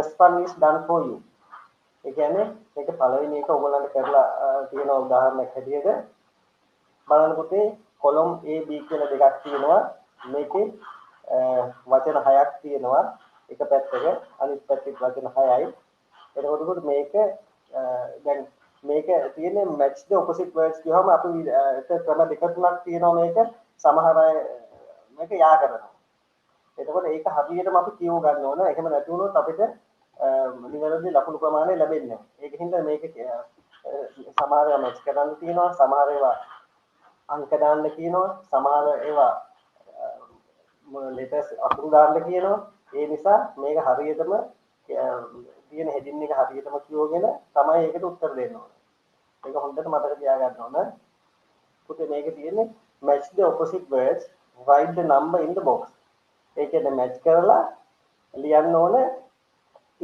first one is done for you. ඒ කියන්නේ මේක පළවෙනි එක ඔයගොල්ලන්ට කරලා තියෙන උදාහරණයක් හැටියට බලන්න පුතේ කොලම් A B කියලා දෙකක් තියෙනවා. මේකේ වචන 6ක් තියෙනවා. එක පැත්තක අනිත් පැත්තේ වචන 6යි. එතකොට මේක දැන් මේක තියෙන්නේ match the opposite words කියවම අපි ක්‍රම දෙක තුනක් තියෙනවා මේක සමහර අය මේක යා කරනවා. එතකොට ඒක හරියටම අපි කියව ගන්න ඕන. එහෙම නැති වුණොත් අපිට නිවැරදි ලකුණු ප්‍රමාණය ලැබෙන්නේ නැහැ. ඒකින්ද මේක සමහර ඒවා මැච් කරන්න තියෙනවා, සමහර ඒවා අංක දාන්න කියනවා, සමහර ඒවා ලෙටර්ස් අකුරු දාන්න කියනවා. ඒ නිසා මේක හරියටම තියෙන හෙඩින් එක හරියටම කියවගෙන තමයි ඒකට උත්තර දෙන්න ඕනේ. ඒක හොඳට මතක තියාගන්න ඕන. පුතේ මේක තියෙන්නේ match the opposite words, write the number in the box. ඒකෙන් මැච් කරලා ලියන්න ඕන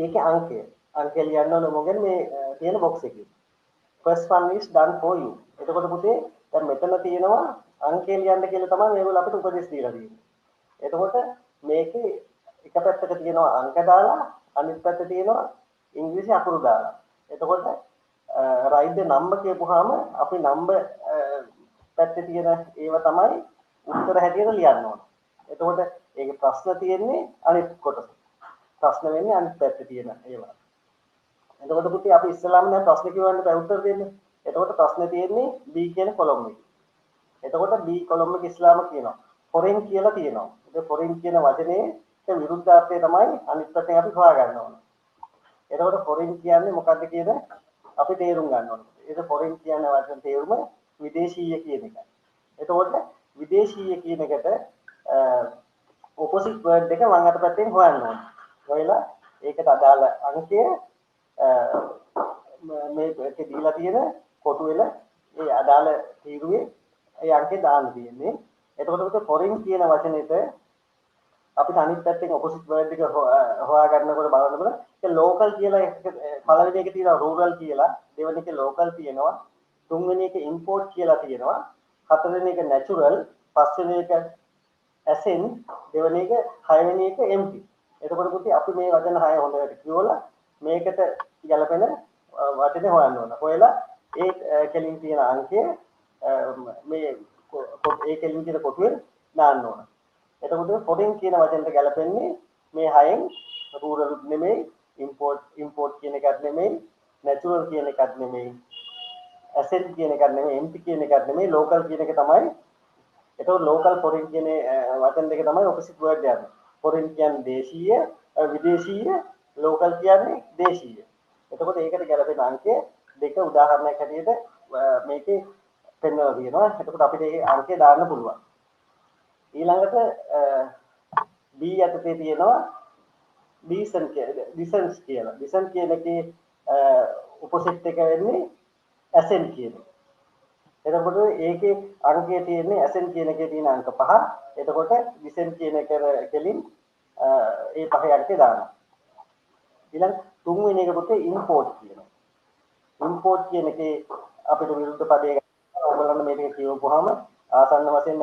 ඒකේ අංකය. අංකය ලියන්න ඕන මොකද මේ තියෙන box එකේ. First one is done for you. එතකොට පුතේ දැන් මෙතන තියෙනවා අංකය ලියන්න කියලා තමයි මේගොල්ලෝ අපිට උපදෙස් දීලා තියෙන්නේ. එතකොට මේකේ එක පැත්තක තියෙනවා අංක දාලා අනිත් පැත්තේ තියෙනවා ඉංග්‍රීසි අකුරු දාලා. එතකොට write the number කියපුවාම අපි number පැත්තේ තියෙන ඒව තමයි උත්තර හැටියට ලියන්න ඕන. එතකොට ඒකේ ප්‍රශ්න තියෙන්නේ අනිත් කොටස. ප්‍රශ්න වෙන්නේ අනිත් පැත්තේ තියෙන ඒවා. එතකොට පුතේ අපි ඉස්සෙල්ලාම දැන් ප්‍රශ්න කියවන්න බෑ උත්තර දෙන්න. එතකොට ප්‍රශ්නේ තියෙන්නේ B කියන කොලම් එකේ. එතකොට B කොලම් එක ඉස්සෙල්ලාම කියනවා. foreign කියලා තියෙනවා. ඒ foreign කියන වචනේ විරුද්ධාර්ථය තමයි අනිත් පැත්තෙන් අපි හොයාගන්න ඕන. එතකොට foreign කියන්නේ මොකක්ද කියන අපි තේරුම් ගන්න ඕනේ. ඒක foreign කියන වචන තේරුම විදේශීය කියන එකයි. එතකොට විදේශීය කියන එකට opposite word එක ළඟට පැත්තෙන් හොයන්න ඕනේ. හොයලා ඒකට අදාළ අංකය මේකේ දීලා තියෙන කොටුවෙල ඒ අදාළ තීරුවේ ඒ අංකේ දාන්න තියෙන්නේ. එතකොට ඔක foreign කියන වචනේට අපිට අනිත් පැත්තෙන් opposite word එක හොයා ගන්නකොට බලනකොට ඒ local කියලා පළවෙනි එකේ තියෙනවා rural කියලා, දෙවෙනි එකේ local තියෙනවා, තුන්වෙනි එකේ import කියලා තියෙනවා, හතරවෙනි එක natural, පස්වෙනි එක ascend, දෙවෙනි එක හයවෙනි එක empty. එතකොට පුතේ අපි මේ වචන 6 හොඳට කියවලා මේකට ගැලපෙන වචනේ හොයන්න ඕන. හොයලා ඒ කෙලින් තියෙන අංකය මේ ඒ කෙලින් තියෙන කොටුවේ දාන්න ඕන. එතකොට foreign කියන වචනට ගැලපෙන්නේ මේ 6න් rural නෙමෙයි, import කියන එකක් නෙමෙයි, natural කියන එකක් නෙමෙයි, ascend කියන එකක් නෙමෙයි, empty කියන එකක් නෙමෙයි, local කියන එක තමයි. එතකොට local foreign කියන වචන දෙක තමයි opposite word යන්නේ. foreign කියන්නේ දේශීය, විදේශීය, local කියන්නේ දේශීය. එතකොට ඒකට ගැලපෙන අංකය දෙක උදාහරණයක් හැටියට මේකේ පෙන්වලා තියෙනවා. එතකොට අපිට ඒ අංකය දාන්න පුළුවන්. ඊළඟට B යටතේ තියෙනවා decent කියලා. decent කියන එකේ opposite එක වෙන්නේ ascent කියන එක. එතකොට ඒකේ අංකය තියෙන්නේ ascent කියන එකේ තියෙන අංක 5. එතකොට decent කියන එක කෙලින් ඒ පහේ අංකය දානවා. ඊළඟ තුන්වෙනි එක පුතේ import කියනවා. import කියන එකේ අපිට විරුද්ධ පදයක් ඔයගොල්ලන් මේක කියවපුවාම ආසන්න වශයෙන්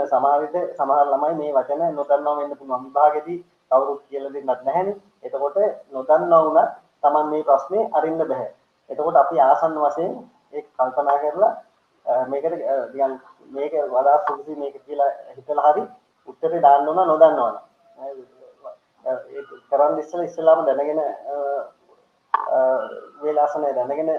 සමහර ළමයි මේ වචන නොදන්නවා වෙන්න පුළුවන්. විභාගෙදී කවුරුත් කියලා දෙන්නත් නැහැනේ. එතකොට නොදන්නවා වුණත් Taman මේ ප්‍රශ්නේ අරින්න බෑ. එතකොට අපි ආසන්න වශයෙන් ඒක කල්පනා කරලා මේකට නිකන් මේක වඩා සුදුසු මේක කියලා හිතලා හරි උත්තරේ දාන්න ඕන නොදන්නවනම්. ඒක කරන් ඉස්සෙල්ලාම දැනගෙන වේලාසනය දැනගෙන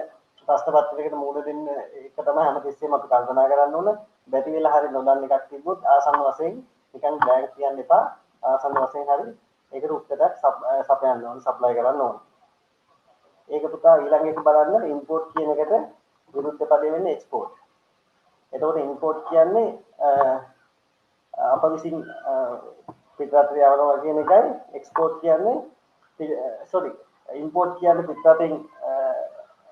ප්‍රශ්න පත්‍රයකට මූල දෙන්න ඒක තමයි හැමතිස්සෙම අපි කල්පනා කරන්න ඕන. බැටි වෙලා හරි නොදන්න එකක් තිබ්බොත් ආසන්න වශයෙන් නිකන් බෑග් කියන්න එපා. ආසන්න වශයෙන් හරි ඒකට උත්තරයක් සපයන්න ඕන, සප්ලයි කරන්න ඕන. ඒක පුතා ඊළඟ එක බලන්න import කියන එකට විරුද්ධ පදේ වෙන්නේ export. එතකොට import කියන්නේ අප විසින් පිටරට යවනවා කියන එකයි, export කියන්නේ import කියන්නේ පිටරටින්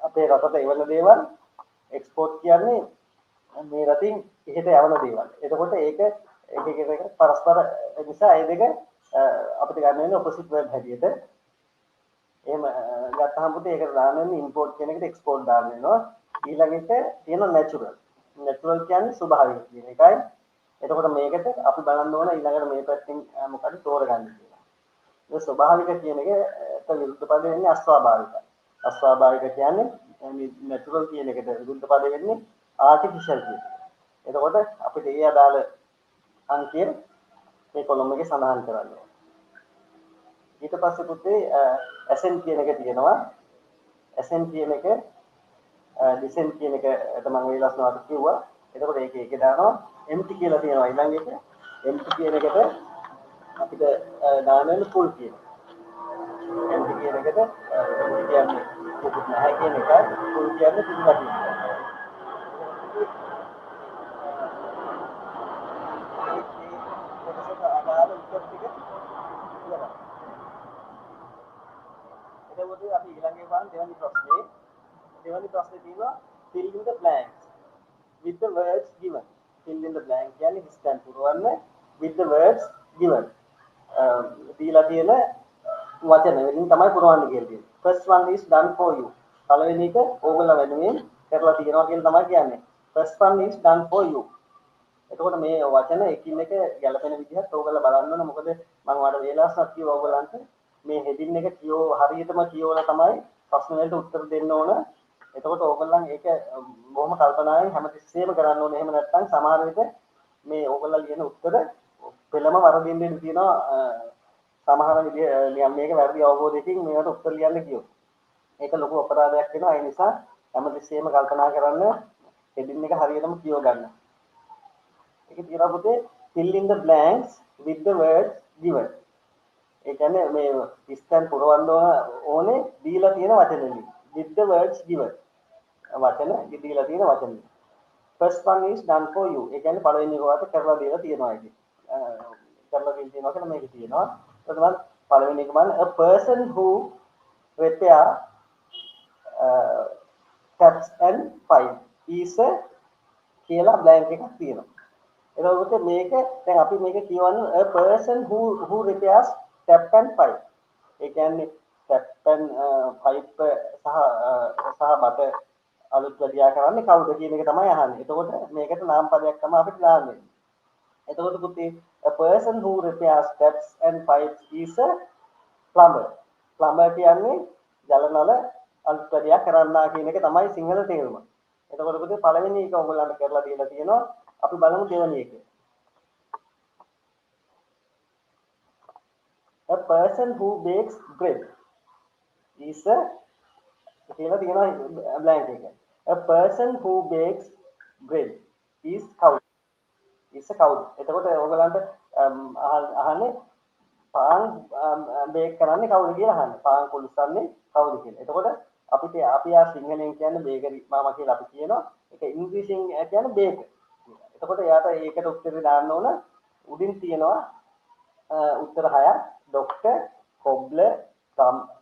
අපේ රටට එවන දේවල්, export කියන්නේ මේ රටින් එහෙට යවන දේවල්. එතකොට ඒක එක පරස්පර නිසා ඒ දෙක අපිට ගන්න වෙන්නේ opposite word හැටියට. එහෙම ගත්තාම පුතේ ඒකට දාන්න වෙන්නේ import කියන එකට export දාන්න වෙනවා. ඊළඟට තියෙනවා natural. natural කියන්නේ ස්වභාවික කියන එකයි. එතකොට මේකට අපි බලන්න ඕන ඊළඟට මේ පැත්තෙන් මොකද තෝරගන්නේ කියලා. ඒ ස්වභාවික කියන එකට විරුද්ධ පද වෙන්නේ අස්වාභාවික. අස්වාභාවික කියන්නේ නැචරල් කියන එකට විරුද්ධ පද වෙන්නේ ආටිෆිෂල් කියන එක. එතකොට අපිට ඒ අදාළ අංකය මේ කොලම් එකේ සඳහන් කරන්න ඕනේ. ඊට පස්සේ පුතේ ඇසෙන් කියන එක තියෙනවා. ඇසෙන් කියන එක ඩිසෙන්ට් කියන එකට මම වේලස්නවාට කිව්වා. එතකොට ඒකේ දානවා empty කියලා තියෙනවා ඊළඟ එක. empty කියන එකට අපිට දාන්න වෙන full කියන. empty කියන එකට empty කියන්නේ මොකුත් නැහැ කියන එකයි full කියන්නේ පිළිලා කියන එකයි. කොටසට අදාළ උත්තර ටික ඉවරයි. එතකොට අපි ඊළඟේ බලන්න දෙවැනි ප්‍රශ්නේ. දෙවැනි ප්‍රශ්නේ තියෙනවා fill in the blanks with the words given. Fill in the blank කියන්නේ හිස්තැන් පුරවන්න with the words given. දීලා තියෙන වචන වලින් තමයි පුරවන්න කියලා තියෙන්නේ. First one is done for you. පළවෙනි එක ඕගොල්ලෝ වෙනුවෙන් කරලා තියෙනවා කියලා තමයි කියන්නේ. First one is done for you. එතකොට මේ වචන එකින් එක ගැලපෙන විදිහට ඕගොල්ලෝ බලන්න ඕන. මොකද මම වඩ වේලාසක් කිව්වා ඕගොල්ලන්ට මේ හෙඩින් එක හරියටම කියවලා තමයි ප්‍රශ්න වලට උත්තර දෙන්න ඕන. එතකොට ඕගොල්ලන් ඒක බොහොම කල්පනාවෙන් හැමතිස්සෙම කරන්න ඕනේ. එහෙම නැත්නම් සමහර විට මේ ඕගොල්ලෝ ලියන උත්තර පෙළම වරදින්න ඉඩ තියෙනවා. සමහර විදිහ මේක වැරදි අවබෝධයකින් මේකට උත්තර ලියන්න කියොත්. ඒක ලොකු අපරාධයක් වෙනවා. ඒ නිසා හැමතිස්සෙම කල්පනා කරන්න හෙඩින් එක හරියටම කියව ගන්න. ඒකේ තියෙනවා පුතේ fill in the blanks with the words given. ඒ කියන්නේ මේ ඉස්තන් පුරවන්න ඕනේ දීලා තියෙන වචන වලින්. with the words given. වචන දීලා තියෙන වචන. first one is done for you. ඒ කියන්නේ පළවෙනි එක වාට කරලා දීලා තියෙනවා ඒක. කරලා දීලා තියෙනවා කියලා මේක තියෙනවා. ඊට පළවෙනි එක බලන්න a person who repair taps and pipe is a කියලා blank එකක් තියෙනවා. එතකොට මේක දැන් අපි මේක කියවන්නේ a person who repairs tap and pipe. ඒ කියන්නේ tap and pipe සහ බට අලුත් වැඩියා කරන්නේ කවුද කියන එක තමයි අහන්නේ. එතකොට මේකට නාම පදයක් තමයි අපිට දාන්නේ. එතකොට පුතේ a person who repairs taps and pipes is a plumber. plumber කියන්නේ ජල නල අලුත් වැඩියා කරන්නා කියන එක තමයි සිංහල තේරුම. එතකොට පුතේ පළවෙනි එක ඔයගොල්ලන්ට කරලා දීලා තියෙනවා. අපි බලමු දෙවෙනි එක. a person who bakes bread is a කියලා තියෙනවා blank එක. a person who bakes bread is cow. is a cow. එතකොට ඔයගලන්ට අහන්නේ පාන් බේක් කරන්නේ කවුද කියලා අහන්නේ. පාන් කුළුස්සන්නේ කවුද කියලා. එතකොට අපි සිංහලෙන් කියන්නේ බේකරි මාමා කියලා අපි කියනවා. ඒක ඉංග්‍රීසියෙන් කියන්නේ බේකර්. එතකොට එයාට ඒකට උත්තර දාන්න ඕන උඩින් තියෙනවා උත්තර 6ක් ડોක්ටර් කොබ්ලර්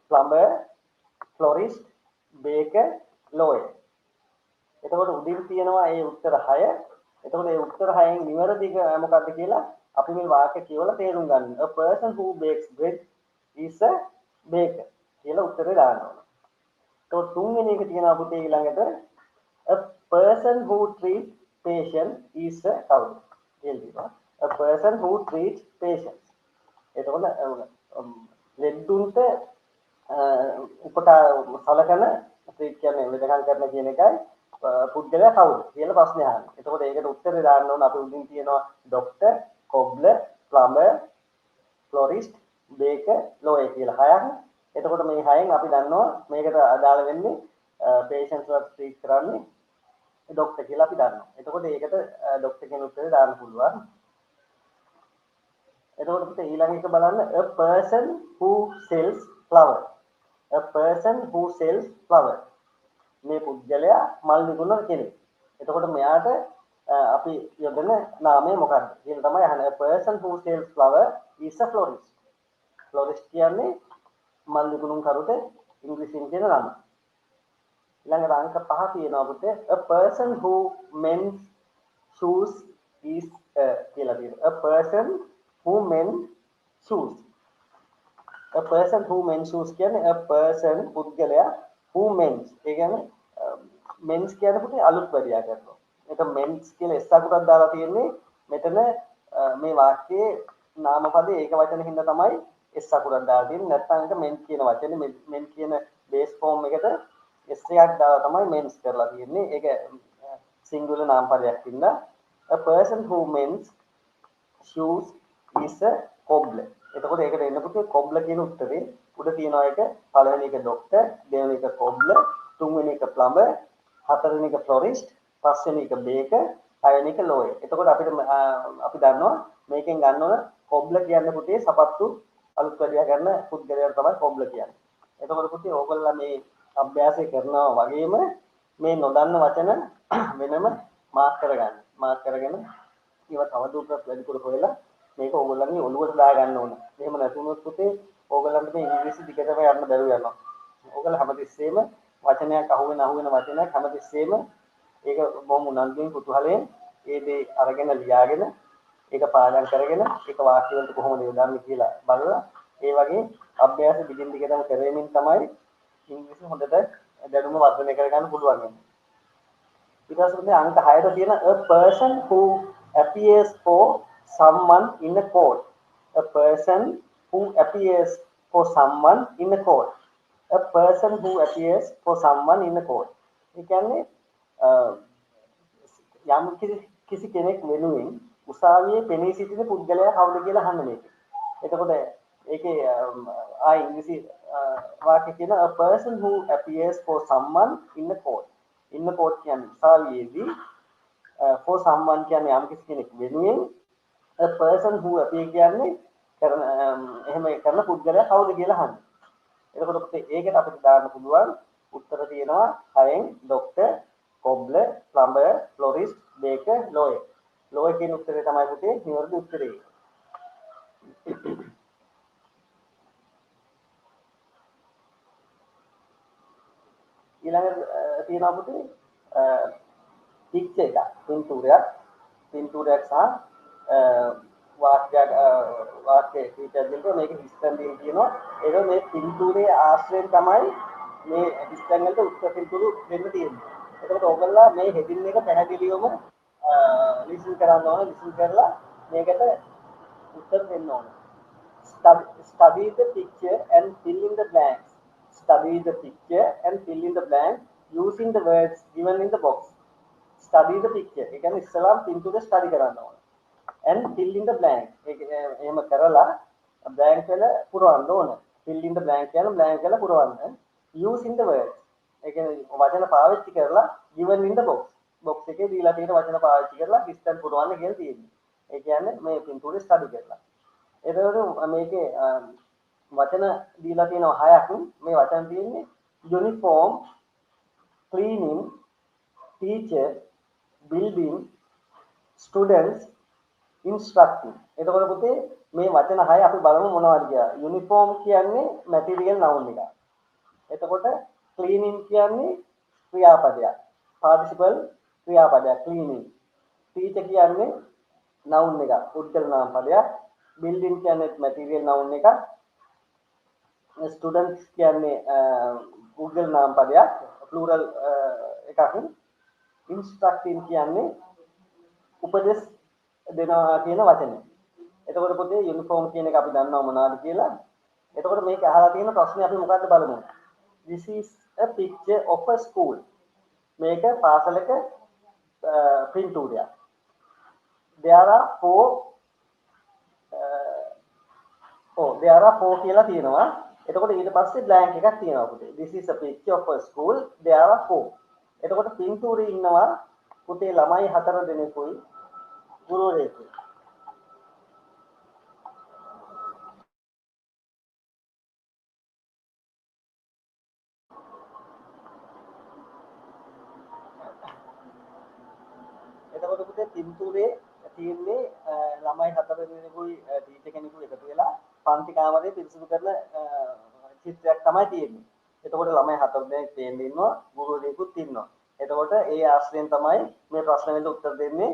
ප්ලම්බර් ෆ්ලොරිස්ට් බේකර් ලෝයර්. එතකොට උඩින් තියෙනවා ඒ උත්තර 6. එතකොට ඒ උත්තර 6න් නිවැරදි මොකක්ද කියලා අපි මේ වාක්‍ය කියවලා තේරුම් ගන්න. a person who bakes bread is a baker කියලා උත්තරේ දාන්න ඕන. එතකොට තුන්වෙනි එක තියෙනවා පුතේ ඊළඟට a person who treats patient is a කවුද? කියලා. a person who treats patients. එතකොට ලෙඩුන්ට උපකාර සලකන ට්‍රීට් කියන්නේ වෙදකම් කරන කියන එකයි පුද්ගලයා කවුද කියලා ප්‍රශ්නේ අහන්නේ. එතකොට ඒකට උත්තරේ දාන්න ඕන අපි උඩින් තියෙනවා ડોක්ටර්, කොබ්ලර්, ප්ලම්බර්, ෆ්ලොරිස්ට්, බේකර්, ලෝයර් කියලා හයක්. එතකොට මේ හයෙන් අපි දන්නවා මේකට අදාළ වෙන්නේ patients වත් ට්‍රීට් කරන්නේ ડોක්ටර් කියලා අපි දන්නවා. එතකොට ඒකට ડોක්ටර් කියන උත්තරේ දාන්න පුළුවන්. එතකොට පුතේ ඊළඟ එක බලන්න a person who sells flower. a person who sells flower. මේ පුද්ගලයා මල් විකුණන කෙනෙක්. එතකොට මෙයාට අපි යොදන නාමය මොකක්ද කියලා තමයි අහන්නේ. a person who sells flower is a florist. florist කියන්නේ මල් විකුණුම් කරුට ඉංග්‍රීසියෙන් කියන නම. ඊළඟට අංක 5 තියෙනවා පුතේ a person who mends shoes is කියලා තියෙනවා. a person who mends shoes. a person who mends shoes කියන්නේ a person පුද්ගලයා who mends. ඒ කියන්නේ mends කියන්නේ පුතේ අලුත් වැඩියා කරනවා. ඒක mends කියලා එස් අකුරක් දාලා තියෙන්නේ මෙතන මේ වාක්‍යයේ නාමපදයේ ඒක වචන හින්දා තමයි s අකුරක් දාලා තියෙන්නේ. නැත්නම් ඒක men කියන වචනේ men කියන base form එකට s එකක් දාලා තමයි mens කරලා තියෙන්නේ. ඒක singular නාම පදයක් ඉන්න. A person who mends shoes is a cobbler. එතකොට ඒකට එන්න පුතේ cobbler කියන උත්තරේ උඩ තියෙනවා එක පළවෙනි එක doctor, දෙවෙනි එක cobbler, තුන්වෙනි එක plumber, හතරවෙනි එක florist, පස්වෙනි එක baker, හයවෙනි එක lawyer. එතකොට අපිට අපි දන්නවා මේකෙන් ගන්න ඕන cobbler කියන්නේ පුතේ සපත්තු අලුත් වැඩියා ගන්න පුද්ගලයාට තමයි cobbler කියන්නේ. එතකොට පුතේ ඕගොල්ලෝ මේ අභ්‍යාසය කරනවා වගේම මේ නොදන්න වචන වෙනම මාක් කරගන්න. මාක් කරගෙන ඒවා තවදුරටත් වැඩිපුර හොයලා මේක ඕගොල්ලන්ගේ ඔළුවට දා ගන්න ඕන. එහෙම නැතුනොත් පුතේ ඕගොල්ලන්ට මේ ඉංග්‍රීසි දිගටම යන්න බැරුව යනවා. ඕගොල්ලෝ හැමතිස්සෙම වචනයක් අහුවෙන වචනයක් හැමතිස්සෙම ඒක බොහොම උනන්දුවෙන් කුතුහලයෙන් ඒ දේ අරගෙන ලියාගෙන ඒක පාඩම් කරගෙන ඒක වාක්‍ය වලට කොහොමද යොදන්නේ කියලා බලලා ඒ වගේ අභ්‍යාස දිගින් දිගටම කරෙමින් තමයි ඉංග්‍රීසි හොඳට දැනුම වර්ධනය කරගන්න පුළුවන් වෙන්නේ. ඊට පස්සේ අංක 6ට තියෙන a person who appears for someone in a court. A person who appears for someone in a court. A person who appears for someone in a court. ඒ කියන්නේ යම් කිසි කෙනෙක් වෙනුවෙන් උසාවියේ පෙනී සිටින පුද්ගලයා කවුද කියලා අහන්න මේක. එතකොට ඒකේ ඉංග්‍රීසි වාක්‍ය කියන a person who appears for someone in a court. in a court කියන්නේ උසාවියේදී for someone කියන්නේ යම් කිසි කෙනෙක් වෙනුවෙන් a person who appear කියන්නේ කරන එහෙම කරන පුද්ගලයා කවුද කියලා අහන්න. එතකොට ඒකට අපිට දාන්න පුළුවන් උත්තර තියෙනවා 6න් doctor, cobbler, plumber, florist, baker, lawyer. lawyer කියන උත්තරේ තමයි පුතේ නිවැරදි උත්තරේ. ඊළඟට තියෙනවා පුතේ picture එක පින්තූරයක් සහ වාක්‍ය කීපයක් දෙන්න මේක හිස්තන් දෙන්න කියනවා. ඒක මේ පින්තූරයේ ආශ්‍රයෙන් තමයි මේ හිස්තන් වලට උත්තර පින්තූරු දෙන්න තියෙන්නේ. එතකොට ඔයගොල්ලෝ මේ හෙඩින් එක පැහැදිලිවම ලිසන් කරන්න ඕන. ලිසන් කරලා මේකට උත්තර දෙන්න ඕන. Study the picture and fill in the blanks. Study the picture and fill in the blanks using the words given in the box. Study the picture. ඒ කියන්නේ ඉස්සලාම් පින්තූරය ස්ටඩි කරන්න ඕන. And fill in the blank. එහෙම කරලා blank වල පුරවන්න ඕන. fill in the blank කියන blank වල පුරවන්න. using the words. ඒ කියන්නේ වචන පාවිච්චි කරලා given in the box. box එකේ දීලා තියෙන වචන පාවිච්චි කරලා distance පුරවන්න කියලා තියෙනවා. ඒ කියන්නේ මේ පින්තූරය ස්ටඩි කරලා. එතකොට මේකේ වචන දීලා තියෙනවා 6ක්. මේ වචන තියෙන්නේ uniform, cleaning, teacher, building, students, instructing. එතකොට පුතේ මේ වචන 6 අපි බලමු මොනවද කියලා. uniform කියන්නේ material noun එක. එතකොට cleaning කියන්නේ ක්‍රියාපදයක්. participle ක්‍රියාපදයක් cleaning. teacher කියන්නේ noun එක. පුද්ගල නාම පදයක්. building කියන්නේ material noun එක. students කියන්නේ පුද්ගල නාම පදයක්. plural එකක්. instructing කියන්නේ උපදෙස් දෙනවා කියන වචනේ. එතකොට පොතේ යුනිෆෝම් කියන එක අපි දන්නවා මොනවද කියලා. එතකොට මේක අහලා තියෙන ප්‍රශ්නේ අපි මොකද්ද බලමු. This is a picture of a school. මේක පාසලක පින්තූරයක්. There are four කියලා තියෙනවා. එතකොට ඊට පස්සේ blank එකක් තියෙනවා පුතේ. This is a picture of a school. There are four. එතකොට පින්තූරේ ඉන්නවා පුතේ ළමයි 4 දෙනෙකුයි ගුරුවරයෙකුයි. එතකොට පුතේ පින්තූරේ තියෙන්නේ ළමයි 4 දෙනෙකුයි ටීචර් කෙනෙකුයි එකතු වෙලා පන්ති කාමරේ පිරිසිදු කරන චිත්‍රයක් තමයි තියෙන්නේ. එතකොට ළමයි 4 දෙනෙක් තේන්න ඉන්නවා ගුරුවරයෙකුත් ඉන්නවා. එතකොට ඒ ආශ්‍රයෙන් තමයි මේ ප්‍රශ්න වලට උත්තර දෙන්නේ.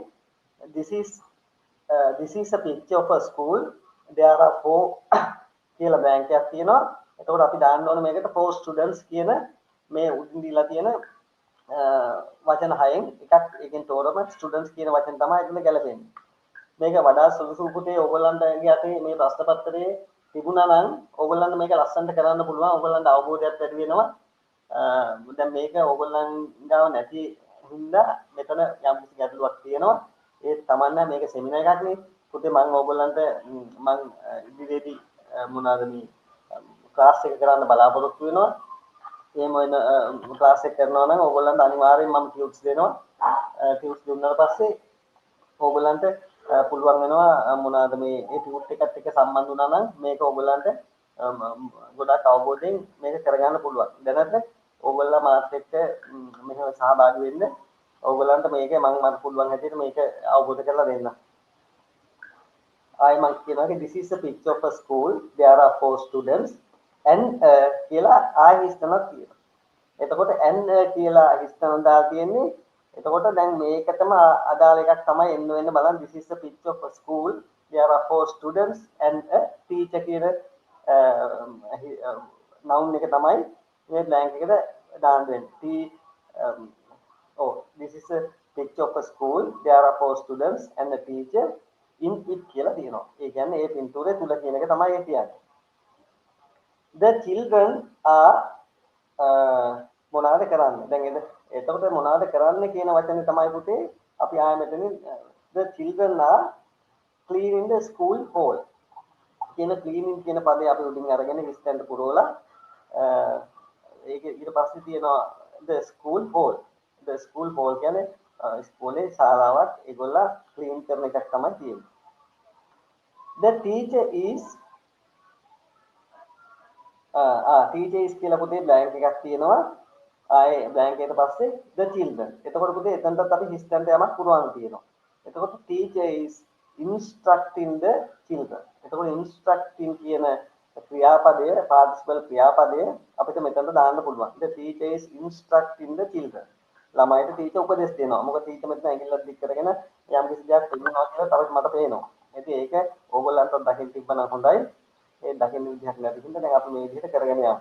This is a picture of a school. There are four කියලා බැංක් එකක් තියෙනවා. එතකොට අපි දාන්න ඕනේ මේකට four students කියන මේ උඩින් දීලා තියෙන වචන 6න් එකක් එකෙන් තෝරම students කියන වචන තමයි එතන ගැලපෙන්නේ. මේක වඩා සුළුසු පුතේ ඕගොල්ලන්ටගේ අතේ මේ ප්‍රශ්න පත්‍රයේ තිබුණා නම් ඕගොල්ලන්ට මේක ලස්සනට කරන්න පුළුවන්. ඕගොල්ලන්ට අවබෝධයක් වැඩි වෙනවා. දැන් මේක ඕගොල්ලන් ගාව නැති හින්දා මෙතන යම් කිසි ගැටලුවක් තියෙනවා. ඒ තමන්න මේක සෙමිනාර් එකක් නේ. පුතේ මම ඕගොල්ලන්ට මම ඉදිරියේදී මොනවාද මේ ක්ලාස් එක කරන්න බලාපොරොත්තු වෙනවා. එහෙම වෙන ක්ලාස් එක කරනවා නම් ඕගොල්ලන්ට අනිවාර්යෙන් මම ටියුට්ස් දෙනවා. ටියුට්ස් දුන්නාට පස්සේ ඕගොල්ලන්ට පුළුවන් වෙනවා මොනවාද මේ ඒ ටියුට් එකත් එක්ක සම්බන්ධ වුණා නම් මේක ඕගොල්ලන්ට ගොඩක් අවබෝධයෙන් මේක කරගන්න පුළුවන්. දැනට ඕගොල්ලෝ මාත් එක්ක මෙහෙම සහභාගී වෙන්න. ඕගොල්ලන්ට මේක මට පුළුවන් හැටියට මේක අවබෝධ කරලා දෙන්න. ආයි මම කියනවා this is a picture of a school. There are 4 students and කියලා ආයි හිස්තනක් තියෙනවා. එතකොට and කියලා හිස්තන දාලා තියෙන්නේ. එතකොට දැන් මේකටම අදාළ එකක් තමයි එන්න වෙන්න බලන්න this is a picture of a school. There are 4 students and a teacher කියන noun එක තමයි මේ blank එකට දාන්න වෙන්නේ. This is a picture of a school. There are 4 students and a teacher in it කියලා තියෙනවා. ඒ කියන්නේ ඒ පින්තූරය තුල කියන එක තමයි ඒ කියන්නේ. The children are මොනවාද කරන්නේ? දැන් එතකොට මොනවාද කරන්නේ කියන වචනේ තමයි පුතේ අපි ආයෙ මෙතනින් the children are cleaning the school hall. කියන cleaning කියන පදේ අපි උඩින් අරගෙන හිස්තැන්ට පුරවලා ඒක ඊට පස්සේ තියෙනවා the school hall. The school hall කියන්නේ ඉස්කෝලේ ශාලාවක් ඒගොල්ලෝ ක්ලීන් කරන එකක් තමයි තියෙන්නේ. The teacher is teacher is කියලා පුතේ blank එකක් තියෙනවා. ආයේ blank එකට පස්සේ the children. එතකොට පුතේ එතනටත් අපි හිස්තැන්ට යමක් පුරවන්න තියෙනවා. එතකොට teacher is instructing the children. එතකොට instructing කියන ක්‍රියාපදය participle ක්‍රියාපදය අපිට මෙතනට දාන්න පුළුවන්. The teacher is instructing the children. ළමයිට ටීචර් උපදෙස් දෙනවා. මොකද ටීචර් මෙතන ඇඟිල්ලක් දික් කරගෙන යම් කිසි දෙයක් කියනවා කියලා තවත් මට පේනවා. ඉතින් ඒක ඕගොල්ලන්ට දකින්න තිබ්බනම් හොඳයි. ඒ දකින්න විදිහක් නැති හින්දා දැන් අපි මේ විදිහට කරගෙන යමු.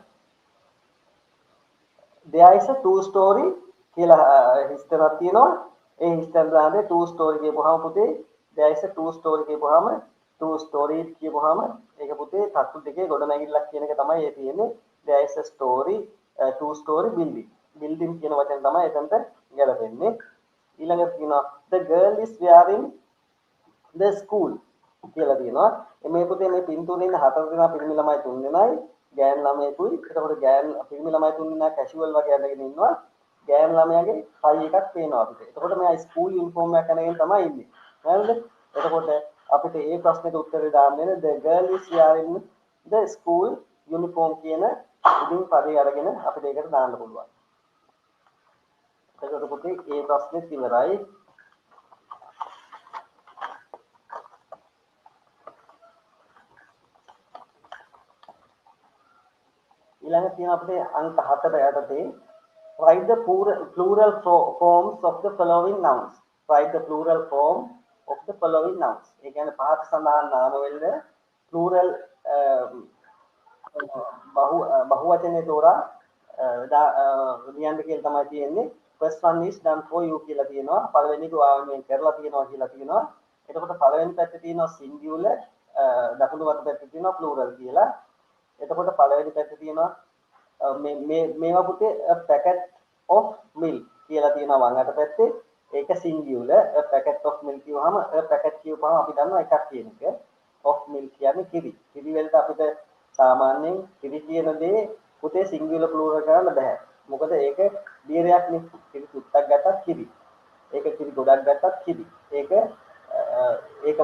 There is a two story කියලා හිස්තනක් තියෙනවා. ඒ හිස්තන දාන්නේ two story කියපුවාම පුතේ there is a two story කියපුවාම two story කියපුවාම ඒක පුතේ තත්තු දෙකේ ගොඩනැගිල්ලක් කියන එක තමයි ඒ තියෙන්නේ. There is a story two story building. Building කියන වචන තමයි එතනට ගැලපෙන්නේ. ඊළඟට කියනවා the girl is wearing the school කියලා තියෙනවා. මේ පුතේ මේ පින්තූරේ ඉන්න හතර දෙනා පිරිමි ළමයි තුන් දෙනයි ගෑන් ළමයෙකුයි. එතකොට ගෑන් පිරිමි ළමයි තුන් දෙනා කැෂුවල් වගේ අඳගෙන ඉන්නවා. ගෑන් ළමයාගේ ටයි එකක් පේනවා අපිට. එතකොට මෙයා ස්කූල් යුනිෆෝම් එකක් අඳගෙන තමයි ඉන්නේ. හරිද? එතකොට අපිට මේ ප්‍රශ්නෙට උත්තරේ දාන්න the girl is wearing the school uniform කියන ඉදින් පදේ අරගෙන අපිට ඒකට දාන්න පුළුවන්. එතකොට පුතේ මේ ප්‍රශ්නේ ඉවරයි. ඊළඟ තියෙන අපිට අංක 7 යටතේ write the plural forms of the following nouns. Write the plural form of the following nouns. ඒ කියන්නේ පහත සඳහන් නාම වල plural බහුවචනේ තෝරා ලියන්න කියලා තමයි තියෙන්නේ. First one is done for you කියලා තියෙනවා. පළවෙනි එක වාමයෙන් කරලා තියෙනවා කියලා තියෙනවා. එතකොට පළවෙනි පැත්තේ තියෙනවා singular, දකුණු අත පැත්තේ තියෙනවා plural කියලා. එතකොට පළවෙනි පැත්තේ තියෙනවා මේවා පුතේ a packet of milk කියලා තියෙනවා වම් අත පැත්තේ. ඒක singular. a packet of milk කියවහම a packet කියවපුවම අපි දන්නවා එකක් කියන එක. of milk කියන්නේ කිරි. කිරි වලට අපිට සාමාන්‍යයෙන් කිරි කියන දේ පුතේ singular plural කරන්න බෑ. මොකද ඒක දියරයක් නේ. කිරි තුත්තක් ගත්තත් කිරි. ඒක කිරි ගොඩක් ගත්තත් කිරි. ඒක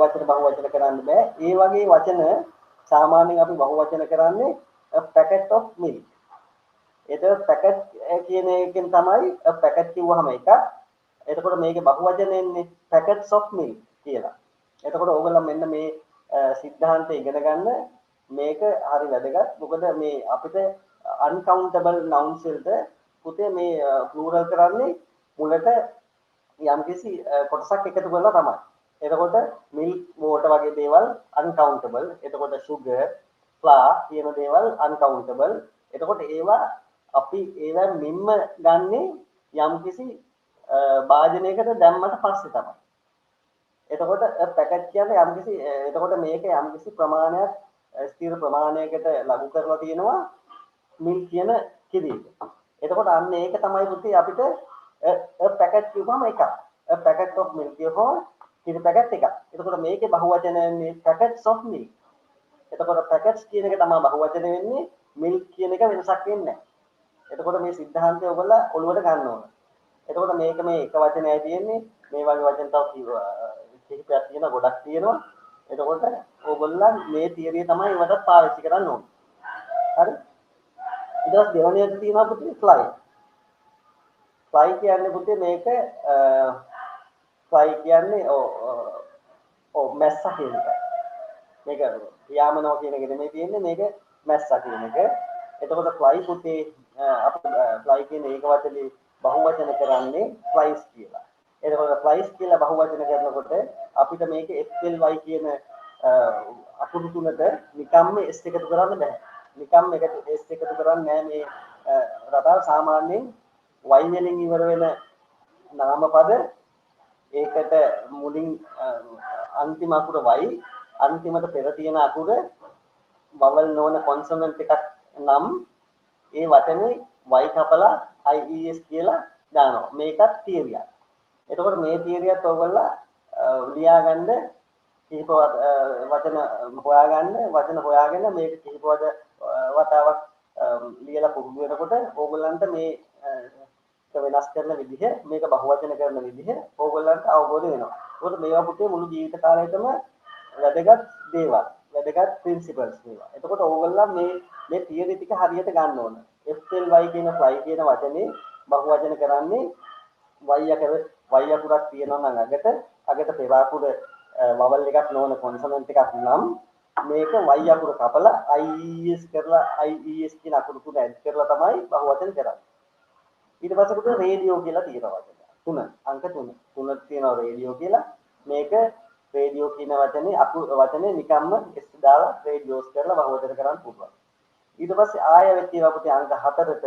වචන බහුව වචන කරන්න බෑ. ඒ වගේ වචන සාමාන්‍යයෙන් අපි බහුව වචන කරන්නේ a packet of milk. එතකොට packet කියන එකෙන් තමයි a packet කිව්වහම එකක්. එතකොට මේකේ බහුව වචන එන්නේ packets of milk කියලා. එතකොට ඕගොල්ලෝ මෙන්න මේ සිද්ධාන්තය ඉගෙන ගන්න මේක හරි වැදගත්. මොකද මේ අපිට uncountable nouns වලට පුතේ මේ plural කරන්නේ මුලට යම්කිසි කොටසක් එකතු කරලා තමයි. එතකොට milk water වගේ දේවල් uncountable. එතකොට sugar, flour කියන දේවල් uncountable. එතකොට ඒවා අපි ඒවා මින්ම ගන්නෙ යම්කිසි භාජනයකට දැම්මට පස්සේ තමයි. එතකොට පැකට් කියන්නේ යම්කිසි එතකොට මේක යම්කිසි ප්‍රමාණයක් ස්ථිර ප්‍රමාණයකට ලඝු කරලා තියෙනවා මිල්ක් කියන කිරියට. එතකොට අන්න ඒක තමයි පුතේ අපිට a packet කියපුවම එකක්. a packet of milk කියපුවම කිරි පැකට් එකක්. එතකොට මේකේ බහුවචන වෙන්නේ packets of milk. එතකොට packets කියන එක තමයි බහුවචන වෙන්නේ milk කියන එක වෙනසක් වෙන්නේ නැහැ. එතකොට මේ સિદ્ધාන්තය ඔයගොල්ලෝ ඔළුවට ගන්න ඕන. එතකොට මේක මේ එක වචනයයි තියෙන්නේ. මේ වගේ වචන තව කිහිපයක් තියෙනවා, ගොඩක් තියෙනවා. එතකොට ඕගොල්ලන් මේ තියරිය තමයි වලට පාවිච්චි කරන්න ඕනේ. හරි? ඊට පස්සේ දෙවෙනි එක තියෙනවා පුතේ fly. fly කියන්නේ පුතේ මේක fly කියන්නේ මැස්සා කියන එක. මේක යාමනවා කියන එක නෙමෙයි තියෙන්නේ මේක මැස්සා කියන එක. එතකොට fly පුතේ අපිට fly කියන ඒක වචනේ බහුවචන කරන්නේ flies කියලා. එතකොට flies කියලා බහුවචන කරනකොට අපිට මේක fly කියන අකුරු තුනට නිකම්ම s එකතු කරන්න බෑ. නිකම්ම එක s එකතු කරන්නේ නෑ මේ රටාව සාමාන්‍යයෙන් y වලින් ඉවර වෙන නාම පද ඒකට මුලින් අන්තිම අකුර y අන්තිමට පෙර තියෙන අකුර vowel නොවන consonant එකක් නම් ඒ වචනේ y කපලා ies කියලා දානවා. මේකත් තියරියක්. එතකොට මේ තියරියත් ඔයගොල්ලෝ ලියාගන්න කිහිප වචන හොයාගෙන මේක කිහිප වතාවක් ලියලා පුරුදු වෙනකොට ඕගොල්ලන්ට මේ වෙනස් කරන විදිහ මේක බහුවචන කරන විදිහ ඕගොල්ලන්ට අවබෝධ වෙනවා. ඒකට මේවා පුතේ මුළු ජීවිත කාලයටම වැදගත් දේවල්, වැදගත් ප්‍රින්සිපල්ස් මේවා. එතකොට ඕගොල්ලන් මේ තියරි ටික හරියට ගන්න ඕන. fly කියන fly කියන වචනේ බහුවචන කරන්නේ y අකුරක් තියෙනවා නම් අගට පෙර අකුර vowel එකක් නොවන consonant එකක් නම් මේක y අකුර කපලා ies කරලා ies කියන අකුරු තුන ඇඩ් කරලා තමයි බහුවචන කරන්නේ. ඊට පස්සේ පුතේ රේඩියෝ කියලා තියෙනවා වචන. අංක 3. 3ක් තියෙනවා රේඩියෝ කියලා. මේක රේඩියෝ කියන වචනේ නිකම්ම s දාලා රේඩියෝස් කරලා බහුවචන කරන්න පුළුවන්. ඊට පස්සේ ආයෙත් තියෙනවා පුතේ අංක 4ට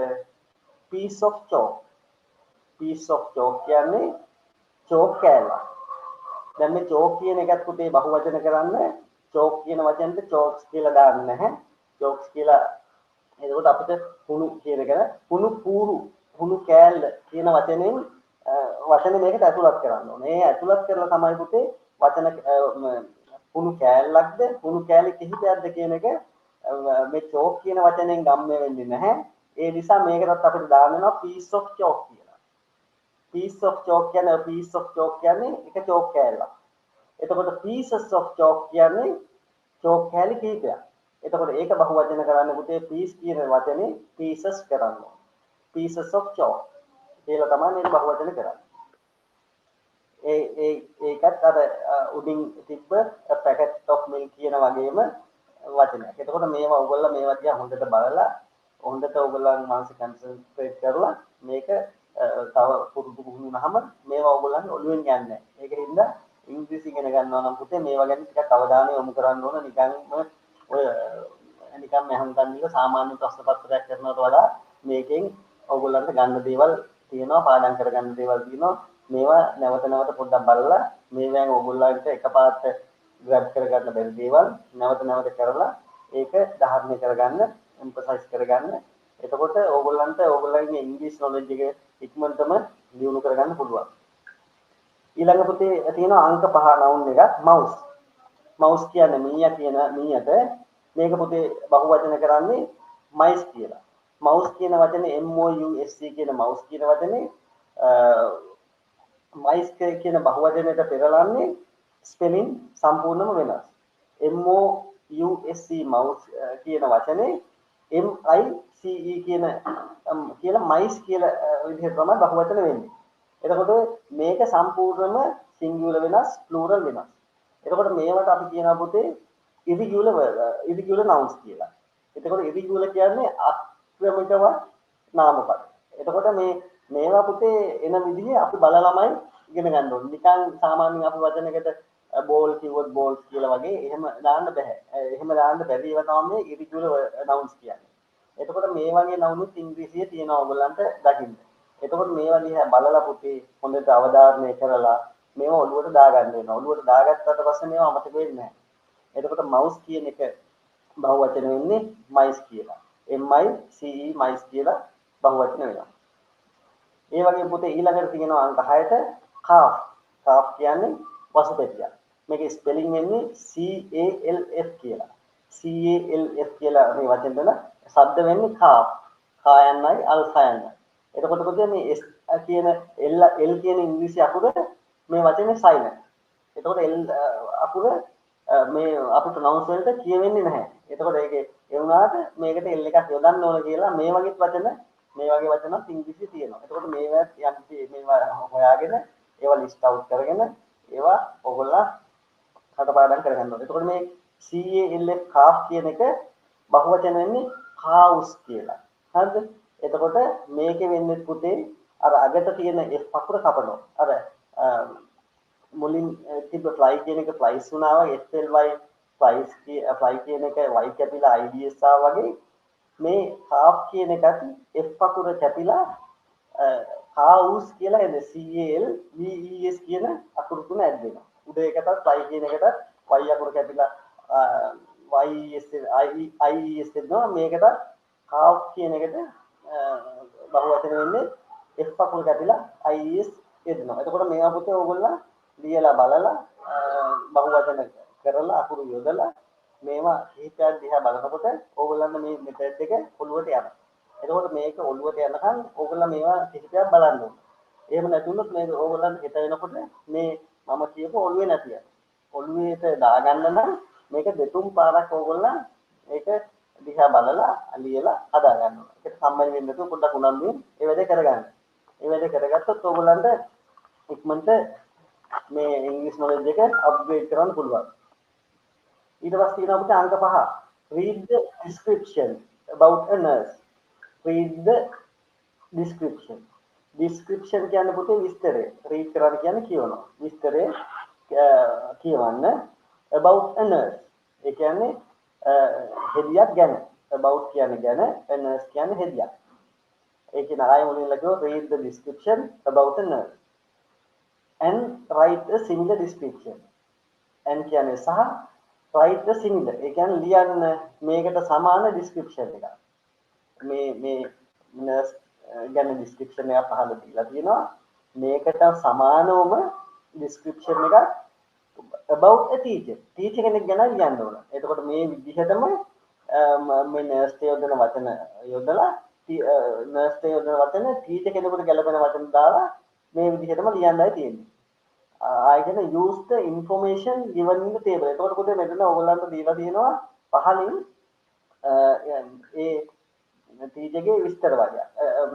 piece of chalk. piece of chalk කියන්නේ chalk කෑල්ල. දැන් මේ chalk කියන එකත් පුතේ බහුවචන කරන්න chalk කියන වචනෙට chalks කියලා දාන්න නැහැ. chalks කියලා එතකොට අපිට කුණු කියන එක කුණු කෑල්ල කියන වචනේ මේකට ඇතුළත් කරන්න ඕනේ. මේ ඇතුළත් කරලා තමයි පුතේ වචන කුණු කෑල්ලක්ද කුණු කෑලි කිහිපයක්ද කියන එක මේ chalk කියන වචනෙන් ගම්ම්‍ය වෙන්නේ නැහැ. ඒ නිසා මේකටත් අපිට දාන්න වෙනවා piece of chalk කියලා. piece of chalk කියන්නේ එක chalk කෑල්ලක්. එතකොට pieces of chalk කියන්නේ chalk කෑලි කිහිපයක්. එතකොට ඒක බහුවචන කරන්න පුතේ piece කියන වචනේ pieces කරන්න ඕනේ. pieces of chalk කියලා තමයි මේක බහුවචන කරන්නේ. ඒකත් අර උඩින් තිබ්බ a packet of milk කියන වගේම වචනයක්. එතකොට මේවා ඔයගොල්ලෝ මේවා දිහා හොඳට බලලා හොඳට ඔයගොල්ලන් මානසික කන්සන්ට්‍රේට් කරලා මේක තව පුරුදු වුණාම මේවා ඔයගොල්ලන් ඔළුවෙන් යන්නේ නැහැ. ඒකින්ද ඉංග්‍රීසි ඉගෙන ගන්නවා නම් පුතේ මේවා ගැන ටිකක් අවධානය යොමු කරන්න ඕන. නිකන් මහන්තන් දිග සාමාන්‍ය ප්‍රශ්න පත්‍රයක් කරනවට වඩා මේකෙන් ඔයගොල්ලන්ට ගන්න දේවල් තියෙනවා, පාඩම් කරගන්න දේවල් තියෙනවා. මේවා නැවත පොඩ්ඩක් බලලා මේවෙන් ඔයගොල්ලන්ට එකපාරට ග්‍රැබ් කරගන්න බැරි දේවල් නැවත කරලා ඒක ධාරණය කරගන්න, එම්ෆසයිස් කරගන්න. එතකොට ඕගොල්ලන්ගේ ඉංග්‍රීසි නොලෙජ් එක ඉක්මනටම දියුණු කරගන්න පුළුවන්. ඊළඟ පුතේ තියෙනවා අංක 5 නවුන් එකක් mouse. mouse කියන්නේ මීයා කියන මීයට මේක පුතේ බහුවචන කරන්නේ mice කියලා. mouse කියන වචනේ mouse කියන mouse කියන වචනේ mice කියන බහුවචනයට පෙරලන්නේ ස්පෙලිං සම්පූර්ණයෙන්ම වෙනස්. mouse mouse කියන වචනේ mice කියලා mice කියලා විදිහට තමයි බහුවචන වෙන්නේ. එතකොට මේක සම්පූර්ණයෙන්ම සිංගියුලර් වෙනස්, ප්ලූරල් වෙනස්. එතකොට මේවට අපි කියනවා පුතේ irregular nouns කියලා. එතකොට irregular කියන්නේ අක්‍රමිකව නාමපද. එතකොට මේවා පුතේ එන විදිහ අපි බලලාමයි ඉගෙන ගන්න ඕනේ. නිකන් සාමාන්‍යයෙන් අපි වචනයකට බෝල් කිව්වොත් බෝල්ස් කියලා වගේ එහෙම දාන්න බෑ. එහෙම දාන්න බැරි ඒවා තමයි irregular nouns කියන්නේ. එතකොට මේ වගේ නවුනුත් ඉංග්‍රීසියේ තියෙනවා ඔයගලන්ට දකින්න. එතකොට මේවා දිහා බලලා පුතේ හොඳට අවධාරණය කරලා මේවා ඔළුවට දාගන්න වෙනවා. ඔළුවට දාගත්තට පස්සේ මේවා අමතක වෙන්නේ නැහැ. එතකොට mouse කියන එක බහුවචන වෙන්නේ mice කියලා. MICE mice කියලා බහුවචන වෙනවා. ඒ වගේම පුතේ ඊළඟට තියෙනවා අංක 6ට calf. calf කියන්නේ පසුපැටියක්. මේකේ ස්පෙලිං වෙන්නේ CALF කියලා. CALF කියලා මේ වචන වල શબ્ද වෙන්නේ calf. කායන්නයි අල්සයන්නයි. එතකොට පුතේ මේ S කියන L කියන ඉංග්‍රීසි අකුර මේ වචනේ silent. එතකොට L අකුර මේ අපි ප්‍රොනවුන්ස් වලට කියවෙන්නේ නැහැ. එතකොට ඒකේ ඒ වුණාට මේකට L එකක් යොදන්න ඕන කියලා මේ වගේ වචන මේ වගේ වචනත් ඉංග්‍රීසි තියෙනවා. එතකොට මේවා යම් මේවා හොයාගෙන ඒවා ලිස්ට් අවුට් කරගෙන ඒවා ඕගොල්ලෝ කටපාඩම් කරගන්න ඕනේ. එතකොට මේ CALF calf කියන එක බහුවචන වෙන්නේ cows කියලා. හරිද? එතකොට මේකේ වෙන්නේ පුතේ අර අගට තියෙන F අකුර කපනවා. අර මුලින් තිබ්බ fly කියන එක flies වුණා වගේ FLY fly කියන එක y කැපිලා IDS ආවා වගේ මේ calf කියන එකත් F අකුර කැපිලා cows කියලා එන්නේ CALVES කියන අකුරු තුන ඇඩ් වෙනවා. උඩ එකටත් fly කියන එකටත් y අකුර කැපිලා IES එනවා. මේකට calf කියන එකට බහුවචන වෙන්නේ F අකුර කැපිලා IES එදෙනවා. එතකොට මේවා පුතේ ඕගොල්ලෝ ලියලා බලලා බහුවචන කරලා අකුරු යොදලා මේවා හිතයක් දිහා බලනකොට ඕගොල්ලන්ට මේ මෙතඩ් එක ඔළුවට යනවා. එතකොට මේක ඔළුවට යනකම් ඕගොල්ලෝ මේවා හිතයක් බලන්න ඕනේ. එහෙම නැතුනොත් මේක ඕගොල්ලන්ට හිත වෙනකොට මේ මම කියපු ඔළුවේ නැති යනවා. ඔළුවේට දාගන්න නම් මේක දෙතුන් පාරක් ඕගොල්ලෝ මේක දිහා බලලා ලියලා හදා ගන්න ඕනේ. ඒකට සම්බන්ධ වෙන්න නැතුව පොඩ්ඩක් උනන්දුවෙන් ඒ වැඩේ කරගන්න. ඒ වැඩේ කරගත්තොත් ඕගොල්ලන්ට ඉක්මනට මේ ඉංග්‍රීසි නොලෙජ් එක අප්ග්‍රේඩ් කරන්න පුළුවන්. ඊට පස්සේ තියෙනවා අපිට අංක 5. Read the description about a nurse. Read the description. Description කියන්නේ පුතේ විස්තරය. read කරන්න කියන්නේ කියවනවා. විස්තරය කියවන්න about a nurse. ඒ කියන්නේ හෙදියක් ගැන. about කියන්නේ ගැන, a nurse කියන්නේ හෙදියක්. ඒකේ නරය මුලින්ම කිව්ව read the description about a nurse. And write a similar description. And කියන්නේ සහ write the similar. ඒ කියන්නේ ලියන්න මේකට සමාන description එකක්. මේ nurse ගැන description එකක් පහළ දීලා තියෙනවා. මේකට සමානවම description එකක් about a teacher. teacher කෙනෙක් ගැන ලියන්න ඕන. එතකොට මේ විදිහටම මේ nurse යොදන වචන යොදලා nurse යොදන වචන teacher කෙනෙකුට ගැලපෙන වචන දාලා මේ විදිහටම ලියන්නයි තියෙන්නේ. I can use the information given in the table. එතකොට පුතේ මෙතන ඕගොල්ලන්ට දීලා තියෙනවා පහලින් ඒ teacher ගේ විස්තර වගේ.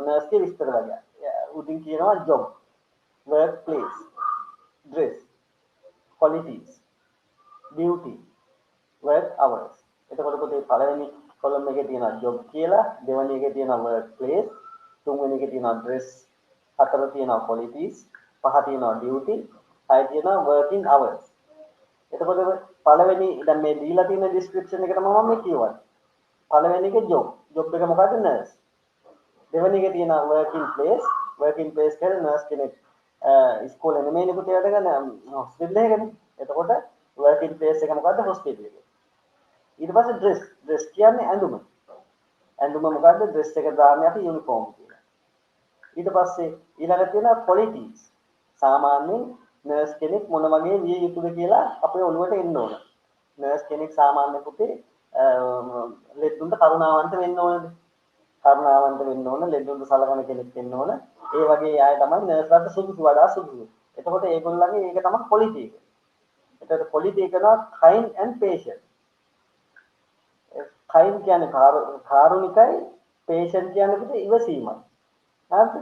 nurse ගේ විස්තර වගේ. උඩින් කියනවා job, work place, dress, qualities, duty, work hours. එතකොට පුතේ පළවෙනි column එකේ තියෙනවා job කියලා, දෙවෙනි එකේ තියෙනවා work place, තුන්වෙනි එකේ තියෙනවා dress, හතර තියෙනවා qualities, පහ තියෙනවා duty, හය තියෙනවා working hours. එතකොට පළවෙනි දැන් මේ දීලා තියෙන description එකට මම මේ කියවන්නේ. පළවෙනි එකේ job එක මොකද්ද nurse. දෙවෙනි එකේ තියෙනවා working place කියන්නේ nurse කෙනෙක් ඉස්කෝලේ නෙමෙයිනේ පුතේ වැඩ ගන්න hospital එකකනේ. එතකොට working place එක මොකද්ද hospital එක. ඊට පස්සේ dress කියන්නේ ඇඳුම. ඇඳුම මොකද්ද dress එක දාන්නේ අපි uniform කියලා. ඊට පස්සේ ඊළඟට තියෙනවා qualities. සාමාන්‍යයෙන් නර්ස් කෙනෙක් මොන වගේ විය යුතුද කියලා අපේ ඔළුවට එන්න ඕන. නර්ස් කෙනෙක් සාමාන්‍ය පුතේ ලෙඩුන්ට කරුණාවන්ත වෙන්න ඕනනේ. කරුණාවන්ත වෙන්න ඕන, ලෙඩුන්ට සලකන කෙනෙක් වෙන්න ඕන. ඒ වගේ අය තමයි නර්ස්ලාට සුදුසු වඩා සුදුසු. එතකොට ඒගොල්ලන්ගේ ඒක තමයි quality එක. එතකොට quality එක නවා kind and patient. kind කියන්නේ කාරුණිකයි, patient කියන්නේ පුතේ ඉවසීමයි. හරිද?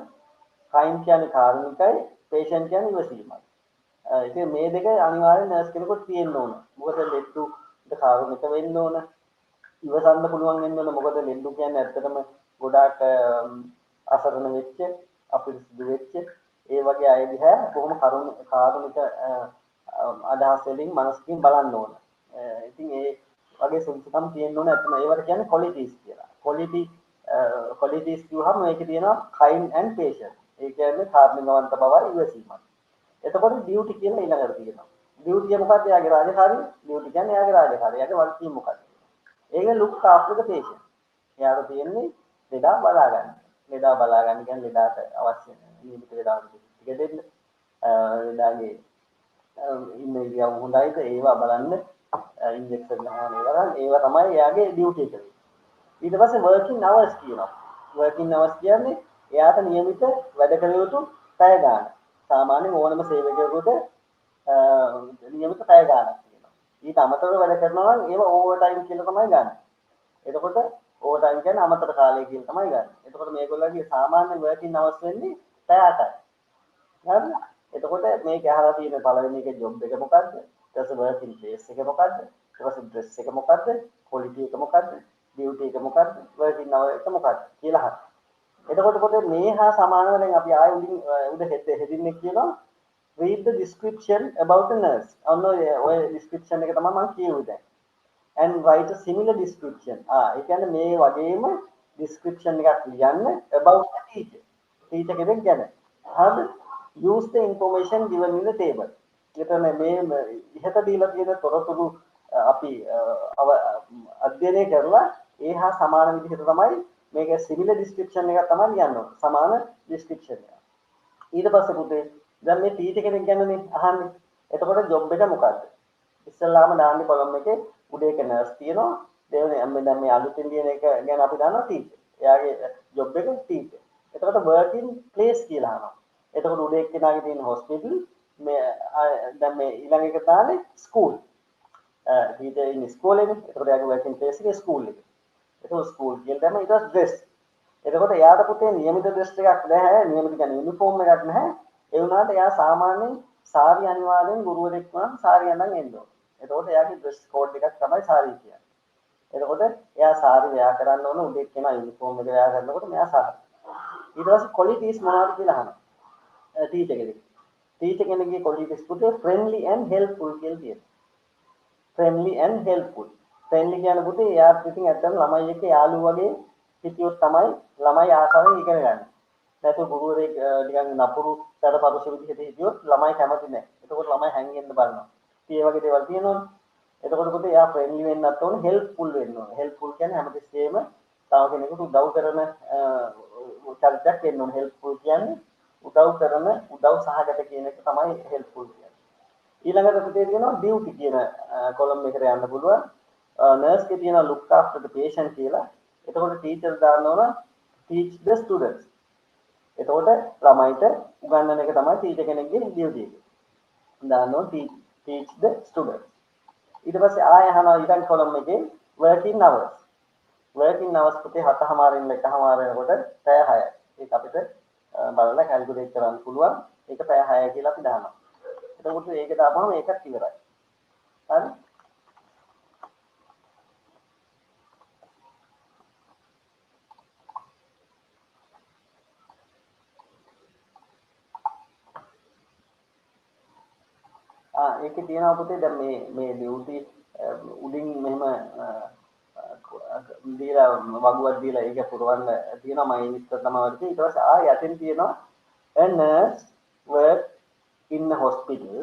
kind කියන්නේ කාරුණිකයි, patient කියන්නේ ඉවසීමයි. ඉතින් මේ දෙක අනිවාර්යෙන් නර්ස් කෙනෙකුට තියෙන්න ඕන. මොකද ලෙඩ්ඩුට කාරුණික වෙන්න ඕන. ඉවසන්න පුළුවන් වෙන්න ඕන. මොකද ලෙඩ්ඩු කියන්නේ ඇත්තටම ගොඩාක් අසරණ වෙච්ච, අපිරිසිදු වෙච්ච ඒ වගේ අය දිහා කොහොම කාරුණික අදහස් වලින් මනසකින් බලන්න ඕන. ඉතින් ඒ වගේ සුදුසුකම් තියෙන්න ඕන. ඇත්තම ඒවට කියන්නේ qualities කියලා. qualities කියවහම මේකේ තියෙනවා kind and patient. ඒ කියන්නේ කාර්මිකවන්ත බවයි ඉවසීමයි. එතකොට ඩියුටි කියලා ඊළඟට තියෙනවා. ඩියුටි මොකක්ද? එයාගේ රාජකාරිය. ඩියුටි කියන්නේ එයාගේ රාජකාරිය. එයාගේ වගකීම මොකක්ද? ඒක look after the patient. එයාට තියෙන්නේ ලෙඩා බලා ගන්න. ලෙඩා බලා ගන්න කියන්නේ ලෙඩාට අවශ්‍ය නියමිත වේලාවට ටික දෙන්න. ලෙඩාගේ ඉන්න ඉරියව් හොඳයිද ඒවා බලන්න ඉන්ජෙක්ෂන් ගන්න ඒවා තමයි එයාගේ ඩියුටි එක. ඊට පස්සේ working hours කියනවා. working hours කියන්නේ එයාට නියමිත වැඩ කළ යුතු පැය ගාන. සාමාන්‍යයෙන් ඕනම සේවකයෙකුට නියමිත පැය ගානක් තියෙනවා. ඊට අමතරව වැඩ කරනවා නම් ඒව ඕවර් ටයිම් කියලා තමයි ගන්න. එතකොට ඕවර් ටයිම් කියන්නේ අමතර කාලය කියලා තමයි ගන්න. එතකොට මේගොල්ලන්ගේ සාමාන්‍ය working hours වෙන්නේ පැය 8යි. හරිද? එතකොට මේක අහලා තියෙන පළවෙනි එකේ ජොබ් එක මොකද්ද? ඊට පස්සේ working place එක මොකද්ද? ඊට පස්සේ dress එක මොකද්ද? quality එක මොකද්ද? duty එක මොකද්ද? working hour එක මොකද්ද කියලා අහන්න. එතකොට පොතේ මේ හා සමානව දැන් අපි ආයෙ උඩ හෙදින්නේ කියනවා read the description about the nurse. ඔන්න ඔය description එක තමයි මම කියුවේ දැන්. And write a similar description. ඒ කියන්නේ මේ වගේම description එකක් ලියන්න about the teacher. teacher කෙනෙක් ගැන. හරිද? Use the information given in the table. එතන මේ ඉහත දීලා තියෙන තොරතුරු අපි අධ්‍යයනය කරලා ඒ හා සමාන විදිහට තමයි මේක සිමිලර් ඩිස්ක්‍රිප්ෂන් එකක් තමයි ලියන්න ඕනේ. සමාන ඩිස්ක්‍රිප්ෂන් එක. ඊට පස්සේ පුතේ දැන් මේ ටීචර් කෙනෙක් ගැනනේ අහන්නේ. එතකොට ජොබ් එක මොකද්ද? ඉස්සල්ලාම දාන්නේ කොලම් එකේ උඩේ එක නර්ස් තියෙනවා. දෙවෙනි දැන් මේ අලුතින් ලියන එක ගැන අපි දන්නවා ටීචර්. එයාගේ ජොබ් එක ටීචර්. එතකොට working place කියලා අහනවා. එතකොට උඩේ එක්කෙනාගේ තියෙන hospital මේ දැන් මේ ඊළඟ එක දාන්නේ school. ටීචර් ඉන්නේ ඉස්කෝලේනේ. එතකොට එයාගේ working place එකේ school එක. එතකොට ස්කූල් කියලා දැම්ම ඊට පස්සේ ඩ්‍රෙස්. එතකොට එයාට පුතේ නියමිත ඩ්‍රෙස් එකක් නැහැ. නියමිත කියන්නේ යුනිෆෝම් එකක් නැහැ. ඒ වුණාට එයා සාමාන්‍යයෙන් සාරි අනිවාර්යෙන් ගුරුවරයෙක් වුණාම සාරි අඳන් එන්න ඕනේ. එතකොට එයාගේ ඩ්‍රෙස් කෝඩ් එකක් තමයි සාරි කියන්නේ. එතකොට එයා සාරි වෙයා කරන්න ඕන උදේ කෙනා යුනිෆෝම් එක වෙයා කරනකොට මෙයා සාරි. ඊට පස්සේ qualities මොනවද කියලා අහනවා. ටීචර් කෙනෙක්. ටීචර් කෙනෙක්ගේ qualities පුතේ friendly and helpful කියලා තියෙනවා. friendly and helpful. friendly කියන පුතේ එයාත් ඉතින් ඇත්තටම ළමයි එක්ක යාළුවෝ වගේ හිටියොත් තමයි ළමයි ආසාවෙන් ඉගෙන ගන්න. නැත්නම් ගුරුවරයෙක් නිකන් නපුරු සැඩපරුස විදිහට හිටියොත් ළමයි කැමති නැහැ. එතකොට ළමයි හැංගෙන්න බලනවා. ඉතින් ඒ වගේ දේවල් තියෙනවනේ. එතකොට පුතේ එයා friendly වෙන්නත් ඕනේ, helpful වෙන්න ඕනේ. helpful කියන්නේ හැමතිස්සෙම තව කෙනෙකුට උදව් කරන චරිතයක් වෙන්න ඕනේ. helpful කියන්නේ උදව් කරන, උදව් සහගත කියන එක තමයි helpful කියන්නේ. ඊළඟට පුතේ තියෙනවා duty කියන කොලම් එකට යන්න පුළුවන්. nurse के තියෙනවා look after the patient කියලා. එතකොට teacher දාන්න ඕන teach the students. එතකොට ළමයිට උගන්වන එක තමයි teacher කෙනෙක්ගේ duty එක. දාන්න ඕන teach the students. ඊට පස්සේ ආය අහනවා ඊළඟ කොලම් එකේ working hours. working hours පුතේ 7:00 ඉඳලා 1:00 වෙනකොට පැය 6යි. ඒක අපිට බලලා කැල්කියුලේට් කරන්න පුළුවන්. ඒක පැය 6යි කියලා අපි දානවා. එතකොට ඒක දාපුවම ඒකත් ඉවරයි. හරි? ඒකේ තියෙනවා පුතේ දැන් මේ ඩියුටි උඩින් මෙහෙම දීලා වගුවක් දීලා ඒක පුරවන්න තියෙනවා මම ඒ විස්තර තමයි වර්ගය ඊට පස්සේ යටින් තියෙනවා a nurse work in a hospital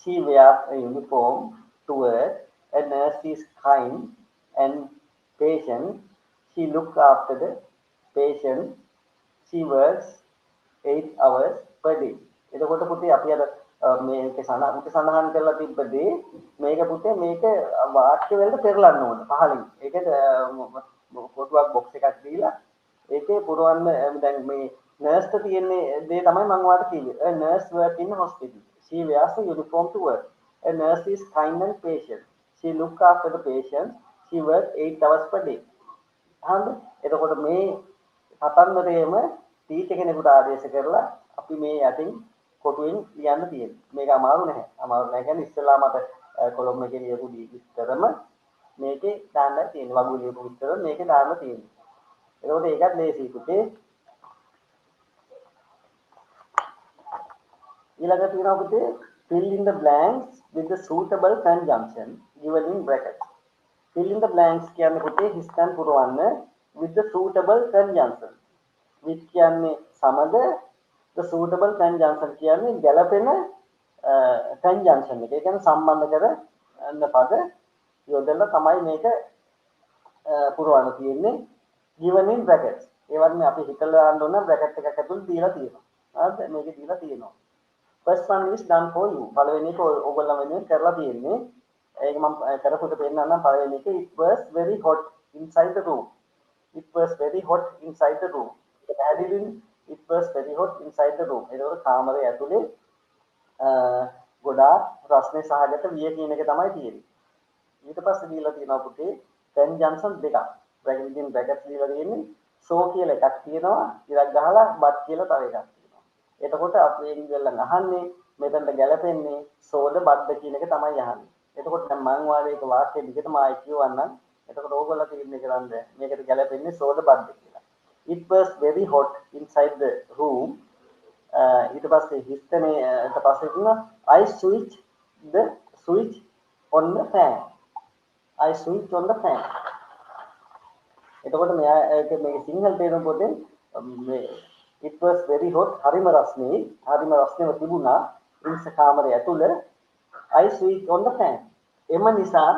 she wears a uniform to work a nurse is kind and patient she looks after the patient she works 8 hours per day එතකොට පුතේ අපි අර මේක සඳහන් කරලා තිබ්බදී මේක පුතේ මේක වාක්‍ය වලට පෙරලන්න ඕන පහලින්. ඒකේ කොටුවක් බොක්ස් එකක් දීලා ඒකේ පුරවන්න දැන් මේ නර්ස් ට තියෙන දේ තමයි මම ඔයාලට කිව්වේ. A nurse work in a hospital. She wears a uniform to work. A nurse is kind and patient. She looks after the patient. She works 8 hours per day. හරිද? එතකොට මේ කතන්දරේම ටීචර් කෙනෙකුට ආදේශ කරලා අපි මේ යටින් කොටුවෙන් ලියන්න තියෙනවා. මේක අමාරු නැහැ. අමාරු නැහැ කියන්නේ ඉස්සෙල්ලා මට කොලොම් එකේ ලියපු විස්තරම මේකේ දාන්න තියෙනවා. වගු ලියපු විස්තර මේකේ දාන්න තියෙනවා. එතකොට ඒකත් ලේසියි පුතේ. ඊළඟට තියෙනවා පුතේ fill in the blanks with the suitable conjunction given in brackets. fill in the blanks කියන්නේ පුතේ හිස්තන් පුරවන්න with the suitable conjunction. with කියන්නේ සමද the suitable conjunction කියන්නේ ගැළපෙන conjunction එක. ඒ කියන්නේ සම්බන්ධ කරන පද යොදලා තමයි මේක පුරවන්න තියෙන්නේ given in brackets. ඒ වගේ අපි හිතලා දාන්න ඕන bracket එකක් ඇතුළේ දීලා තියෙනවා. හරිද? මේකේ දීලා තියෙනවා. First one is done for you. පළවෙනි එක ඔයගොල්ලෝ වෙනුවෙන් කරලා තියෙන්නේ. ඒක මම කරපු එක පෙන්නන්නම්. පළවෙනි එක it was very hot inside the room. It was very hot inside the room. It was very hot inside the room. ඒකවල කාමරය ඇතුලේ ගොඩාක් රස්නේ සහගත විය කියන එක තමයි තියෙන්නේ. ඊට පස්සේ දීලා තියෙනවා පුතේ conjunction දෙකක්. bracket එකෙන් bracket දීලා තියෙන්නේ so කියලා එකක් තියෙනවා. ඉරක් ගහලා but කියලා තව එකක් තියෙනවා. එතකොට අපි ඉංග්‍රීසියෙන් අහන්නේ මෙතනට ගැලපෙන්නේ so ද but ද කියන එක තමයි අහන්නේ. එතකොට දැන් මම වාගේ එක වාක්‍ය දිගටම ආයි කියවන්නම්. එතකොට ඕගොල්ලෝ තීරණය කරන්න මේකට ගැලපෙන්නේ so ද but ද කියලා. It was very hot inside the room. ඊට පස්සේ හිස්තනේ ඊට පස්සේ තියෙනවා I switched the switch on the fan. I switched on the fan. එතකොට මේක සිංහල තේරුම පොතේ මේ it was very hot හරිම රස්නේ තිබුණා ඉන්ස කාමරය ඇතුළේ I switched on the fan. එම නිසා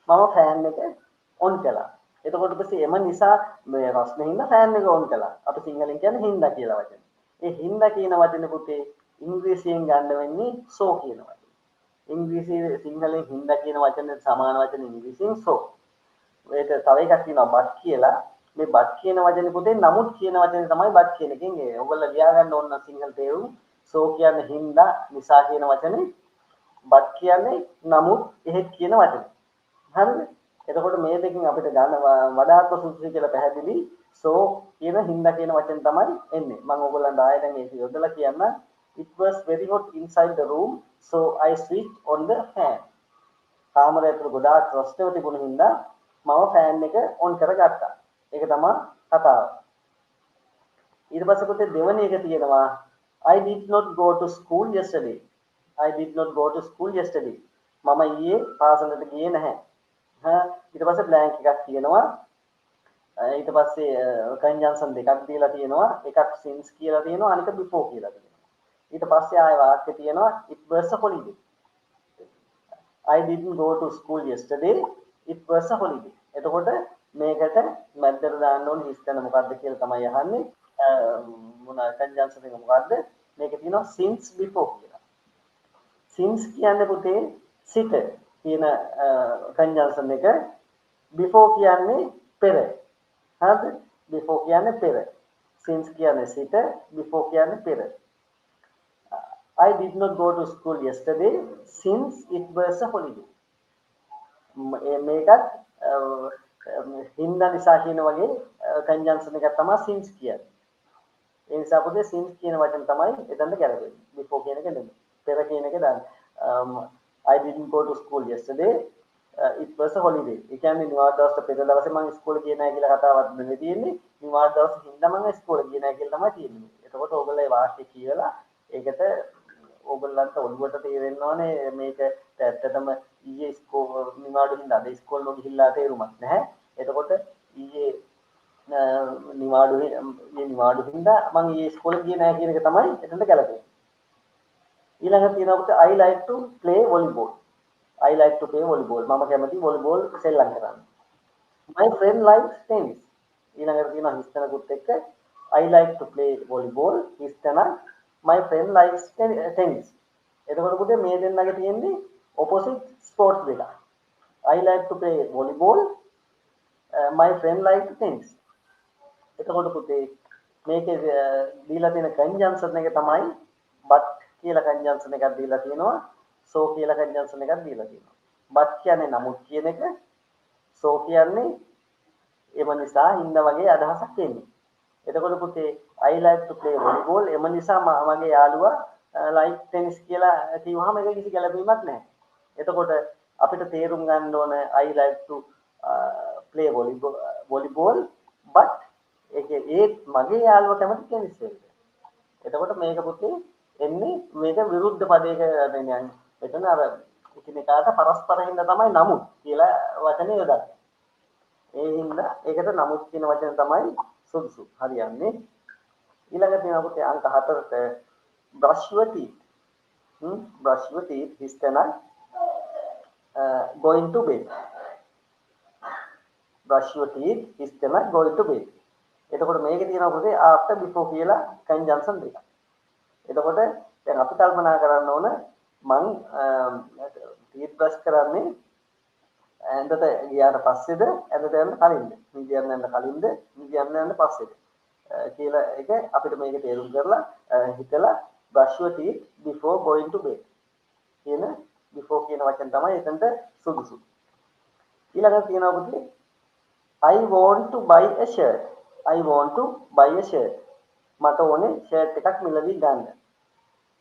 මම ෆෑන් එක ඔන් කළා. එතකොට පස්සේ එම නිසා මේ රස්නේ හින්දා ෆෑන් එක ඔන් කළා. අපි සිංහලෙන් කියන්නේ හින්දා කියලා වචනේ. ඒ හින්දා කියන වචනේ පුතේ ඉංග්‍රීසියෙන් ගන්න වෙන්නේ so කියන වචනේ. ඉංග්‍රීසියේ සිංහලෙන් හින්දා කියන වචනේ සමාන වචනේ ඉංග්‍රීසියෙන් so. ඒක තව එකක් තියෙනවා but කියලා. මේ but කියන වචනේ පුතේ නමුත් කියන වචනේ තමයි but කියන එකෙන් ඒ. ඔයගොල්ලෝ ලියා ගන්න ඕන නම් සිංහල තේරුම so කියන්නේ හින්දා නිසා කියන වචනේ but කියන්නේ නමුත් එහෙත් කියන වචනේ. හරිද? එතකොට මේ දෙකෙන් අපිට ගන්න වඩාත්ම සුදුසු කියලා පැහැදිලි so කියන හින්දා කියන වචන තමයි එන්නේ. මම ඔයගොල්ලන්ට ආයෙ දැන් ඒක යොදලා කියන්න. It was very hot inside the room so I switched on the fan. කාමරය ඇතුළේ ගොඩාක් රස්නව තිබුණ හින්දා මම ෆෑන් එක ඔන් කරගත්තා. ඒක තමයි කතාව. ඊට පස්සේ පුතේ දෙවෙනි එක තියෙනවා I did not go to school yesterday. I did not go to school yesterday. මම ඊයේ පාසලට ගියේ නැහැ. ඊට පස්සේ බ්ලැන්ක් එකක් තියෙනවා. ඊට පස්සේ conjunction දෙකක් දීලා තියෙනවා. එකක් since කියලා තියෙනවා අනික before කියලා තියෙනවා. ඊට පස්සේ ආයෙ වාක්‍ය තියෙනවා it was a holiday. I didn't go to school yesterday. It was a holiday. එතකොට මේකට මැද්දට දාන්න ඕනේ හිස්තන මොකද්ද කියලා තමයි අහන්නේ. මොන conjunction එක මොකද්ද? මේක තියෙනවා since before කියලා. since කියන්නේ පුතේ සිට කියන conjunction එක before කියන්නේ පෙර. හරිද? before කියන්නේ පෙර. since කියන්නේ සිට before කියන්නේ පෙර. I did not go to school yesterday since it was a holiday. මේකත් හින්දා නිසා කියන වගේ conjunction එකක් තමයි since කියන්නේ. ඒ නිසා පොතේ since කියන වචන තමයි එතනට ගැලපෙන්නේ. before කියන එක නෙමෙයි. පෙර කියන එක දාන්න. I didn't go to school yesterday. It was a holiday. ඒ කියන්නේ නිවාඩු දවසට පෙර දවසේ මම ඉස්කෝලේ ගියේ නැහැ කියලා කතාවක් නෙමෙයි තියෙන්නේ. නිවාඩු දවසේ හින්දා මම ඉස්කෝලේ ගියේ නැහැ කියලා තමයි තියෙන්නේ. එතකොට ඕගොල්ලෝ මේ වාක්‍ය කියලා ඒකට ඕගොල්ලන්ට ඔළුවට තේරෙන්න ඕනේ මේක ඇත්තටම ඊයේ නිවාඩු හින්දා අද ඉස්කෝලේ නොගිහිල්ලා තේරුමක් නැහැ. එතකොට ඊයේ නිවාඩු හින්දා මම ඊයේ ඉස්කෝලේ ගියේ නැහැ කියන එක තමයි එතනට ගැලපෙන්නේ. ඊළඟට තියෙනවා I like to play volleyball. I like to play volleyball. මම කැමති volleyball සෙල්ලම් කරන්න. My friend likes tennis. ඊළඟට තියෙනවා හිස්තනකුත් එක්ක I like to play volleyball. හිස්තන my friend likes tennis. එතකොට පුතේ මේ දෙන්නගේ තියෙන්නේ opposite sports දෙක. I like to play volleyball. My friend likes tennis. එතකොට පුතේ මේකේ දීලා තියෙන conjunction එක තමයි but කියලා conjunction එකක් දීලා තියෙනවා. so කියලා conjunction එකක් දීලා තියෙනවා. but කියන්නේ නමුත් කියන එක. so කියන්නේ එම නිසා හින්ද වගේ අදහසක් එන්නේ. එතකොට පුතේ I like to play volleyball එම නිසා මගේ යාළුවා like tennis කියලා කිව්වහම ඒක කිසි ගැළපීමක් නැහැ. එතකොට අපිට තේරුම් ගන්න ඕන I like to play volleyball but ඒ මගේ යාළුවා කැමති ටෙනිස් වලට. එතකොට මේක පුතේ එන්නේ මේක විරුද්ධ පදයක යන්නේ. එතන අර එකිනෙකාට පරස්පර හින්දා තමයි නමුත් කියලා වචනේ යොදන්නේ. ඒ හින්දා ඒකට නමුත් කියන වචන තමයි සුදුසු. හරියන්නේ. ඊළඟට තියෙනවා පුතේ අංක 4ට brush your teeth. brush your teeth හිස්තන going to bed. brush your teeth is gonna go to bed. එතකොට මේකේ තියෙනවා පුතේ after before කියලා conjunction දෙකක්. එතකොට දැන් අපි කල්පනා කරන්න ඕන මං teeth brush කරන්නේ ඇඳට ගියාට පස්සේද ඇඳට යන්න කලින්ද? නිදියන්න යන්න කලින්ද? නිදියන්න යන්න පස්සේද? කියලා එක අපිට මේක තේරුම් කරලා හිතලා brush your teeth before going to bed. කියන before කියන වචන තමයි එතනට සුදුසු. ඊළඟට තියෙනවා පුතේ I want to buy a shirt. I want to buy a shirt. මට ඕනේ shirt එකක් මිලදී ගන්න.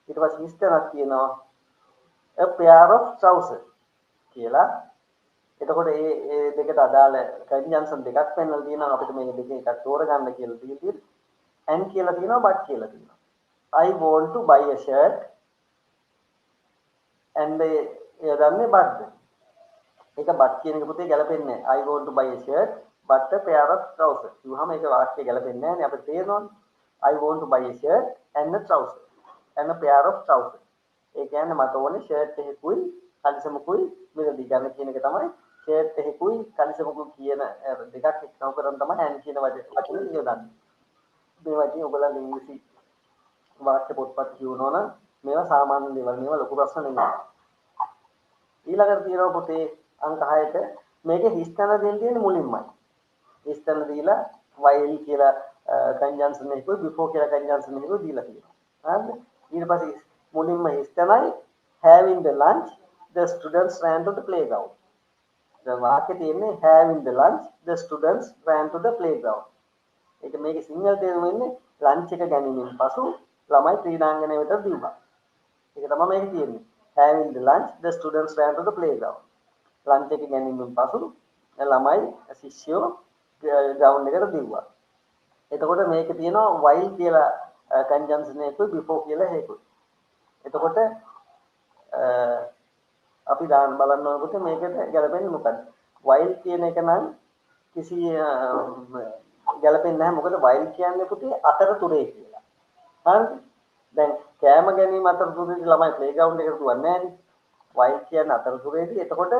ඊට පස්සේ හිස්තනක් තියෙනවා a pair of trousers කියලා. එතකොට මේ දෙකට අදාළ conjunction දෙකක් පෙන්වලා තියෙනවා අපිට මේක දෙකෙන් එකක් තෝරගන්න කියලා තියෙන්නේ. and කියලා තියෙනවා but කියලා තියෙනවා. I want to buy a shirt and යදන්නේ but. ඒක but කියන එක පුතේ ගැලපෙන්නේ නැහැ. I want to buy a shirt but a pair of trousers. කිව්වහම ඒක වාක්‍යය ගැලපෙන්නේ නැහැ නේ අපිට තේරෙනවනේ. I want to buy a shirt and a trouser and a pair of trousers. ඒ කියන්නේ මට ඕනේ shirt එකකුයි කලිසමකුයි මිලදී ගන්න කියන එක තමයි shirt එකකුයි කලිසමකුයි කියන දෙකක් එක්කව කරන් තමයි and කියන වචනේ යොදන්නේ. මේ වචනේ ඔයගොල්ලෝ ඉංග්‍රීසි වාක්‍ය පොත්පත් කියවනවා නම් මේවා සාමාන්‍ය දේවල් මේවා ලොකු ප්‍රශ්න නෙමෙයි. ඊළඟට තියෙනවා පුතේ අංක 6ට මේකේ හිස්තන දෙන්න තියෙන්නේ මුලින්මයි. හිස්තන දීලා while කියලා conjunction එකකුයි before කියලා conjunction එකකුයි දීලා තියෙනවා. හරිද? ඊට පස්සේ මුලින්ම හිස්තනයි having the lunch the students ran to the playground. දැන් වාක්‍යයේ තියෙන්නේ having the lunch the students ran to the playground. ඒක මේකේ සිංහල තේරුම වෙන්නේ lunch එක ගැනීමෙන් පසු ළමයි ක්‍රීඩාංගණය වෙත දිව්වා. ඒක තමයි මේකේ තියෙන්නේ. Having the lunch the students ran to the playground. lunch එක ගැනීමෙන් පසු ළමයි ශිෂ්‍යයෝ ග්‍රවුන්ඩ් එකට දිව්වා. එතකොට මේකේ තියෙනවා while කියලා conjunction එකකුයි before කියලා හේකුයි. එතකොට අපි දාන්න බලන්න ඕනකොට මේකට ගැලපෙන්නේ මොකද්ද? while කියන එක නම් කිසි ගැලපෙන්නේ නැහැ. මොකද while කියන්නේ පුතේ අතරතුරේ කියලා. හරිද? දැන් කෑම ගැනීම අතරතුරේදී ළමයි ප්ලේග්‍රවුන්ඩ් එකට දුවන්නේ නැහැනේ. while කියන්නේ අතරතුරේදී. එතකොට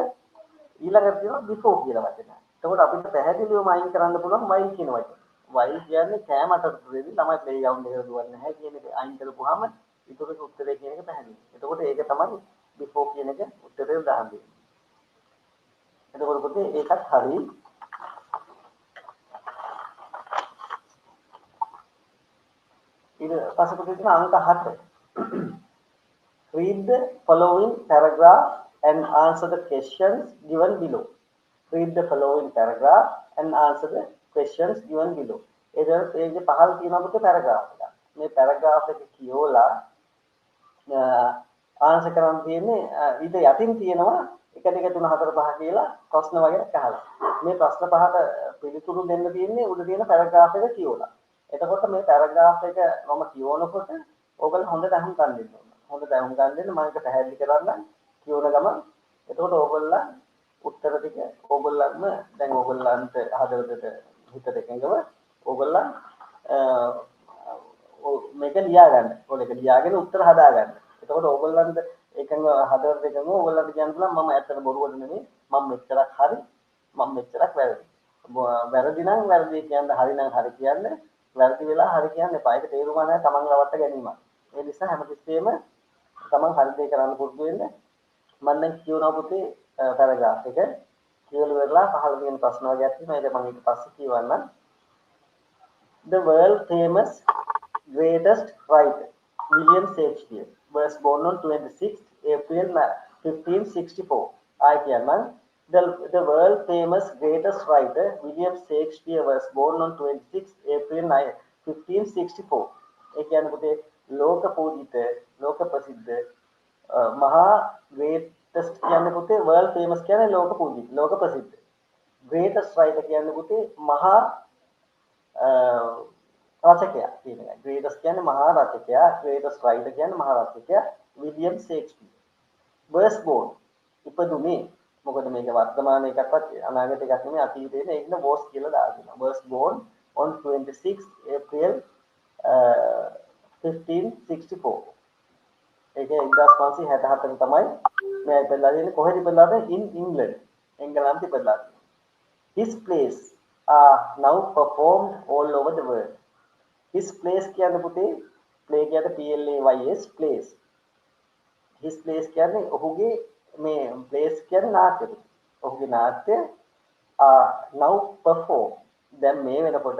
ඊළඟට තියෙනවා before කියලා වචන. එතකොට අපිට පැහැදිලිවම අයින් කරන්න පුළුවන් while කියන වචන. while කියන්නේ කෑම අතරතුරේදී ළමයි ප්ලේග්‍රවුන්ඩ් එකට දුවන්නේ නැහැ කියන එක අයින් කරපුවාම ඊටුරේ උත්තරේ කියන එක පැහැදිලි. එතකොට ඒක තමයි before කියන එක උත්තරේ දාන්නේ. එතකොට පුතේ ඒකත් හරි. ඊට පස්සේ පුතේ තියෙන අංක 7. Read the following paragraph and answer the questions given below. Read the following paragraph and answer the questions given below. ඒකේ page 15 තියෙනවා පුතේ paragraph එක. මේ paragraph එක කියවලා ආන්සර් කරන්න තියෙන්නේ ඊට යටින් තියෙනවා 1 2 3 4 5 කියලා ප්‍රශ්න වගේක් අහලා. මේ ප්‍රශ්න පහට පිළිතුරු දෙන්න තියෙන්නේ උඩ තියෙන paragraph එක කියවලා. එතකොට මේ paragraph එක මම කියවනකොට ඕගොල්ලෝ හොඳට අහුම්කම් දෙන්න ඕන. හොඳට අහුම්කම් දෙන්න මම ඒක පැහැදිලි කරන්නම් කියවන ගමන්. එතකොට ඕගොල්ලෝ උත්තර ටික ඕගොල්ලන්ම දැන් ඕගොල්ලන්ට හදවතට හිතට එකඟව ඕගොල්ලන් මේක ලියා ගන්න. ඕක ලියාගෙන උත්තර හදා ගන්න. එතකොට ඕගොල්ලන්ට එකඟ හදවතට එකඟව ඕගොල්ලන්ට කියන්න පුළුවන් මම ඇත්තට බොරුවට නෙමෙයි මම මෙච්චරක් හරි මම මෙච්චරක් වැරදි. වැරදි නම් වැරදි කියන්න හරි නම් හරි කියන්න වැරදි වෙලා හරි කියන්න එපා. ඒක තේරුම නැහැ තමන් රවට්ට ගැනීම. ඒ නිසා හැමතිස්සෙම තමන් හරි දේ කරන්න පුරුදු වෙන්න. මම දැන් කියනවා පුතේ පැරග්‍රාෆ් එක කියලා ඉවරලා 15 වෙනි ප්‍රශ්න වර්ගයක් තියෙනවා. ඒක මම ඊට පස්සේ කියවන්නම්. The world famous greatest writer William Shakespeare was born on 26th April 1564. I කියන්නම්. The world famous greatest writer William Shakespeare was born on 26th April 1564. ඒ කියන්නේ පුතේ ලෝක පූජිත ලෝක ප්‍රසිද්ධ මහා greatest කියන්නේ පුතේ world famous කියන්නේ ලෝක පූජිත ලෝක ප්‍රසිද්ධ. greatest writer කියන්නේ පුතේ මහා රචකයා කියන එක. greatest කියන්නේ මහා රචකයා, greatest writer කියන්නේ මහා රචකයා William Shakespeare. was born ඉපදුනේ මොකද මේක වර්තමාන එකක්වත් අනාගත එකක් නෙමෙයි අතීතයේ නේ. ඒකන was කියලා දානවා. was born on 26 April 1564. ඒක 1564 තමයි මේ ඉපදලා තියෙන්නේ. කොහෙද ඉපදලාද? in England. එංගලන්තේ ඉපදලා තියෙනවා. His plays are now performed all over the world. His plays කියන්නේ පුතේ play කියන්නේ PLAYS plays. His plays කියන්නේ ඔහුගේ මේ plays කියන්නේ නාට්‍ය. ඔහුගේ නාට්‍ය now perform දැන් මේ වෙනකොට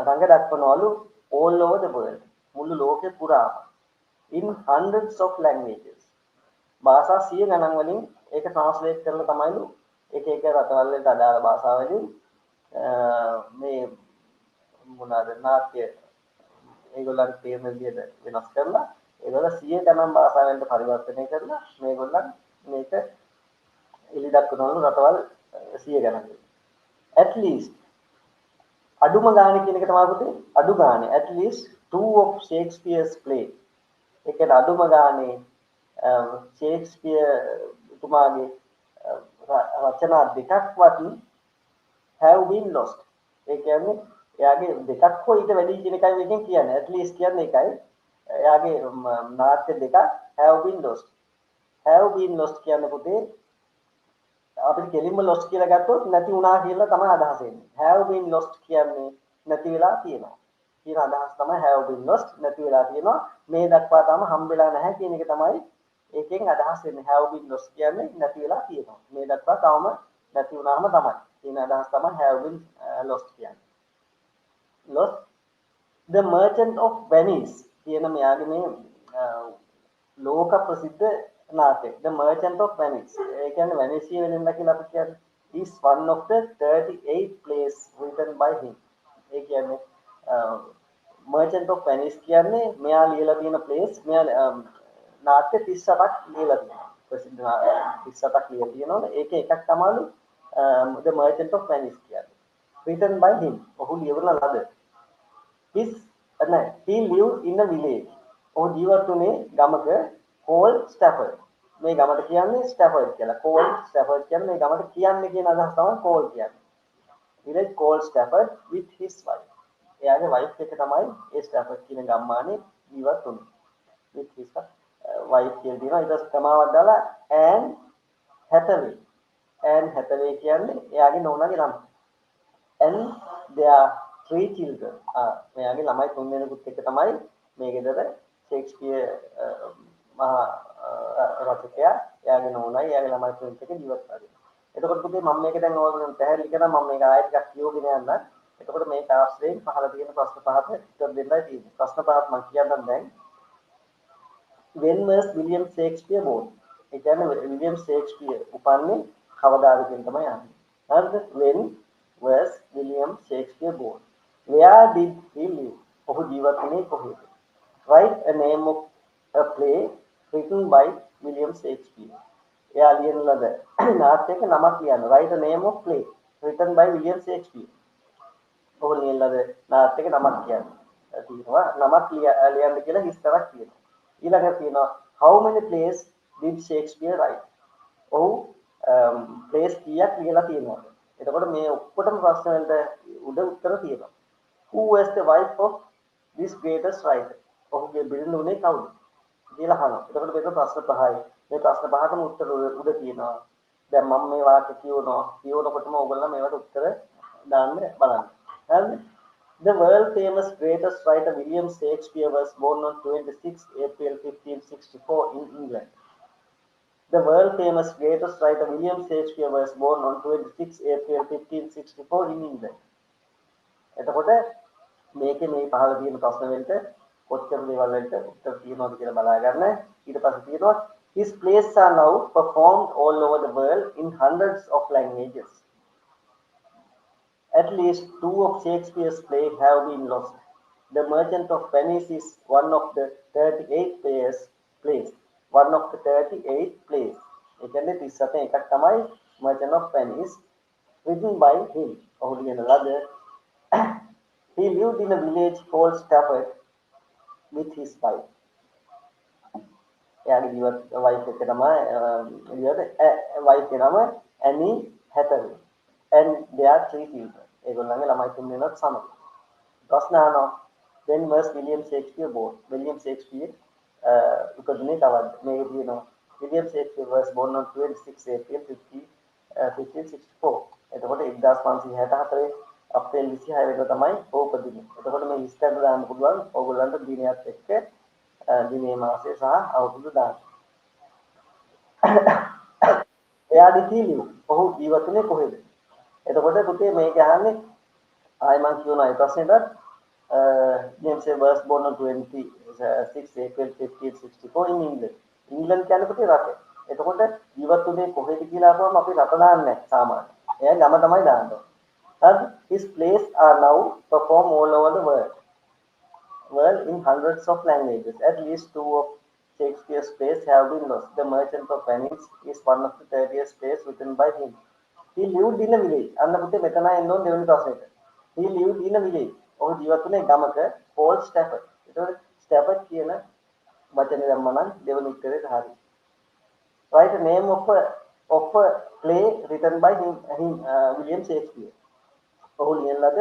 රංග දක්වනවලු all over the world මුළු ලෝකෙ පුරාම in hundreds of languages භාෂා 100 ගණන් වලින් ඒක ට්‍රාන්ස්ලේට් කරලා තමයිලු එක එක රටවල් වලට අදාළ භාෂාවලින් මේ මොනවාද නාට්‍ය ඒගොල්ලන් තේරෙන විදිහට වෙනස් කරලා ඒගොල්ලෝ 100 ගණන් භාෂාවෙන්ට පරිවර්තනය කරලා මේගොල්ලන් මේක එලි දක්වනවලු රටවල් 100 ගණන් at least අඩුම ගානේ කියන එක තමයි පුතේ අඩු ගානේ at least 2 of Shakespeare's play ඒ කියන්නේ අඩුම ගානේ ෂේක්ස්පියර් තුමාගේ රචනා දෙකක්වත් have been lost ඒ කියන්නේ එයාගේ දෙකක් හෝ ඊට වැඩි කියන එකයි මේකෙන් කියන්නේ at least කියන්නේ ඒකයි එයාගේ නාට්‍ය දෙකක් have been lost කියන්නේ පුතේ අපිට කෙලින්ම lost කියලා ගත්තොත් නැති වුණා කියලා තමයි අදහස එන්නේ. have been lost කියන්නේ නැති වෙලා තියෙනවා. කියන අදහස තමයි have been lost නැති වෙලා තියෙනවා. මේ දක්වා තාම හම්බෙලා නැහැ කියන එක තමයි ඒකෙන් අදහස් එන්නේ. have been lost කියන්නේ නැති වෙලා තියෙනවා. මේ දක්වා තාම නැති වුණාම තමයි. කියන අදහස් තමයි have been lost කියන්නේ. lost the merchant of Venice කියන මෙයාගේ මේ ලෝක ප්‍රසිද්ධ නාට්‍ය the merchant of Venice ඒ කියන්නේ වෙනිසිය වෙලෙන්ද කියලා අපි කියන්නේ is one of the 38 plays written by him ඒ කියන්නේ merchant of Venice කියන්නේ මෙයා ලියලා තියෙන plays මෙයා නාට්‍ය 38ක් ලියලා තියෙනවා ප්‍රසිද්ධ 38ක් ලියලා තියෙනවා ඒකේ එකක් තමයිලු the merchant of Venice කියන්නේ written by him ඔහු ලියවන ලද he lived in a village ඔහු ජීවත් වුණේ ගමක called Stafford මේ ගමට කියන්නේ Stafford කියලා. called Stafford කියන්නේ මේ ගමට කියන්නේ කියන අදහස තමයි called කියන්නේ. village called Stafford with his wife. එයාගේ wife එක තමයි ඒ Stafford කියන ගම්මානේ ජීවත් වුනේ. with his wife කියලා දිනවා ඊට පස්සේ කමාවක් දාලා and Hathaway කියන්නේ එයාගේ නෝනාගේ නම. and their 3 children. මෙයාගේ ළමයි 3 දෙනෙකුත් එක්ක තමයි මේ ගෙදර ෂේක්ස්පියර් මහා රචකයා එයාගේ නෝනයි එයාගේ ළමයි තුනෙක් එක්ක ජීවත් වෙනවා. එතකොට පුතේ මම මේක දැන් ඕගොල්ලෝ පැහැදිලි කරා මම මේක ආයෙත් ටිකක් කියවගෙන යන්න. එතකොට මේ තාස්ත්‍රයෙන් පහළ තියෙන ප්‍රශ්න පහට උත්තර දෙන්නයි තියෙන්නේ. ප්‍රශ්න පහක් මම කියන්නම් දැන්. When was William Shakespeare born? ඒ කියන්නේ විලියම් ෂේක්ස්පියර් උපන්නේ කවදාද කියන තමයි අහන්නේ. හරිද? When was William Shakespeare born? Where did he live? ඔහු ජීවත් වුණේ කොහෙද? Write a name of a play written by William Shakespeare. එයා ලියන ලද නාට්‍යයක නමක් ලියන්න. Write a name of play written by William Shakespeare. ඔහු ලියන ලද නාට්‍යයක නමක් කියන්න. තියෙනවා නමක් ලියන්න කියලා විස්තරයක් තියෙනවා. ඊළඟට තියෙනවා how many plays did Shakespeare write? ඔහු plays කීයක් ලියලා තියෙනවද? එතකොට මේ ඔක්කොටම ප්‍රශ්න වලට උඩ උත්තර තියෙනවා. Who was the wife of this greatest writer? ඔහුගේ බිරිඳුනේ කවුද? කියලා අහනවා. එතකොට මේක ප්‍රශ්න පහයි. මේ ප්‍රශ්න පහටම උත්තර උඩ තියෙනවා. දැන් මම මේ වාක්‍ය කියවනකොටම ඔයගොල්ලෝ මේවට උත්තර දාන්න බලන්න. හරිද? The world famous greatest writer William Shakespeare was born on 26 April 1564 in England. The world famous greatest writer William Shakespeare was born on 26 April 1564 in England. එතකොට මේකේ මේ පහළ තියෙන ප්‍රශ්න වලට කොච්චර දේවල් වලට උත්තර තියෙනවද කියලා බලා ගන්න. ඊට පස්සේ තියෙනවා his plays are now performed all over the world in hundreds of languages. At least 2 of Shakespeare's plays have been lost. The Merchant of Venice is one of the 38 plays. One of the 38 plays. ඒ කියන්නේ 37 එකක් තමයි Merchant of Venice written by him. ඔහු ලියන ලද he lived in a village called Stafford with his wife. එයාගේ ජීවත් wife එක තමයි wife එක නම Annie Hathaway and their 3 children. ඒගොල්ලන්ගේ ළමයි 3 දෙනෙක් සමග. ප්‍රශ්න අහනවා when was William Shakespeare born? William Shakespeare ඉපදුනේ කවද්ද? මේක තියෙනවා William Shakespeare was born on 26 April 1564. එතකොට 1564 අප්‍රේල් 26 වෙනිදා තමයි ඔහු උපදින්නේ. එතකොට මේ ලිස්ට් දාන්න පුළුවන් ඕගොල්ලන්ට දිනයත් එක්ක දිනේ මාසේ සහ අවුරුදු දාන්න. එයාගේ කීලියු ඔහු ජීවතුනේ කොහෙද? එතකොට පුතේ මේක අහන්නේ ආයි මම කියනවා ඒ ප්‍රශ්නෙට James was born on 26 April 1564 in England. ඉංග්ලන්ත කියන්නේ පුතේ රට. එතකොට ජීවතුනේ කොහෙද කියලා අහුවම අපි රට දාන්නේ නැහැ සාමාන්‍යයෙන්. එයා ගම තමයි දාන්නේ. Thus, his plays are now performed all over the world in hundreds of languages. At least two of Shakespeare's plays have been lost. The Merchant of Venice is one of the 30th plays written by him. He lived in a village. අන්න පුතේ මෙතන එන්න ඕන දෙවෙනි ප්‍රශ්නෙට. He lived in a village. ඔහු ජීවත් වුණේ ගමක Paul Stafford. ඒතකොට Stafford කියන වචනේ දැම්මම නම් දෙවෙනි උත්තරේ හරියි. Write a name of a play written by William Shakespeare. ඔහු ලියන ලද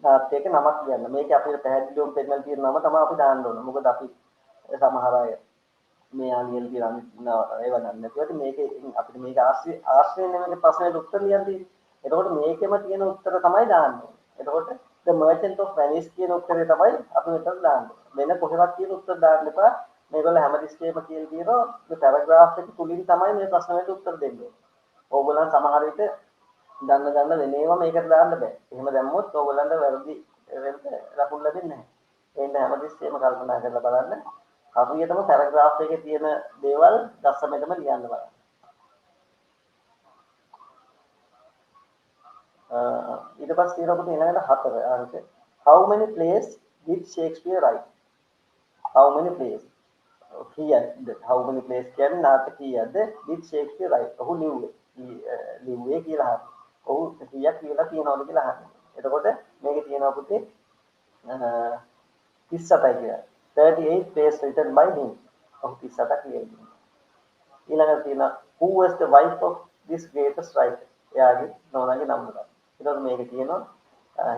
නාට්‍යයක නමක් කියන්න. මේක අපිට පැහැදිලිවම පෙන්නලා තියෙන නම තමයි අපි දාන්න ඕන. මොකද අපි සමහර අය මේ ආලියල් කියලා ඒව දන්නේ නැතුවට මේකේ අපිට මේක ආශ්‍රය නෙමෙයි ප්‍රශ්නෙට උත්තර ලියන්න තියෙන්නේ. එතකොට මේකෙම තියෙන උත්තර තමයි දාන්න ඕනේ. එතකොට The Merchant of Venice කියන උත්තරේ තමයි අපි මෙතන දාන්න ඕනේ. වෙන කොහෙවත් තියෙන උත්තර දාන්න එපා. මේගොල්ලෝ හැමතිස්සෙම කියලා තියෙනවා මේ පැරග්‍රාෆ් එක තුලින් තමයි මේ ප්‍රශ්නෙට උත්තර දෙන්නේ. ඕගොල්ලන් සමහර විට දන්න වෙනේම මේකට දාන්න බෑ. එහෙම දැම්මොත් ඕගොල්ලන්ට වැරදි ලකුණු ලැබෙන්නේ නැහැ. ඒ හින්දා හැමතිස්සෙම කල්පනා කරලා බලන්න. හරියටම පැරග්‍රාෆ් එකේ තියෙන දේවල් දශමයටම ලියන්න බලන්න. ඊට පස්සේ තියෙනකොට ඊළඟට 4 අංක. How many plays did Shakespeare write? How many plays? How many plays කියන්නේ නාටක කීයක්ද did Shakespeare write? ඔහු ලිව්වේ කියලා අහන්න. ඔහු කීයක් කියලා තියනවද කියලා අහන්න. එතකොට මේකේ තියෙනවා පුතේ 37යි කියලා. 38 plays written by him. ඔහු 37ක් ලියනවා. ඊළඟට තියෙනවා who was the wife of this greatest writer? එයාගේ නෝනාගේ නම මොකක්ද? එතකොට මේකේ තියෙනවා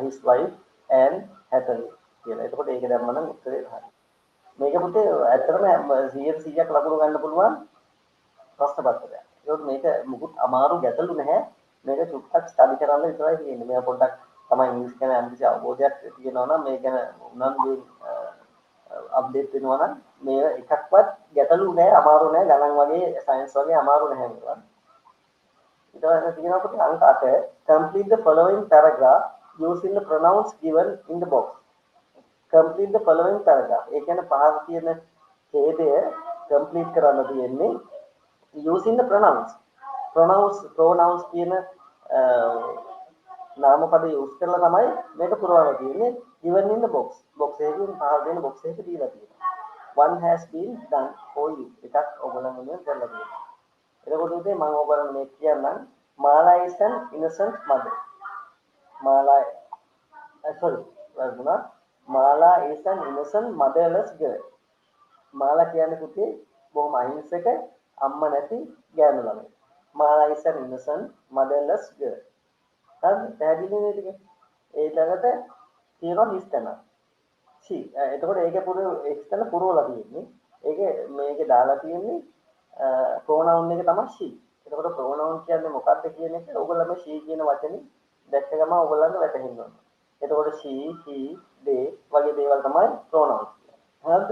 his wife Anne Hathaway කියලා. එතකොට ඒක දැම්ම නම් උත්තරේ හරියි. මේක පුතේ ඇත්තටම 100%ක් ලකුණු ගන්න පුළුවන් ප්‍රශ්න පත්‍රයක්. ඒකත් මේක මුකුත් අමාරු ගැටලු නැහැ. මේක චුට්ටක් ස්ටඩි කරන්න විතරයි තියෙන්නේ. මේක පොඩ්ඩක් තමයි ඉංග්‍රීසි ගැන අන්තිම අවබෝධයක් තියෙනවා නම් මේ ගැන උනන්දුවෙන් අප්ඩේට් වෙනවා නම් මේ එකක්වත් ගැටලු නැහැ, අමාරු නැහැ. ගණන් වගේ සයන්ස් වගේ අමාරු නැහැ මේක. ඊට පස්සේ තියෙනවා පුතේ අංක 8. Complete the following paragraph using the pronouns given in the box. Complete the following paragraph. ඒ කියන්නේ පහක තියෙන ඡේදය complete කරන්න තියෙන්නේ using the pronouns. Pronouns කියන නාමපද use කරලා තමයි මේක පුරවන්න තියෙන්නේ. given in the box. box එකකින් පහක දෙන box එකක දීලා තියෙනවා. One has been done for you. එකක් ඔයගොල්ලන් වෙනුවෙන් කරලා තියෙනවා. එතකොට උදේ මම ඔයගොල්ලන් මේ කියන්නම් Mala is an innocent mother. Mala is an innocent motherless girl. මාලා කියන්නේ පුතේ බොහොම අහිංසක අම්මා නැති ගෑනු ළමයි. Mala is an innocent motherless girl. හරිද? පැහැදිලි නේද ටික? ඒ ළඟට තියෙනවා හිස්තන. she. එතකොට ඒකේ හිස්තන පුරවලා තියෙන්නේ. මේකේ දාලා තියෙන්නේ pronoun එක තමයි she. එතකොට pronoun කියන්නේ මොකක්ද කියන එක ඕගොල්ලෝ මේ she කියන වචනේ දැක්ක ගමන් ඕගොල්ලන්ට වැටහෙන්න ඕන. එතකොට she, he, they වගේ දේවල් තමයි pronouns කියන්නේ. හරිද?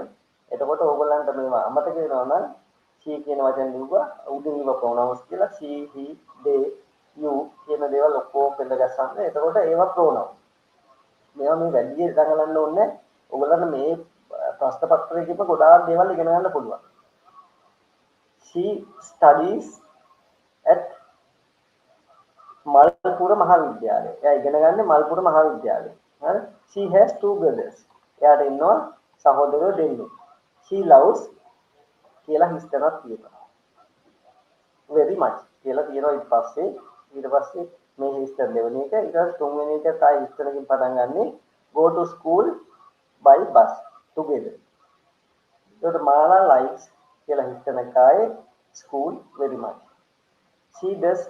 එතකොට ඕගොල්ලන්ට මේවා අමතක වෙනවා නම් she කියන වචන ලිව්වා උඩින් ඉව pronouns කියලා she, he, they, you කියන දේවල් ඔක්කොම පෙළ ගැස්සන්න. එතකොට ඒවා pronoun. මේවා මේ වැඩි දඟලන්න ඕනේ. ඕගොල්ලන්ට මේ ප්‍රශ්න පත්‍රයේ තිබ්බ ගොඩාක් දේවල් ඉගෙන ගන්න පුළුවන්. She studies at මල්පුර මහාවිද්‍යාලය. එයා ඉගෙන ගන්නේ මල්පුර මහාවිද්‍යාලයේ. හරි? She has two brothers. එයාට ඉන්නවා සහෝදරයෝ දෙන්නෙක්. She loves කියලා හිස්තනක් තියෙනවා. very much කියලා තියෙනවා ඊට පස්සේ මේ හිස්තන දෙවෙනි එක ඊට පස්සේ තුන්වෙනි එක තයි හිස්තනකින් පටන් ගන්නෙ go to school by bus together. ඒකට මාලා likes කියලා හිස්තනක් ආයේ school very much. She does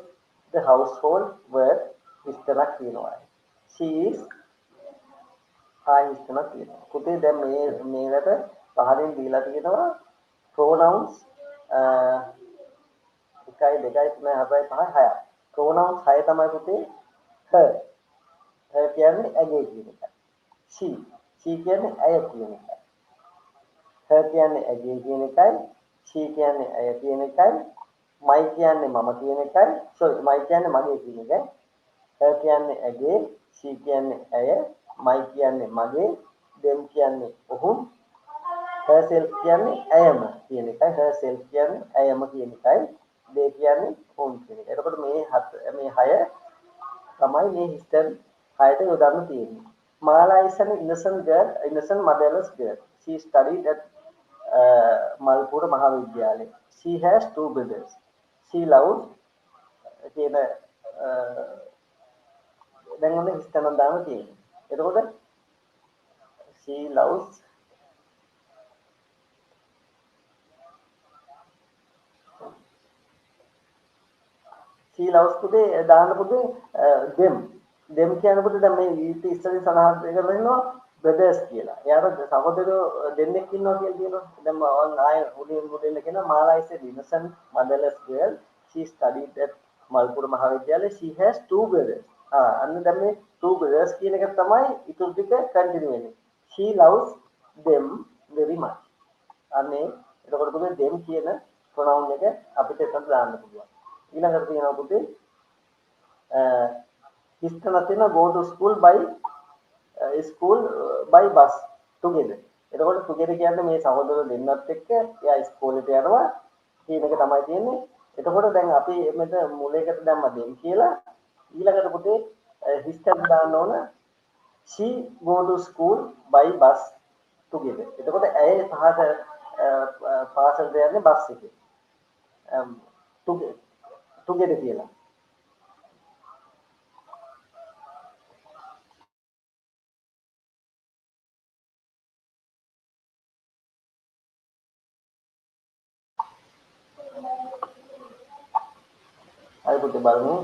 the household work හිස්තනක් තියෙනවා. She is හිස්තනක් තියෙනවා. පුතේ දැන් මේකට පහලින් දීලා තියෙනවා pronouns 1 2 3 4 5 6. pronouns 6 තමයි පුතේ her. her කියන්නේ ඇගේ කියන එකයි. she කියන්නේ ඇය කියන එකයි. her කියන්නේ ඇගේ කියන එකයි. she කියන්නේ ඇය කියන එකයි. my කියන්නේ මම කියන එකයි. sorry my කියන්නේ මගේ කියන එකයි. her කියන්නේ ඇගේ, she කියන්නේ ඇය, my කියන්නේ මගේ, them කියන්නේ ඔහු, herself කියන්නේ ඇයම කියන එකයි. herself කියන්නේ ඇයම කියන එකයි. they කියන්නේ ඔවුන් කියන එකයි. එතකොට මේ හය තමයි මේ හිස්ටරි හයට යොදන්න තියෙන්නේ. Mala is an innocent motherless girl. She studied at Malpura Mahavidyalaya. She has two brothers. She loves කියන දැන් ඔන්න හිස්තනක් දාන්න තියෙනවා. එතකොට she loves පුතේ දාන්න පුතේ them කියන පුතේ දැන් මේ ඊට ඉස්සරින් සඳහන් කරලා ඉන්නවා brothers කියලා. එයාට සහෝදරයෝ දෙන්නෙක් ඉන්නවා කියලා කියනවා. දැන් මම ආයෙ මුලින් කියනවා Mala is an innocent motherless girl. She studied at Malpura Mahavidyalaya. She has two brothers. අන්න දැන් මේ two brothers කියන එක තමයි ඊටු ටික කන්ටිනියු වෙන්නේ. She loves them very much. අනේ එතකොට පුතේ them කියන pronoun එක අපිට එතන දාන්න පුළුවන්. ඊළඟට තියෙනවා පුතේ හිස්තන තියෙන go to school by bus together. එතකොට together කියන්නේ මේ සහෝදර දෙන්නත් එක්ක එයා ඉස්කෝලේට යනවා කියන එක තමයි තියෙන්නේ. එතකොට දැන් අපි මෙතන මුලයකට දැම්ම දෙම් කියලා ඊළඟට පුතේ හිස්තන දාන්න ඕන she go to school by bus together. එතකොට ඇය පාසලට යන්නේ බස් එකේ. together කියලා. හරි පුතේ බලමු.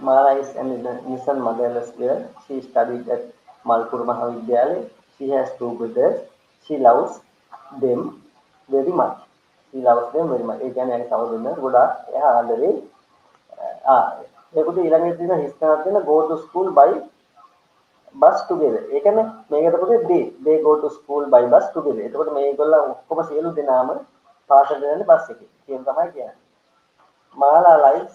Mala is an innocent motherless girl. She studied at Malpura Mahavidyalaya. She has two brothers. She loves them very much. She loves them very much. ඒ කියන්නේ ඇයි සහෝදරයන් ගොඩාක් එයා ආදරේ. ඒකට ඊළඟට තියෙන හිස්තනක් තියෙන go to school by bus together. ඒ කියන්නේ මේකට පුතේ they go to school by bus together. එතකොට මේගොල්ලෝ ඔක්කොම සියලු දෙනාම පාසලට යන්නේ බස් එකේ. කියන තමයි කියන්නේ. Mala likes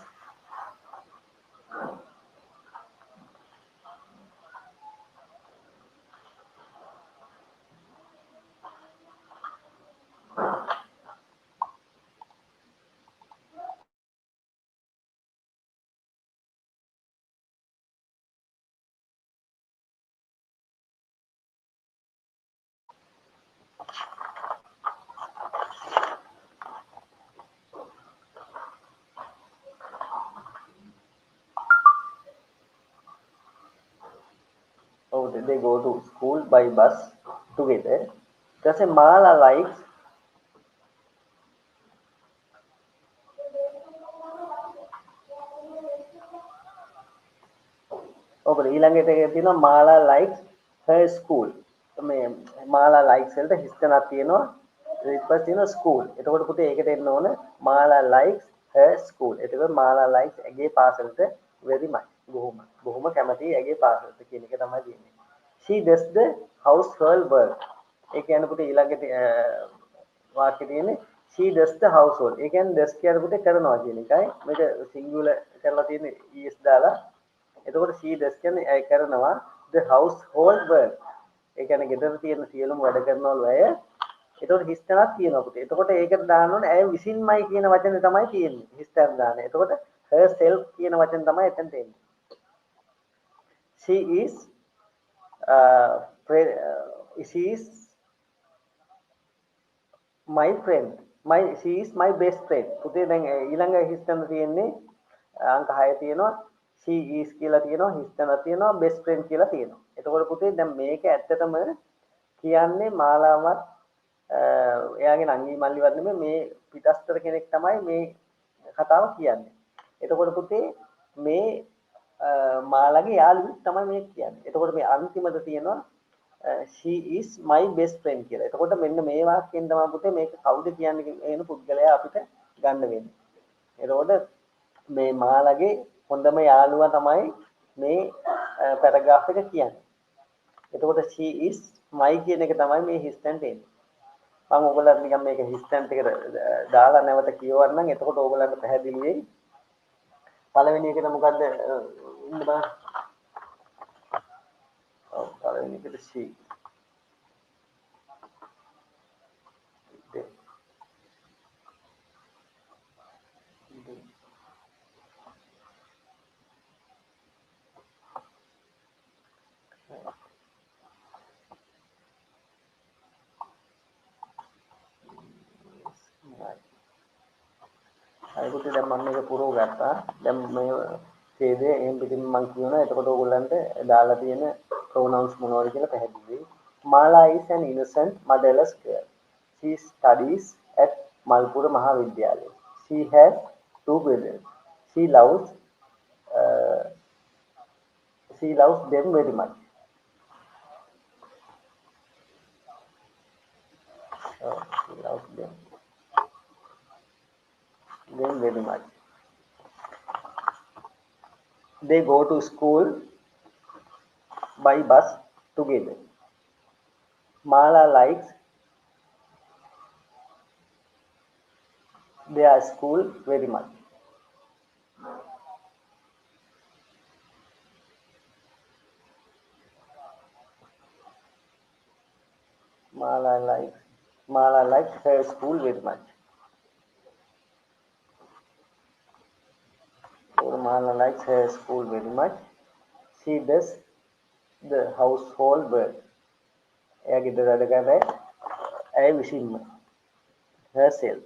they go to school by bus together. Just Mala likes ඊළඟට තියෙනවා Mala likes her school. මේ Mala likes වලට හිස්තනක් තියෙනවා. ඊට පස්සේ තියෙනවා school. එතකොට පුතේ ඒකට එන්න ඕන Mala likes her school. එතකොට Mala likes ඇගේ පාසලට very much. බොහොම කැමතියි ඇගේ පාසලට කියන එක තමයි දෙන්නේ. She does the household work. ඒ කියන්නේ පුතේ ඊළඟට වාක්‍යය තියෙන්නේ she does the household. ඒ කියන්නේ does කියන්නේ පුතේ කරනවා කියන එකයි. මේක singular කරලා තියෙන්නේ es දාලා. එතකොට she does කියන්නේ ඇය කරනවා the household work. ඒ කියන්නේ ගෙදර තියෙන සියලුම වැඩ කරනවලු ඇය. එතකොට හිස්තනක් තියෙනවා පුතේ. එතකොට ඒකට දාන්න ඕනේ ඇය විසින්මයි කියන වචනේ තමයි තියෙන්නේ. හිස්තන දාන්නේ. එතකොට herself කියන වචනේ තමයි එතන තියෙන්නේ. She is my friend. She is my best friend. පුතේ දැන් ඊළඟ හිස්තන තියෙන්නේ අංක 6 තියෙනවා. she is කියලා තියෙනවා, හිස්තන තියෙනවා, best friend කියලා තියෙනවා. එතකොට පුතේ දැන් මේක ඇත්තටම කියන්නේ මාලාවත් එයාගේ නංගි මල්ලිවත් නෙමෙයි මේ පිටස්තර කෙනෙක් තමයි මේ කතාව කියන්නේ. එතකොට පුතේ මේ මාලාගේ යාළුවෙක් තමයි මේ කියන්නේ. එතකොට මේ අන්තිමට තියෙනවා she is my best friend කියලා. එතකොට මෙන්න මේ වාක්‍යයෙන් තමයි පුතේ මේක කවුද කියන්නේ කියන පුද්ගලයා අපිට ගන්න වෙන්නේ. එතකොට මේ මාළගේ හොඳම යාළුවා තමයි මේ පැරග්‍රාෆ් එක කියන්නේ. එතකොට she is my කියන එක තමයි මේ his tense එන්නේ. මම ඔයගොල්ලන්ට නිකන් මේක his tense එකට දාලා නැවත කියවන්නම්. එතකොට ඔයගොල්ලන්ට පැහැදිලි වෙයි. පළවෙනි එකට මොකද්ද ඉන්න බලන්න. ඔව් පළවෙනි එකට she. අයිකොට දැන් මම මේක පුරව ගත්තා. දැන් මේ ඡේදයේ එහෙන් පිටින් මම කියනවා. එතකොට ඕගොල්ලන්ට දාලා තියෙන pronouns මොනවද කියලා පැහැදිලි වෙයි. Mala is an innocent motherless girl. She studies at Malpura Mahavidyalaya. She has two brothers. She loves uh, she loves them very much. She loves them very much. They go to school by bus together. Mala likes their school very much. Mala likes her school very much. Mala likes her school very much. She does the household work. එයා ගෙදර වැඩ කරන්නේ ඇය විසින්ම. Herself.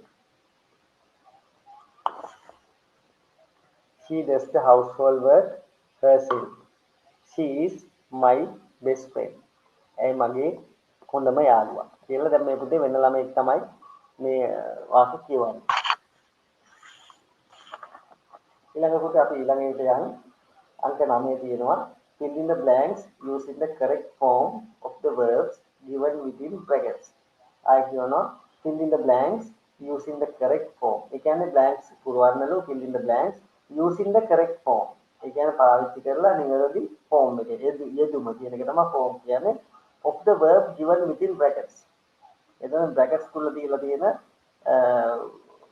She does the household work herself. She is my best friend. ඇය මගේ හොඳම යාළුවා. කියලා දැන් මේ පුතේ වෙන ළමෙක් තමයි මේ වාක්‍ය කියවන්නේ. ඊළඟ පුතේ අපි ඊළඟ එකට යන්නේ. අංක 9 තියෙනවා. Fill in the blanks using the correct form of the verbs given within brackets. ආයි කියනවා fill in the blanks using the correct form. ඒ කියන්නේ blanks පුරවන්නලු fill in the blanks using the correct form. ඒ කියන්නේ පාවිච්චි කරලා නිවැරදි form එකේ යෙදුම කියන එක තමයි form කියන්නේ of the verb given within brackets. එතන brackets තුල දීලා තියෙන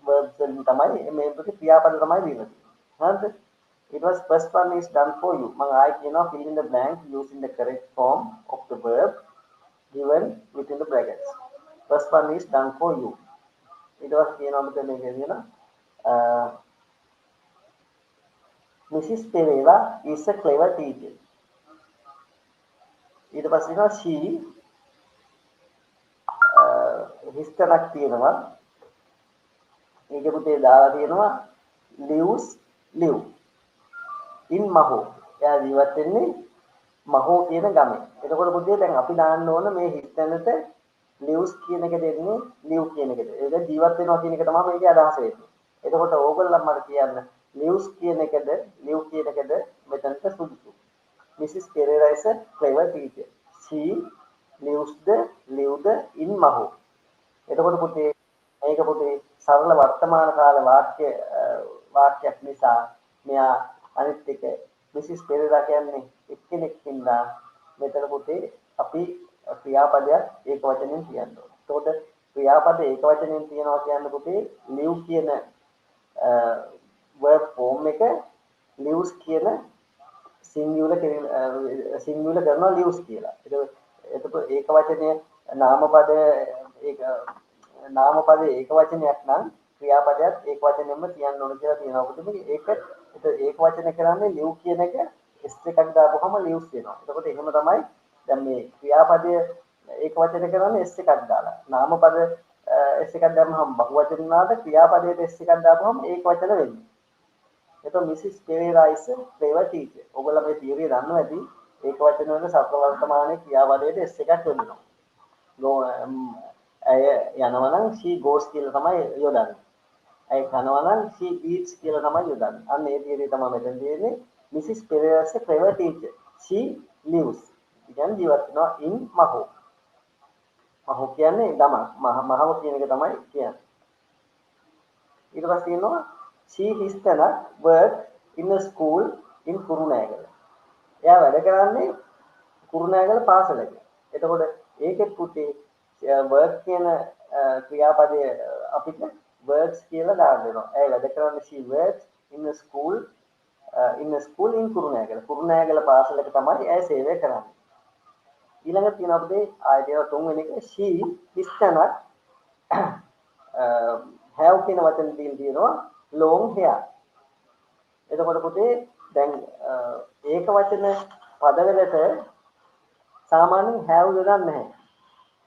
verbs වලින් තමයි මේ පුතේ ක්‍රියාපද තමයි දීලා තියෙන්නේ. හරිද? It was first one is done for you. මම ආයි කියනවා fill in the blank using the correct form of the verb given within the brackets. First one is done for you. ඊට පස්සේ කියනවා මෙතන මේක කියනවා Mrs. Pereira is a clever teacher. ඊට පස්සේ කියනවා she හිස්තනක් තියෙනවා. ඒක පුතේ දාලා තියෙනවා live in Maho. එයා ජීවත් වෙන්නේ මහෝ කියන ගමේ. එතකොට පුතේ දැන් අපි දාන්න ඕන මේ හිස්තැනට lives කියන එක දෙන්නේ live කියන එකද. ඒක ජීවත් වෙනවා කියන එක තමයි මේකේ අදහස වෙන්නේ. එතකොට ඕගොල්ලන් මට කියන්න lives කියන එකද live කියන එකද මෙතනට සුදුසු. Mrs. Pereira is a clever teacher. She lived in Maho. එතකොට පුතේ මේක පුතේ සරල වර්තමාන කාල වාක්‍යයක් නිසා මෙයා අනිත් එක මිසිස් පෙරේරා කියන්නේ එක්කෙනෙක් ඉඳලා මෙතන පුතේ අපි ක්‍රියාපදයක් ඒක වචනෙන් කියන්න ඕනේ. එතකොට ක්‍රියාපද ඒක වචනෙන් තියනවා කියන්නේ පුතේ live කියන verb form එක lives කියන singular කරනවා lives කියලා. එතකොට ඒක වචනය නාමපද ඒක වචනයක් නම් ක්‍රියාපදයක් ඒක වචනෙන්ම කියන්න ඕන කියලා තියෙනවා. පුතේ ඒක වචන කරන්නේ live කියන එක s එකක් දාපුවම lives වෙනවා. එතකොට එහෙම තමයි දැන් මේ ක්‍රියාපදය ඒක වචන කරන්නේ s එකක් දාලා. නාමපද s එකක් දැම්මම බහුවචන වුණාට ක්‍රියාපදයට s එකක් දාපුවම ඒක වචන වෙන්නේ. එතකොට Mrs. Pereira is a clever teacher. ඔයගොල්ලෝ මේ තියරිය දන්නවා ඇති. ඒක වචන වල සත්‍ය වර්තමානයේ ක්‍රියාපදයට s එකක් වෙනවා. ඇය යනවා නම් she goes කියලා තමයි යොදන්නේ. ඇය කනවා නම් she eats කියලා තමයි යොදන්නේ. අන්න ඒ තියරිය තමයි මෙතන තියෙන්නේ. Mrs. Pereira is a clever teacher. She lives. කියන්නේ ජීවත් වෙනවා in Maho. Maho කියන්නේ ගම. මහව කියන එක තමයි කියන්නේ. ඊට පස්සේ කියනවා she හිස්තැනක් work in a school in Kurunegala. එයා වැඩ කරන්නේ කුරුණෑගල පාසලක. එතකොට ඒකෙත් පුතේ work කියන ක්‍රියාපදයේ අපිට works කියලා දාන්න වෙනවා. ඒ වැඩ කරන්නේ she works in a school in Kurunegala. Kurunegala පාසලක තමයි ඇය සේවය කරන්නේ. ඊළඟට තියෙනවා අපේ ආයතන තුන්වෙනි එක she හිස්තැනක් have කියන වචන තියෙනවා long hair. එතකොට පුතේ දැන් ඒක වචන පදවලට සාමාන්‍යයෙන් have යොදන්නේ නැහැ.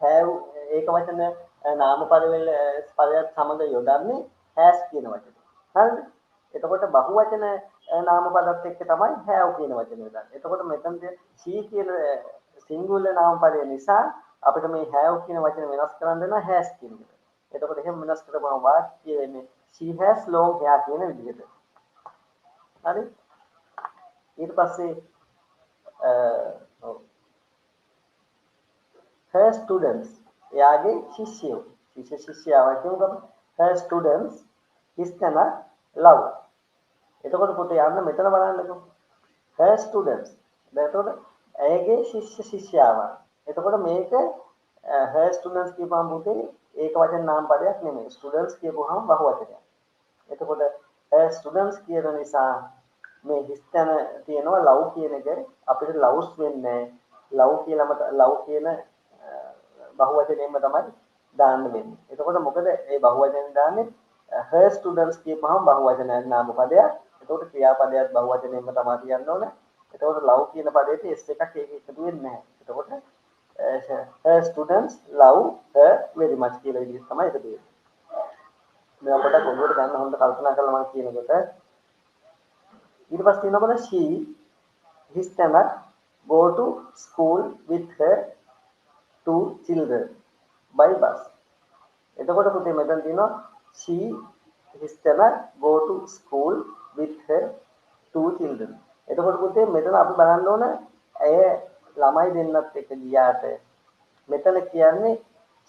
have ඒක වචන නාම පදවල පදයක් සමග යොදන්නේ has කියන වචනේ. හරිද? එතකොට බහුවචන නාම පදත් එක්ක තමයි have කියන වචනේ යොදන්නේ. එතකොට මෙතනදී she කියන සිංගුලර් නාම පදය නිසා අපිට මේ have කියන වචනේ වෙනස් කරන්න වෙනවා has කියන එකට. එතකොට එහෙම වෙනස් කරපුවම වාක්‍ය වෙන්නේ she has long hair කියන විදිහට. හරි? ඊට පස්සේ her students එයාගේ ශිෂ්‍යයෝ ශිෂ්‍යයාව කියමුකම her students හිස්තැන love. එතකොට පුතේ යන්න මෙතන බලන්නකෝ her students. දැන් එතකොට ඇයගේ ශිෂ්‍යයාව. එතකොට මේක her students කියපුවම පුතේ ඒක වචන නාම පදයක් නෙමෙයි. students කියපුවම බහුවචනයක්. එතකොට her students කියන නිසා මේ හිස්තැන තියෙනවා love කියන එක අපිට loves වෙන්නේ love කියලාම love කියන බහුවචනයෙන්ම තමයි දාන්න වෙන්නේ. එතකොට මොකද මේ බහුවචනෙන් දාන්නේ her students කියපුවම බහුවචනයක් නාම පදයක්. එතකොට ක්‍රියාපදයක් බහුවචනයෙන්ම තමයි කියන්න ඕනේ. එතකොට love කියන පදේට s එකක් ඒක එකතු වෙන්නේ නැහැ. එතකොට her students love her very much කියලා විදිහට තමයි එකතු වෙන්නේ. මම පොඩ්ඩක් ඔළුවට ගන්න හොඳ කල්පනා කරලා මම කියනකොට ඊට පස්සේ තියෙනවා she his stomach go to school with her two children by bus. එතකොට පුතේ මෙතන තියෙනවා she his stomach go to school with her two children. එතකොට පුතේ මෙතන අපි බලන්න ඕන ඇය ළමයි දෙන්නත් එක්ක ගියාට මෙතන කියන්නේ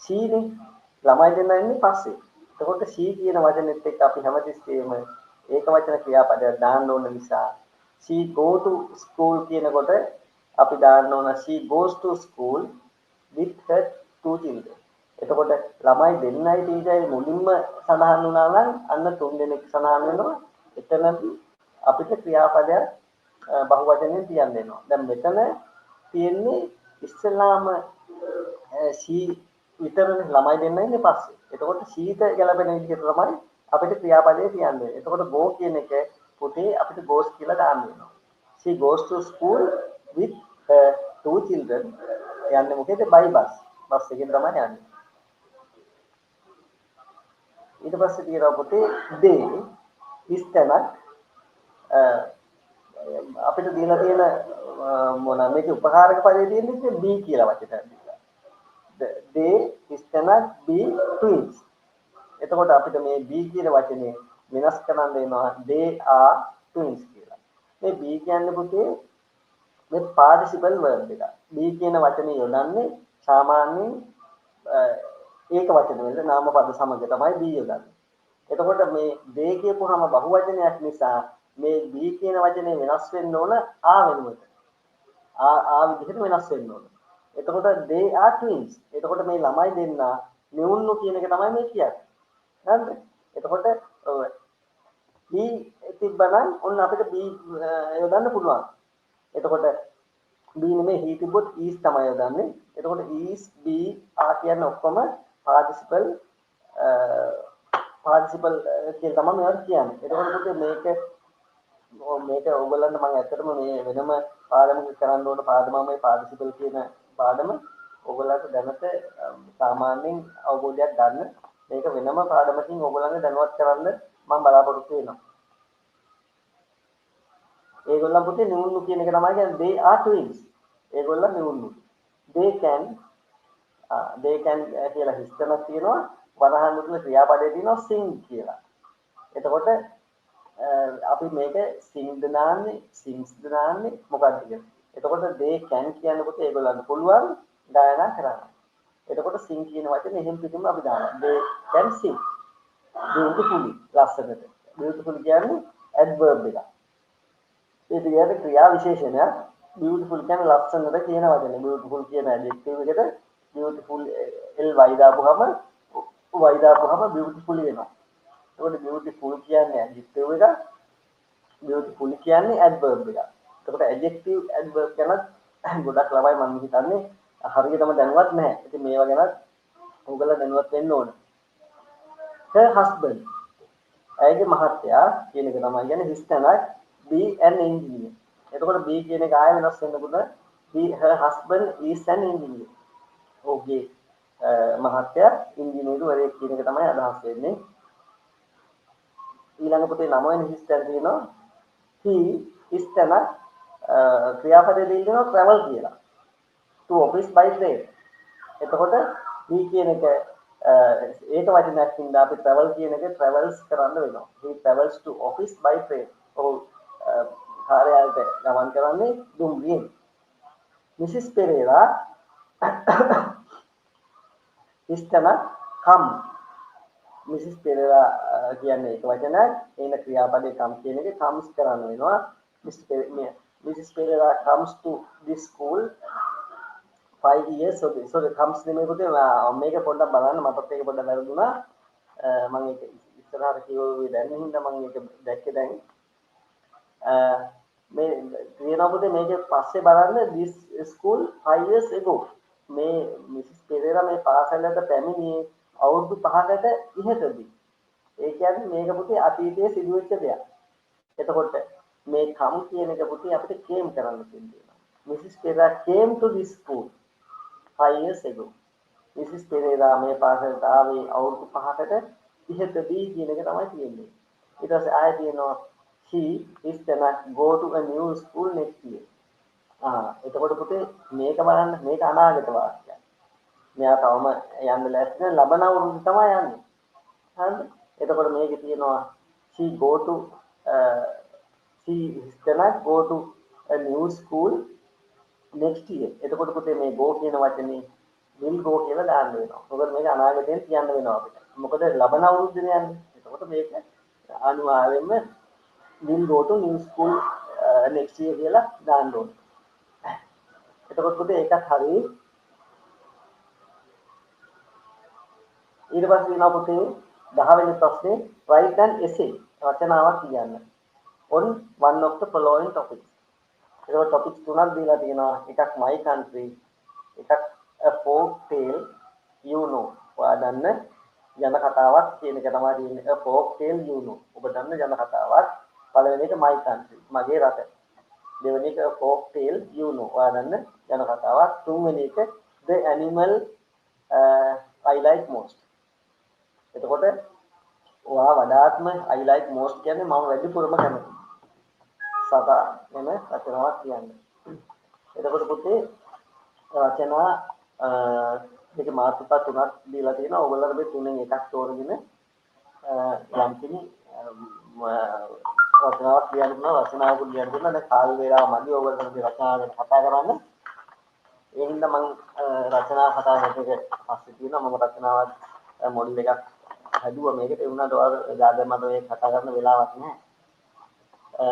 she නේ ළමයි දෙන්න ඉන්නේ පස්සේ. එතකොට she කියන වචනේත් එක්ක අපි හැමතිස්සෙම ඒක වචන ක්‍රියාපදයක් දාන්න ඕන නිසා she go to school කියනකොට අපි දාන්න ඕන she goes to school with her two children. එතකොට ළමයි දෙන්නයි ටීචර්යි මුලින්ම සඳහන් වුණා නම් අන්න තුන් දෙනෙක් සඳහන් වෙනවා. එතනදී අපිට ක්‍රියාපදයක් බහුවචනෙන් තියන්න වෙනවා. දැන් මෙතන තියෙන්නේ ඉස්සෙල්ලාම she විතරනේ ළමයි දෙන්න ඉන්නේ පස්සේ. එතකොට sheට ගැලපෙන විදිහට තමයි අපිට ක්‍රියාපදේ තියන්නේ. එතකොට go කියන එක පුතේ අපිට goes කියලා දාන්න වෙනවා. she goes to school with her two children. යන්නේ මොකේද? by bus. බස් එකෙන් තමයි යන්නේ. ඊට පස්සේ තියෙනවා පුතේ they හිස්තැනක් අපිට දීලා තියෙන මොන මේකේ උපකාරක පදේ තියෙන්නේ be කියලා වචනයක් දීලා. they හිස්තැනක් be twins. එතකොට අපිට මේ be කියන වචනේ වෙනස් කරන්න වෙනවා they are twins කියලා. මේ be කියන්නේ පුතේ මේ participle verb එක. be කියන වචනේ යොදන්නේ සාමාන්‍යයෙන් ඒක වචන වල නාම පද සමග තමයි be යොදන්නේ. එතකොට මේ they කියපුවාම බහුවචනයක් නිසා මේ be කියන වචනේ වෙනස් වෙන්න ඕන ආ වෙනුවට. ආ විදිහට වෙනස් වෙන්න ඕන. එතකොට they are twins. එතකොට මේ ළමයි දෙන්න මෙවුන්නු කියන එක තමයි මේ කියන්නේ. හරිද? එතකොට be තිබ්බනම් ඔන්න අපිට be යොදන්න පුළුවන්. එතකොට be නෙමෙයි he තිබ්බොත් is තමයි යොදන්නේ. එතකොට is be are කියන ඔක්කොම participle කියලා තමයි මේවට කියන්නේ. එතකොට මේක ඔයගොල්ලන්ට මම ඇත්තටම මේ වෙනම පාඩමක් කරන්න ඕන පාඩම මේ participle කියන පාඩම ඔයගොල්ලන්ට දැනට සාමාන්‍යයෙන් අවබෝධයක් ගන්න මේක වෙනම පාඩමකින් ඔයගොල්ලන්ට දැනුවත් කරන්න මම බලාපොරොත්තු වෙනවා. ඒගොල්ලන් පුතේ නුන්නු කියන එක තමයි කියන්නේ they are twins. ඒගොල්ලන් නුන්නු. they can කියලා හිස්තනක් තියෙනවා. වරහන් මුතුන ක්‍රියාපදයේ තියෙනවා sing කියලා. එතකොට අපි මේක sing දාන්නේ sings දාන්නේ මොකක්ද කියන්නේ? එතකොට they can කියන කොට ඒගොල්ලන්ට පුළුවන් ගායනා කරන්න. එතකොට sing කියන වචනේ එහෙම පිටින්ම අපි දානවා. they can sing. beautifully ලස්සනට. beautiful කියන්නේ adverb එක. ඒක කියන්නේ ක්‍රියා විශේෂණයක්. beautiful කියන්නේ ලස්සනට කියන වචනේ. beautiful කියන adjective එකට beautiful ly දාපුවම beautiful වෙනවා. ඒකට beautiful කියන්නේ adjective එක. beautiful කියන්නේ adverb එක. එතකොට adjective adverb ගැන ගොඩක් ළමයි මම හිතන්නේ හරියටම දැනුවත් නැහැ. ඉතින් මේවා ගැන ඔයගොල්ලෝ දැනුවත් වෙන්න ඕන. her husband ඇයගේ මහත්තයා කියන එක තමයි කියන්නේ his තැනක් be an engineer. එතකොට be කියන එක ආයෙ වෙනස් වෙනකොට be her husband is an engineer. ඔහුගේ මහත්තයා ඉංජිනේරුවරයෙක් කියන එක තමයි අදහස් වෙන්නේ. ඊළඟ පුතේ 9 වෙනි හිස්ටර් කියනවා he is තැන ක්‍රියාපදයේ දෙන්නවා travel කියලා. to office by train. එතකොට he කියන එක ඒක වචනයක් ඉඳලා අපි travel කියන එක travels කරන්න වෙනවා. he travels to office by train. ඔහු කාර්යාලයට ගමන් කරන්නේ දුම්රියෙන්. Mrs. Pereira is තැන come. Mrs. Pereira කියන්නේ ඒක වචනයක්. එන ක්‍රියාපදේ come කියන එක comes කරන්න වෙනවා. Mrs. Pereira comes to this school 5 years ago. So the comes නෙමෙයි පුතේ මේක පොඩ්ඩක් බලන්න මටත් ඒක පොඩ්ඩක් වැරදුනා. මම ඒක ඉස්සරහට කියුවේ දැන් හින්දා මම ඒක දැක්කේ දැන්. මේ කියනවා පුතේ මේකේ පස්සේ බලන්න this school 5 years ago. මේ මිසිස් පෙරේරා මේ පාසලට පැමිණියේ අවුරුදු 5කට ඉහතදී. ඒ කියන්නේ මේක පුතේ අතීතයේ සිදුවෙච්ච දෙයක්. එතකොට මේ come කියන එක පුතේ අපිට came කරන්න තියෙනවා. Mrs Perera came to this school 5 years ago. Mrs Perera මේ පාසලට ආවේ අවුරුදු 5කට ඉහතදී කියන එක තමයි තියෙන්නේ. ඊට පස්සේ ආයෙ තියෙනවා she is gonna go to a new school next year. එතකොට පුතේ මේක බලන්න මේක අනාගත වාක්‍යයක්. මෙයා තවම යන්න ලෑස්ති නැහැ ලබන අවුරුද්ද තමයි යන්නේ. හරිද? එතකොට මේකේ තියෙනවා she is gonna go to a new school next year. එතකොට පුතේ මේ go කියන වචනේ will go කියලා දාන්න වෙනවා. මොකද මේක අනාගතයෙන් කියන්න වෙනවා අපිට. මොකද ලබන අවුරුද්දේ යන්නේ. එතකොට මේක අනිවාර්යයෙන්ම will go to new school next year කියලා දාන්න ඕනේ. එතකොට පුතේ ඒකත් හරියි. ඊට පස්සේ වෙනවා පුතේ 10 වෙනි ප්‍රශ්නේ write an essay රචනාවක් කියන්න. on one of the following topics. ඒකට topics තුනක් දීලා තියෙනවා. එකක් my country, එකක් a folk tale you know. ඔයා දන්න ජන කතාවක් කියන එක තමයි තියෙන්නේ. a folk tale you know. ඔබ දන්න ජන කතාවක්. පළවෙනි එක my country මගේ රට. දෙවෙනි එක folk tale you know. ඔයා දන්න ජන කතාවක්. තුන්වෙනි එක the animal I like most. එතකොට ඔයා වඩාත්ම I like most කියන්නේ මම වැඩිපුරම කැමති. සතා වෙන රචනාවක් කියන්නේ. එතකොට පුතේ රචනා මේක මාතෘකා තුනක් දීලා තියෙනවා. ඔයගොල්ලෝ මේ තුනෙන් එකක් තෝරගෙන යම් කෙනෙක් රචනාවක් කියන්න පුළුවන්. රචනාවක් කියන්න පුළුවන්. දැන් කාල වේලාව මදි ඔයගොල්ලෝ මේ රචනාවට කතා කරන්න. ඒ හින්දා මම රචනා කතා කරන එක පස්සේ තියෙනවා. මම රචනාවක් මොඩල් එකක් හදුවා මේකට. ඒ වුණාට ඔයාලා මට මේ කතා කරන්න වෙලාවක් නැහැ.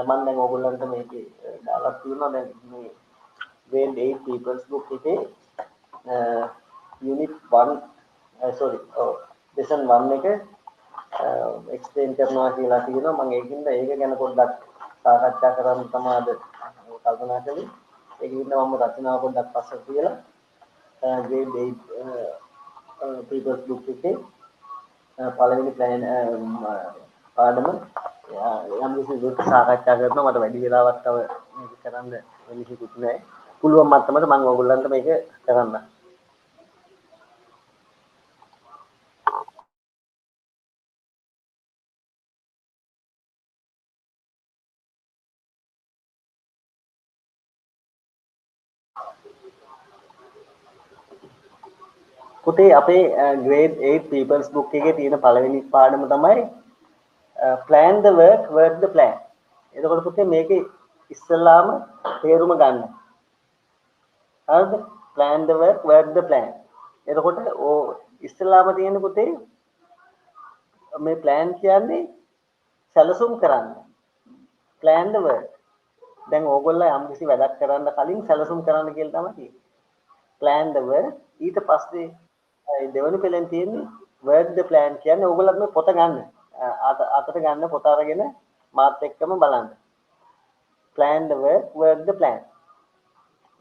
මම දැන් ඔයගොල්ලන්ට මේකේ දාලා තියෙනවා දැන් මේ grade 8 people's book එකේ unit 1 lesson 1 එක explain කරනවා කියලා තියෙනවා. මම ඒකින්ද ඒක ගැන පොඩ්ඩක් සාකච්ඡා කරන්න තමයි අද කල්පනා කළේ. ඒකින්ද මම රචනාව පොඩ්ඩක් පස්සට තියලා grade 8 people's book එකේ පළවෙනි පාඩම යම් කිසි දුරට සාකච්ඡා කරනවා. මට වැඩි වෙලාවක් තව මේක කරන්න වෙලිකුත් නැහැ. පුළුවන් මට්ටමට මම ඔයගොල්ලන්ට මේක කරන්න. පුතේ අපේ grade 8 people's book එකේ තියෙන පළවෙනි පාඩම තමයි plan the work the plan. එතකොට පුතේ මේකේ ඉස්සෙල්ලාම තේරුම ගන්න. හරිද? plan the work the plan. එතකොට ඉස්සෙල්ලාම තියෙන පුතේ මේ plan කියන්නේ සැලසුම් කරන්න. plan the work. දැන් ඕගොල්ලෝ යම් කිසි වැඩක් කරන්න කලින් සැලසුම් කරන්න කියලා තමයි තියෙන්නේ. plan the work. ඊට පස්සේ දෙවෙනි පෙළෙන් තියෙන්නේ work the plan කියන්නේ ඕගොල්ලෝ මේ පොත ගන්න. අතට ගන්න පොත අරගෙන මාත් එක්කම බලන්න. plan the work the plan.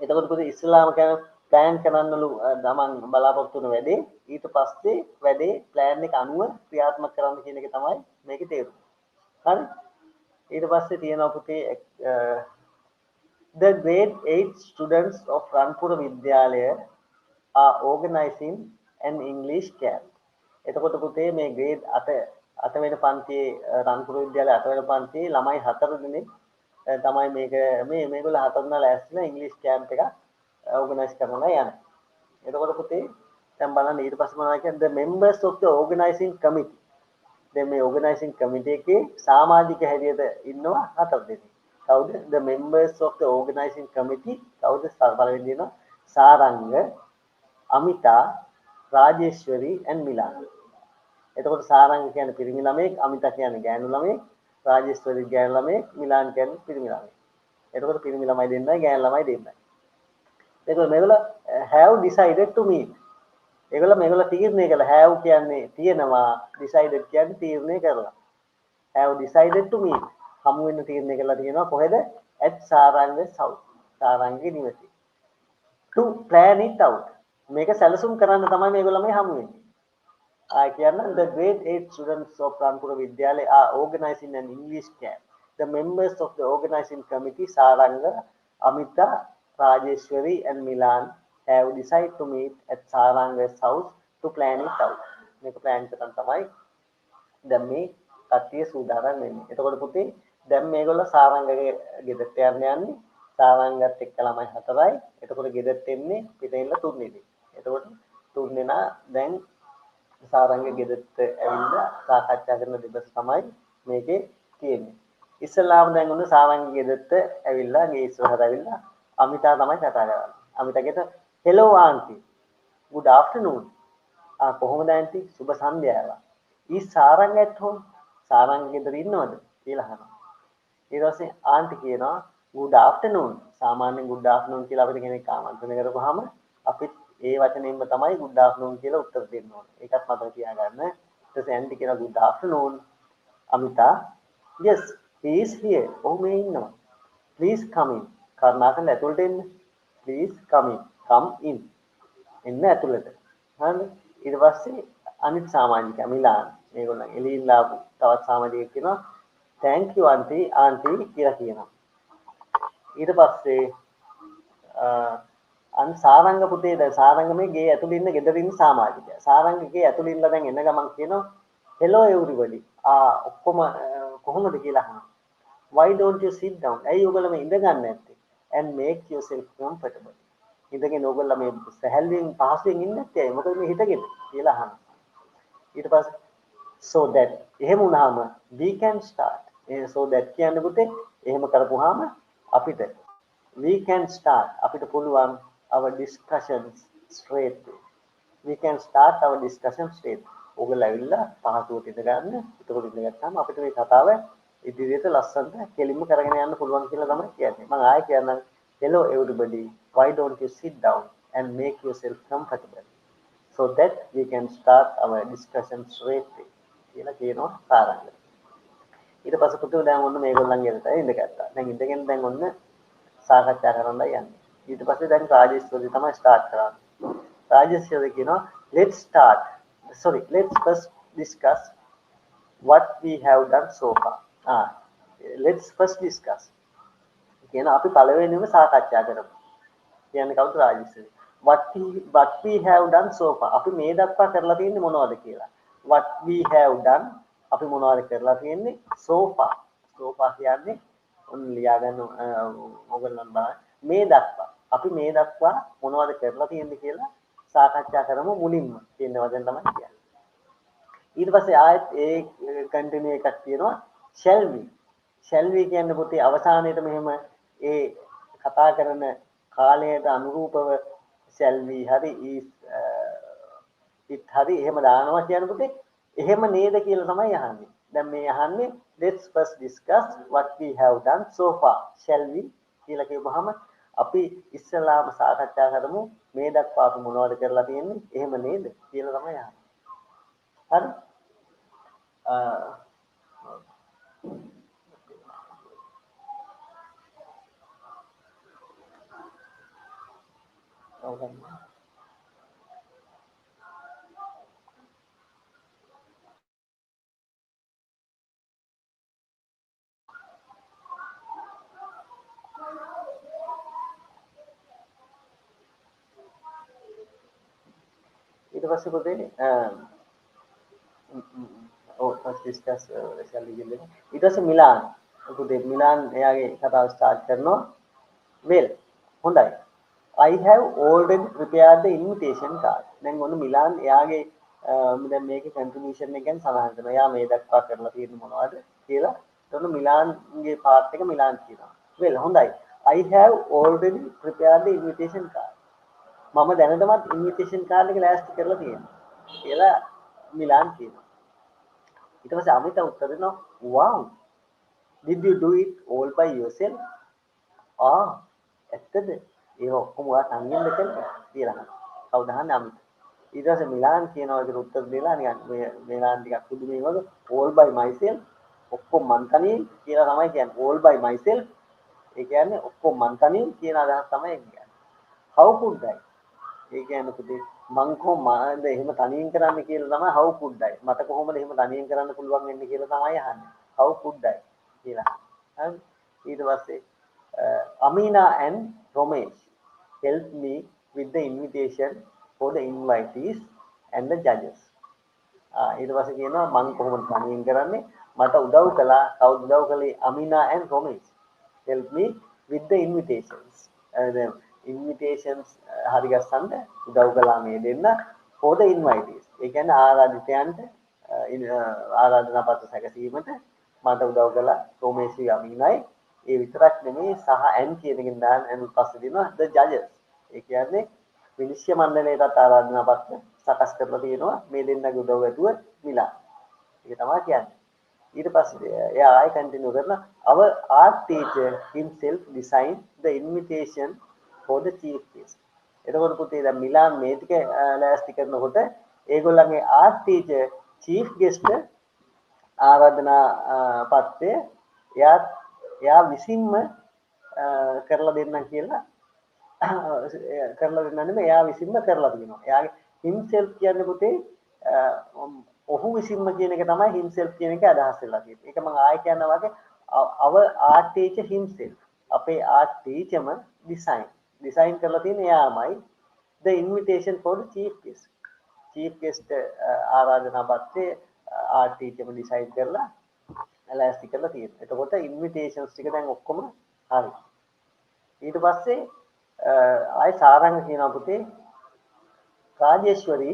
එතකොට පුතේ ඉස්ලාම කියන plan කරන්නලු තමන් බලාපොරොත්තු වෙන වැඩේ ඊට පස්සේ වැඩේ plan එක අනුව ක්‍රියාත්මක කරන්න කියන එක තමයි මේකේ තේරුම. හරි? ඊට පස්සේ තියෙනවා පුතේ the grade 8 students of Ranpura Vidyalaya are organizing an English camp. එතකොට පුතේ මේ grade 8 වෙනි පන්තියේ රන්පුර විද්‍යාලයේ 8 වෙනි පන්තියේ ළමයි 4 දෙනෙක් තමයි මේගොල්ලෝ 4 දෙනා ලෑස්තිලා ඉංග්‍රීසි කැම්ප් එකක් ඕගනයිස් කරනවා යන්නේ. එතකොට පුතේ දැන් බලන්න ඊට පස්සේ මොනවද කියන්නේ the members of the organizing committee. දැන් මේ organizing committee එකේ සමාජික හැටියට ඉන්නවා 4 දෙනෙක්. කවුද? the members of the organizing committee කවුද? පළවෙනි දෙනවා සාරංග, අමිතා, රාජේශ්වරි and මිලාන්. එතකොට සාරංග කියන්නේ පිරිමි ළමයෙක්, අමිතා කියන්නේ ගෑනු ළමයෙක්, රාජේශ්වරි ගෑනු ළමයෙක්, මිලාන් කියන්නේ පිරිමි ළමයෙක්. එතකොට පිරිමි ළමයි දෙන්නයි ගෑනු ළමයි දෙන්නයි. එතකොට මේගොල්ලෝ have decided to meet. මේගොල්ලෝ තීරණය කළා. have කියන්නේ තියෙනවා, decided කියන්නේ තීරණය කරලා. have decided to meet. හමු වෙන්න තීරණය කළා තියෙනවා කොහෙද? at සාරංග's house. සාරංගගේ නිවසේ. to plan it out. මේක සැලසුම් කරන්න තමයි මේගොල්ලෝ මේ හමු වෙන්නේ. The grade 8 students of Ranpura Vidyalaya are organizing an English camp. The members of the organizing committee, Saranga, Amita, Rajeshwari and Milan, have decided to meet at Saranga's house to plan it out. මේක plan කරන් තමයි දැන් මේ කට්ටිය සූදානම් වෙන්නේ. එතකොට පුතේ දැන් මේගොල්ලෝ සාරංගගේ ගෙදරට යන්නේ. සාරංගත් එක්ක ළමයි 4යි. එතකොට ගෙදරට එන්නේ පිටින් 3 දෙනෙක්. එතකොට 3 දෙනා දැන් සාරංග ගෙදරට ඇවිල්ලා සාකච්ඡා කරන දෙබස තමයි මේකේ තියෙන්නේ. ඉස්සලාම දැන් උන්නේ සාරංග ගෙදරට ඇවිල්ලා ගේ ඉස්සරහට ඇවිල්ලා අමිතා තමයි කතා කරන්නේ. අමිතාගෙට hello aunty. good afternoon. කොහොමද aunty? සුබ සන්ධ්‍යාව. is Saranga at home? Saranga ගෙදර ඉන්නවද කියලා අහනවා. ඊට පස්සේ aunty කියනවා good afternoon. සාමාන්‍යයෙන් good afternoon කියලා අපිට කෙනෙක් ආමන්ත්‍රණය කරපුවාම අපි ඒ වචනයෙන්ම තමයි good afternoon කියලා උත්තර දෙන්න ඕනේ. ඒකත් මතක තියාගන්න. ඊට පස්සේ ඇන්ටි කියනවා good afternoon. Amitha yes he is here. ඔහු මේ ඉන්නවා. please come in. කරුණාකරලා ඇතුළට එන්න. please come in. come in. එන්න ඇතුළට. හරිද? ඊට පස්සේ අනිත් සමාජිකයා මිලාන් මේගොල්ලන් එළියෙන් ආපු තවත් සමාජිකයෙක් කියනවා thank you aunty කියලා කියනවා. ඊට පස්සේ අන් සාරංග පුතේ දැන් සාරංග මේ ගේ ඇතුළේ ඉන්න ගෙදර ඉන්න සමාජිකයා. සාරංග ගේ ඇතුළේ ඉන්නලා දැන් එන්න ගමන් කියනවා hello everybody. ඔක්කොම කොහොමද කියලා අහනවා. why don't you sit down? ඇයි ඔයගොල්ලෝ මේ ඉඳ ගන්න නැත්තේ? and make yourself comfortable. ඉඳගෙන ඔයගොල්ලෝ මේ සැහැල්ලුවෙන් පහසුවෙන් ඉන්න නැත්තේ ඇයි? මොකද මේ හිටගෙන කියලා අහනවා. ඊට පස්සේ so that එහෙම වුණාම we can start. so that කියන්නේ පුතේ එහෙම කරපුවාම අපිට we can start අපිට පුළුවන් our discussions straight. We can start our discussion straight. ඔයගොල්ලෝ ඇවිල්ලා පහසුවට ඉඳ ගන්න. එතකොට ඉඳ ගත්තාම අපිට මේ කතාව ඉදිරියට ලස්සනට කෙලින්ම කරගෙන යන්න පුළුවන් කියලා තමයි කියන්නේ. මම ආයෙ කියන්නම් hello everybody. Why don't you sit down and make yourself comfortable so that we can start our discussion straight කියලා කියනවා සාරංග. ඊට පස්සේ පුතේ දැන් ඔන්න මේගොල්ලන් ගෙදරට ඉඳගත්තා. දැන් ඉඳගෙන දැන් ඔන්න සාකච්ඡා කරන්නයි යන්නේ. ඊට පස්සේ දැන් රාජේශ්වරි තමයි ස්ටාර්ට් කරන්නේ. රාජේශ්වරි කියනවා let's first discuss what we have done so far. let's first discuss. කියන අපි පළවෙනිම සාකච්ඡා කරමු. කියන්නේ කවුද රාජේශ්වරි? what we have done so far. අපි මේ දක්වා කරලා තියෙන්නේ මොනවද කියලා. what we have done අපි මොනවද කරලා තියෙන්නේ so far. so far කියන්නේ ඔන්න ලියා ගන්න ඕගොල්ලන් බලන්න මේ දක්වා අපි මේ දක්වා මොනවද කරලා තියෙන්නේ කියලා සාකච්ඡා කරමු මුලින්ම කියන වචන තමයි කියන්නේ. ඊට පස්සේ ආයෙත් ඒ කන්ටිනියු එකක් තියෙනවා shall we කියන්නේ පුතේ අවසානයේට මෙහෙම ඒ කතා කරන කාලයට අනුරූපව shall we හරි is it හරි එහෙම දානවා කියන පුතේ එහෙම නේද කියලා තමයි අහන්නේ. දැන් මේ අහන්නේ let's first discuss what we have done so far shall we කියලා කියවහම අපි ඉස්සලාම සාකච්ඡා කරමු මේ දක්වා අපි මොනවද කරලා තියෙන්නේ එහෙම නේද කියලා තමයි අහන්නේ. හරි? ඊට පස්සේ පොතේ first discuss shall we කියන්නේ ඊට පස්සේ මිලාන් පොතේ මිලාන් එයාගේ කතාව ස්ටාර්ට් කරනවා well හොඳයි I have already prepared the invitation card දැන් ඔන්න මිලාන් එයාගේ දැන් මේකේ කන්ට්‍රිබියුෂන් එක ගැන සඳහන් කරනවා එයා මේ දක්වා කරලා තියෙන මොනවද කියලා එතකොට මිලාන්ගේ පාර්ට් එක මිලාන් කියනවා well හොඳයි I have already prepared the invitation card මම දැනටමත් ඉන්විටේෂන් කාඩ් එක ලෑස්ති කරලා තියෙනවා කියලා මිලාන් කියනවා. ඊට පස්සේ අමිත උත්තර දෙනවා wow did you do it all by yourself? ඇත්තද? ඒක ඔක්කොම ඔයා සංගෙන්ද කළේ කියලා. කවුද අහන්නේ අමිත. ඊට පස්සේ මිලාන් කියනවා ඒකට උත්තර දෙලා නිකන් මිලාන් ටිකක් පුදුමයි වගේ all by myself ඔක්කොම මං තනියෙන් කියලා තමයි කියන්නේ all by myself ඒ කියන්නේ ඔක්කොම මං තනියෙන් කියන අදහස තමයි කියන්නේ. how could I ඒ කියන්නේ පුතේ මං කොහොමද එහෙම තනියෙන් කරන්න කියලා තමයි how could I මට කොහොමද එහෙම තනියෙන් කරන්න පුළුවන් වෙන්නේ කියලා තමයි අහන්නේ how could I කියලා. හරි ඊට පස්සේ Amina and Romesh helped me with the invitation for the invitees and the judges. ඊට පස්සේ කියනවා මං කොහොමද තනියෙන් කරන්නේ මට උදව් කළා කවුද උදව් කළේ Amina and Romesh helped me with the invitations. invitations හරි ගස්සන්න උදව් කළා මේ දෙන්න for the invitees. ඒ කියන්නේ ආරාධිතයන්ට ආරාධනා පත්‍ර සැකසීමට මට උදව් කළා රෝමේෂි අමීනයි. ඒ විතරක් නෙමෙයි සහ ඇන් කියන එකෙන් දාන්න ඇන් පස්සේ දෙනවා the judges. ඒ කියන්නේ විනිශ්චය මණ්ඩලයටත් ආරාධනා පත්‍ර සකස් කරලා තියෙනවා මේ දෙන්නගේ උදව් ඇතුව මිලා. ඒක තමයි කියන්නේ. ඊට පස්සේ එයා ආයි කන්ටිනියු කරනවා our art teacher himself designed the invitation for the chief guest. එතකොට පුතේ දැන් මිලාන් මේ ටික ලෑස්ති කරනකොට ඒගොල්ලන්ගේ ආර්ට් ටීචර් චීෆ් ගෙස්ට් ආරාධනා පත්‍රය එයා විසින්ම කරලා දෙන්නම් කියලා කරලා දෙන්න නෙමෙයි එයා විසින්ම කරලා තියෙනවා. එයාගේ himself කියන්නේ පුතේ ඔහු විසින්ම කියන එක තමයි himself කියන එක අදහස් වෙලා තියෙන්නේ. ඒක මම ආයෙ කියනවා වගේ our art teacher himself අපේ ආර්ට් ටීචර්ම design කරලා තියෙන එයාමයි the invitation for the chief guest ආරාධනා පත්‍රයේ ආර්ට් ටීචර්ම decide කරලා ලෑස්ති කරලා තියෙනවා. එතකොට invitations ටික දැන් ඔක්කොම හරි. ඊට පස්සේ ආයි සාරංග කියනවා පුතේ රාජේශ්වරි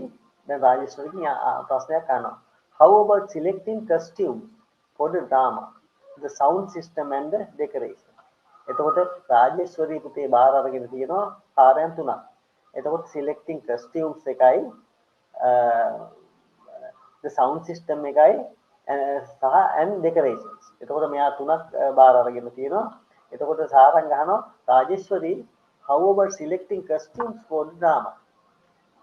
දැන් රාජේශ්වරිගෙන් ප්‍රශ්නයක් අහනවා. How about selecting costumes for the drama, the sound system and the decoration? එතකොට රාජේශ්වරි පුතේ බාර අරගෙන තියෙනවා කාර්යයන් තුනක්. එතකොට selecting costumes එකයි the sound system එකයි සහ and decorations. එතකොට මෙයා තුනක් බාර අරගෙන තියෙනවා. එතකොට සාරංග අහනවා රාජේශ්වරි how about selecting costumes for the drama,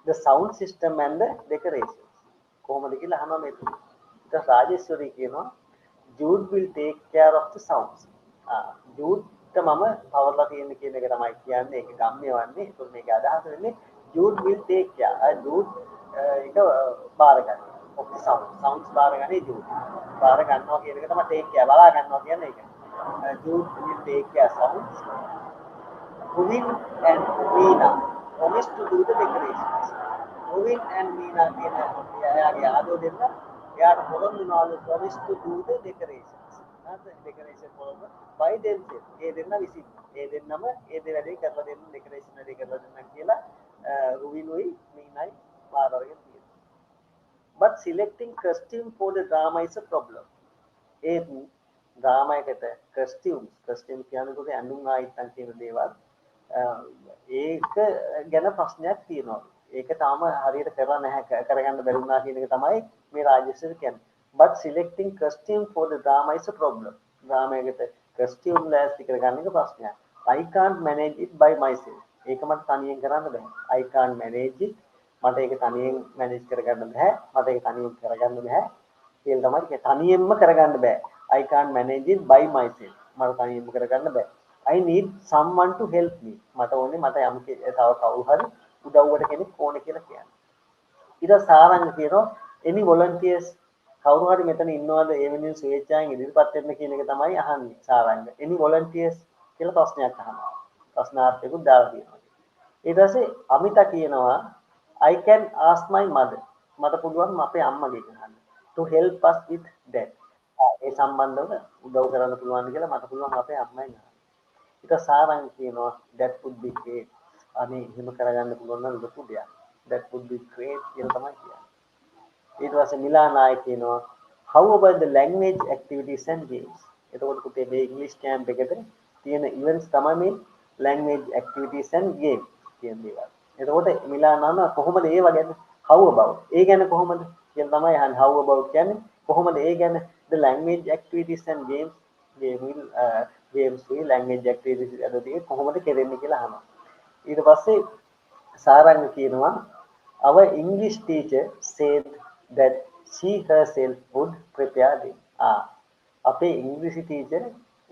the sound system and the decorations? කොහොමද කියලා අහනවා මේ තුන. ඊට රාජේශ්වරි කියනවා Jude will take care of the sounds. Jude මම පවර්ලා තියෙන කියන එක තමයි කියන්නේ ඒක ගම්ම්‍ය වන්නේ ඒක මේක අදහස වෙන්නේ Jude will take care Jude ඒක බාර ගන්න ඔක sounds බාර ගන්නේ Jude බාර ගන්නවා කියන එක තමයි take care බලා ගන්නවා කියන්නේ ඒක Jude will take care sounds. Ruvin and Meena promised to do the decorations. Ruvin and Meena කියන එයාගේ ආදෝ දෙන්න එයාට පොරොන්දු වුණාලු promised to do the decorations. decoration පොරොන්දු by themselves. ඒ දෙන්න විසින්. ඒ දෙන්නම ඒ දේ වැඩේ කරලා දෙන්න decoration වැඩේ කරලා දෙන්න කියලා රුවිනුයි මීනයි බාර අරගෙන තියෙනවා. But selecting costume for the drama is a problem. A drama එකට costume කියන්නේ ඇඳුම් ආයිත්තන් කියන දේවල් ඒක ගැන ප්‍රශ්නයක් තියෙනවා. ඒක තාම හරියට කරලා නැහැ කරගන්න බැරි වුණා කියන එක තමයි මේ රාජේශ්වර කියන්නේ. but selecting costume for the drama is a problem. drama එකට costume ලෑස්ති කරගන්න එක ප්‍රශ්නයක්. I can't manage it by myself. ඒක මට තනියෙන් කරන්න බෑ. I can't manage it. මට ඒක තනියෙන් manage කරගන්න බෑ. මට ඒක තනියෙන් කරගන්න බෑ. කියලා තමයි කිය. තනියෙන්ම කරගන්න බෑ. I can't manage it by myself. මට තනියෙන්ම කරගන්න බෑ. I need someone to help me. මට ඕනේ මට යම් තව කවුරු හරි උදව්වට කෙනෙක් ඕනේ කියලා කියන්නේ. ඊට සාරංග කියනවා any volunteers කවුරු හරි මෙතන ඉන්නවද ඒ වෙනුවෙන් ස්වේච්ඡාවෙන් ඉදිරිපත් වෙන්න කියන එක තමයි අහන්නේ සාරංග. any volunteers කියලා ප්‍රශ්නයක් අහනවා. ප්‍රශ්නාර්ථයකුත් දාලා තියෙනවා. ඊට පස්සේ අමිතා කියනවා I can ask my mother. මට පුළුවන් අපේ අම්මගෙන් අහන්න. to help us with that. ඒ සම්බන්ධව උදව් කරන්න පුළුවන් කියලා මට පුළුවන් අපේ අම්මෙන් අහන්න. ඊට සාරංග කියනවා that would be great. අනේ එහෙම කරගන්න පුළුවන් නම් ලොකු දෙයක්. that would be great කියලා තමයි කියන්නේ. ඊට පස්සේ මිලා නායක කියනවා how about the language activities and games. එතකොට පුතේ මේ ඉංග්‍රීසි කැම්ප් එකට තියෙන events තමයි මේ language activities and games කියන දේවල්. එතකොට මිලා නාන කොහොමද ඒව ගැන how about ඒ ගැන කොහොමද කියන තමයි අහන්නේ. how about කියන්නේ කොහොමද ඒ ගැන the language activities and games games language activities අදදී කොහොමද කරන්නේ කියලා අහනවා. ඊට පස්සේ සාරංග කියනවා our English teacher said that she herself would prepare them. අපේ ඉංග්‍රීසි ටීචර්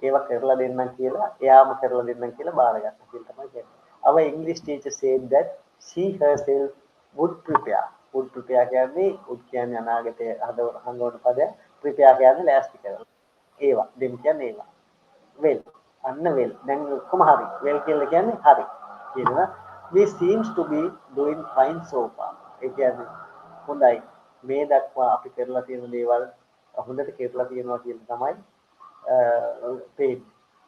ඒව කරලා දෙන්නම් කියලා එයාම කරලා දෙන්නම් කියලා බාරගත්තා කියලා තමයි කියන්නේ. our English teacher said that she herself would prepare. would prepare කියන්නේ would කියන්නේ අනාගතයේ හංගවන පදයක්. prepare කියන්නේ ලෑස්ති කරලා. ඒවා දෙම් කියන්නේ ඒවා. well අන්න well දැන් කොහොම හරි well කියලා කියන්නේ හරි කියනවා. we seems to be doing fine so far. ඒ කියන්නේ හොඳයි මේ දක්වා අපි කරලා තියෙන දේවල් හොඳට කරලා තියෙනවා කියන තමයි paid.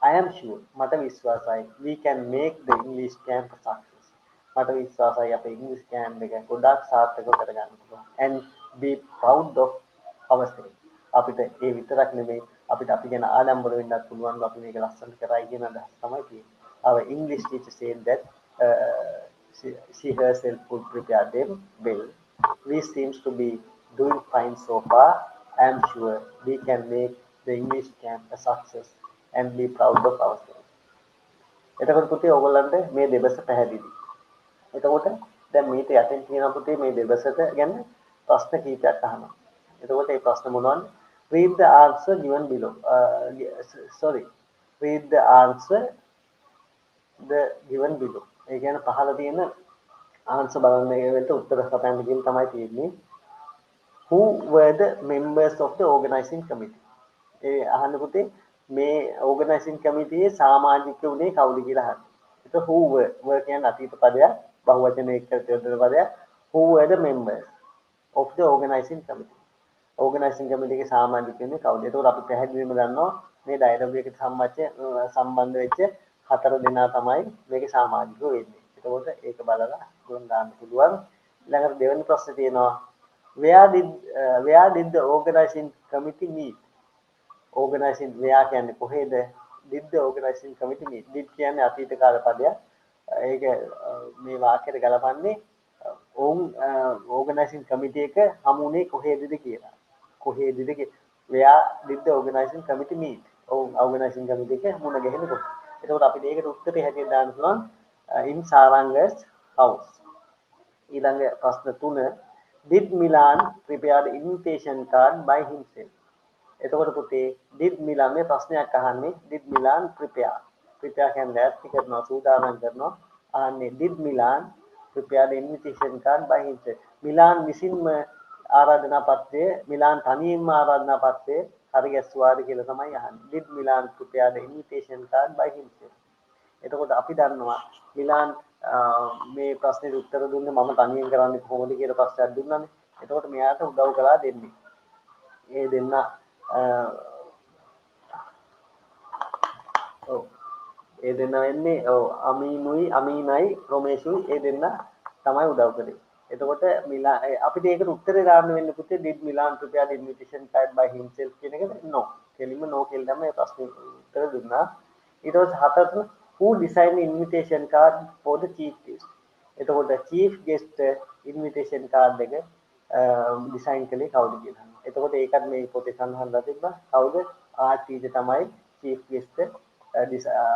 I am sure මට විශ්වාසයි we can make the English camp a success. මට විශ්වාසයි අපේ English camp එක ගොඩක් සාර්ථකව කරගන්න පුළුවන් and be proud of ourselves. අපිට ඒ විතරක් නෙමෙයි අපිට අපි ගැන ආඩම්බර වෙන්නත් පුළුවන් අපි මේක ලස්සනට කරයි කියන අදහස තමයි තියෙන්නේ. Our English teacher said that she herself would prepare them well. We seems to be doing fine so far. I am sure we can make the English camp a success and be proud of ourselves. එතකොට පුතේ ඔයගොල්ලන්ට මේ දෙබස පැහැදිලි. එතකොට දැන් මේක යටින් තියෙන පුතේ මේ දෙබසට ගැන ප්‍රශ්න කීපයක් අහනවා. එතකොට මේ ප්‍රශ්න මොනවද? Read the answer given below. Read the answer given below. ඒ කියන්නේ පහළ තියෙන ආන්සර් බලන්න ඒකට උත්තර හොයන්න කියන තමයි තියෙන්නේ. Who were the members of the organizing committee? ඒ අහන්න පුතේ මේ organizing committee සමාජික උනේ කවුද කියලා අහන්න. ඒක who were කියන්නේ අතීත පදයක් බහුවචන එක්ක යොදන පදයක්. Who were the members of the organizing committee? organizing committee එකේ සමාජික උනේ කවුද? ඒකෝට අපි පැහැදිලිවම දන්නවා මේ ඩයලොග් එකට සම්බන්ධ වෙච්ච හතර දෙනා තමයි මේකේ සමාජිකව වෙන්නේ. ඒකෝට ඒක බලලා ගොන් දාන්න පුළුවන්. ඊළඟට දෙවෙනි ප්‍රශ්නේ තියෙනවා where did the organizing committee meet? organizing where කියන්නේ කොහෙද? did the organizing committee meet? did කියන්නේ අතීත කාල පදයක්. ඒක මේ වාක්‍යයට ගලපන්නේ organizing committee එක හමුුනේ කොහෙදද කියලා. කොහෙදද where did the organizing committee meet? organizing committee එක මුණ ගැහෙන්නේ කොහොමද? එතකොට අපිට ඒකට උත්තරේ හැටියට දාන්න පුළුවන් in Saranga's house. ඊළඟ ප්‍රශ්න 3 did Milan prepare the invitation card by himself? එතකොට පුතේ did Milan මේ ප්‍රශ්නයක් අහන්නේ did Milan prepare කියන්නේ ලෑස්ති කරනවා සූදානම් කරනවා අහන්නේ did Milan prepare the invitation card by himself? Milan විසින්ම ආරාධනා පත්‍රය මිලාන් තනියෙන්ම ආරාධනා පත්‍රය හරි ගැස්සුවාද කියලා තමයි අහන්නේ. did Milan prepare the invitation card by himself? එතකොට අපි දන්නවා මිලාන් මේ ප්‍රශ්නෙට උත්තර දුන්නේ මම තනියෙන් කරන්නේ කොහොමද කියලා ප්‍රශ්නයක් දුන්නානේ. එතකොට මෙයාට උදව් කළා දෙන්නේ. ඒ දෙන්න ඒ දෙන්න වෙන්නේ අමීනයි රොමේෂුයි ඒ දෙන්න තමයි උදව් කරේ. එතකොට මිලා අපිට ඒකට උත්තරේ දාන්න වෙන්නේ පුතේ did Milan prepare the invitation card by himself කියන එකට no. කෙලින්ම no කියලා තමයි මේ ප්‍රශ්නේ උත්තර දුන්නා. ඊට පස්සේ හතරට who designed the invitation card for the chief guest? එතකොට chief guest invitation card එක ඩිසයින් කළේ කවුද කියලා. එතකොට ඒකත් මේ පොතේ සඳහන්ලා තිබ්බා. කවුද? ආර්.ටී.ජේ තමයි චීෆ් ගෙස්ට්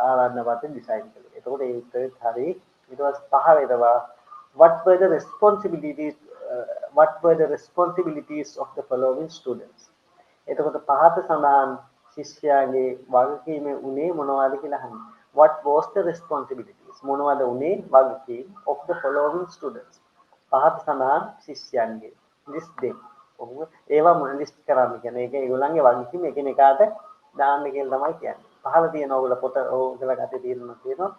ආරණ්‍යවත ඩිසයින් කළේ. එතකොට ඒ උත්තරෙත් හරි. ඊට පස්සේ 5 වෙනවා what were the responsibilities of the following students. එතකොට පහත සඳහන් ශිෂ්‍යයාගේ වගකීම උනේ මොනවද කියලා අහන්නේ. What was the responsibilities? මොනවද උනේ වගකීම් of the following students. පහත සඳහන් ශිෂ්‍යයන්ගේ. list them. ඔහොම ඒවා මොන ලිස්ට් කරන්න කියන්නේ. ඒක ඒගොල්ලන්ගේ වගකීම් එකිනෙකාට දාන්න කියලා තමයි කියන්නේ. පහල තියෙන ඕගොල්ලෝ පොත ඕගොල්ලෝ ගත්තේ තියෙනවා.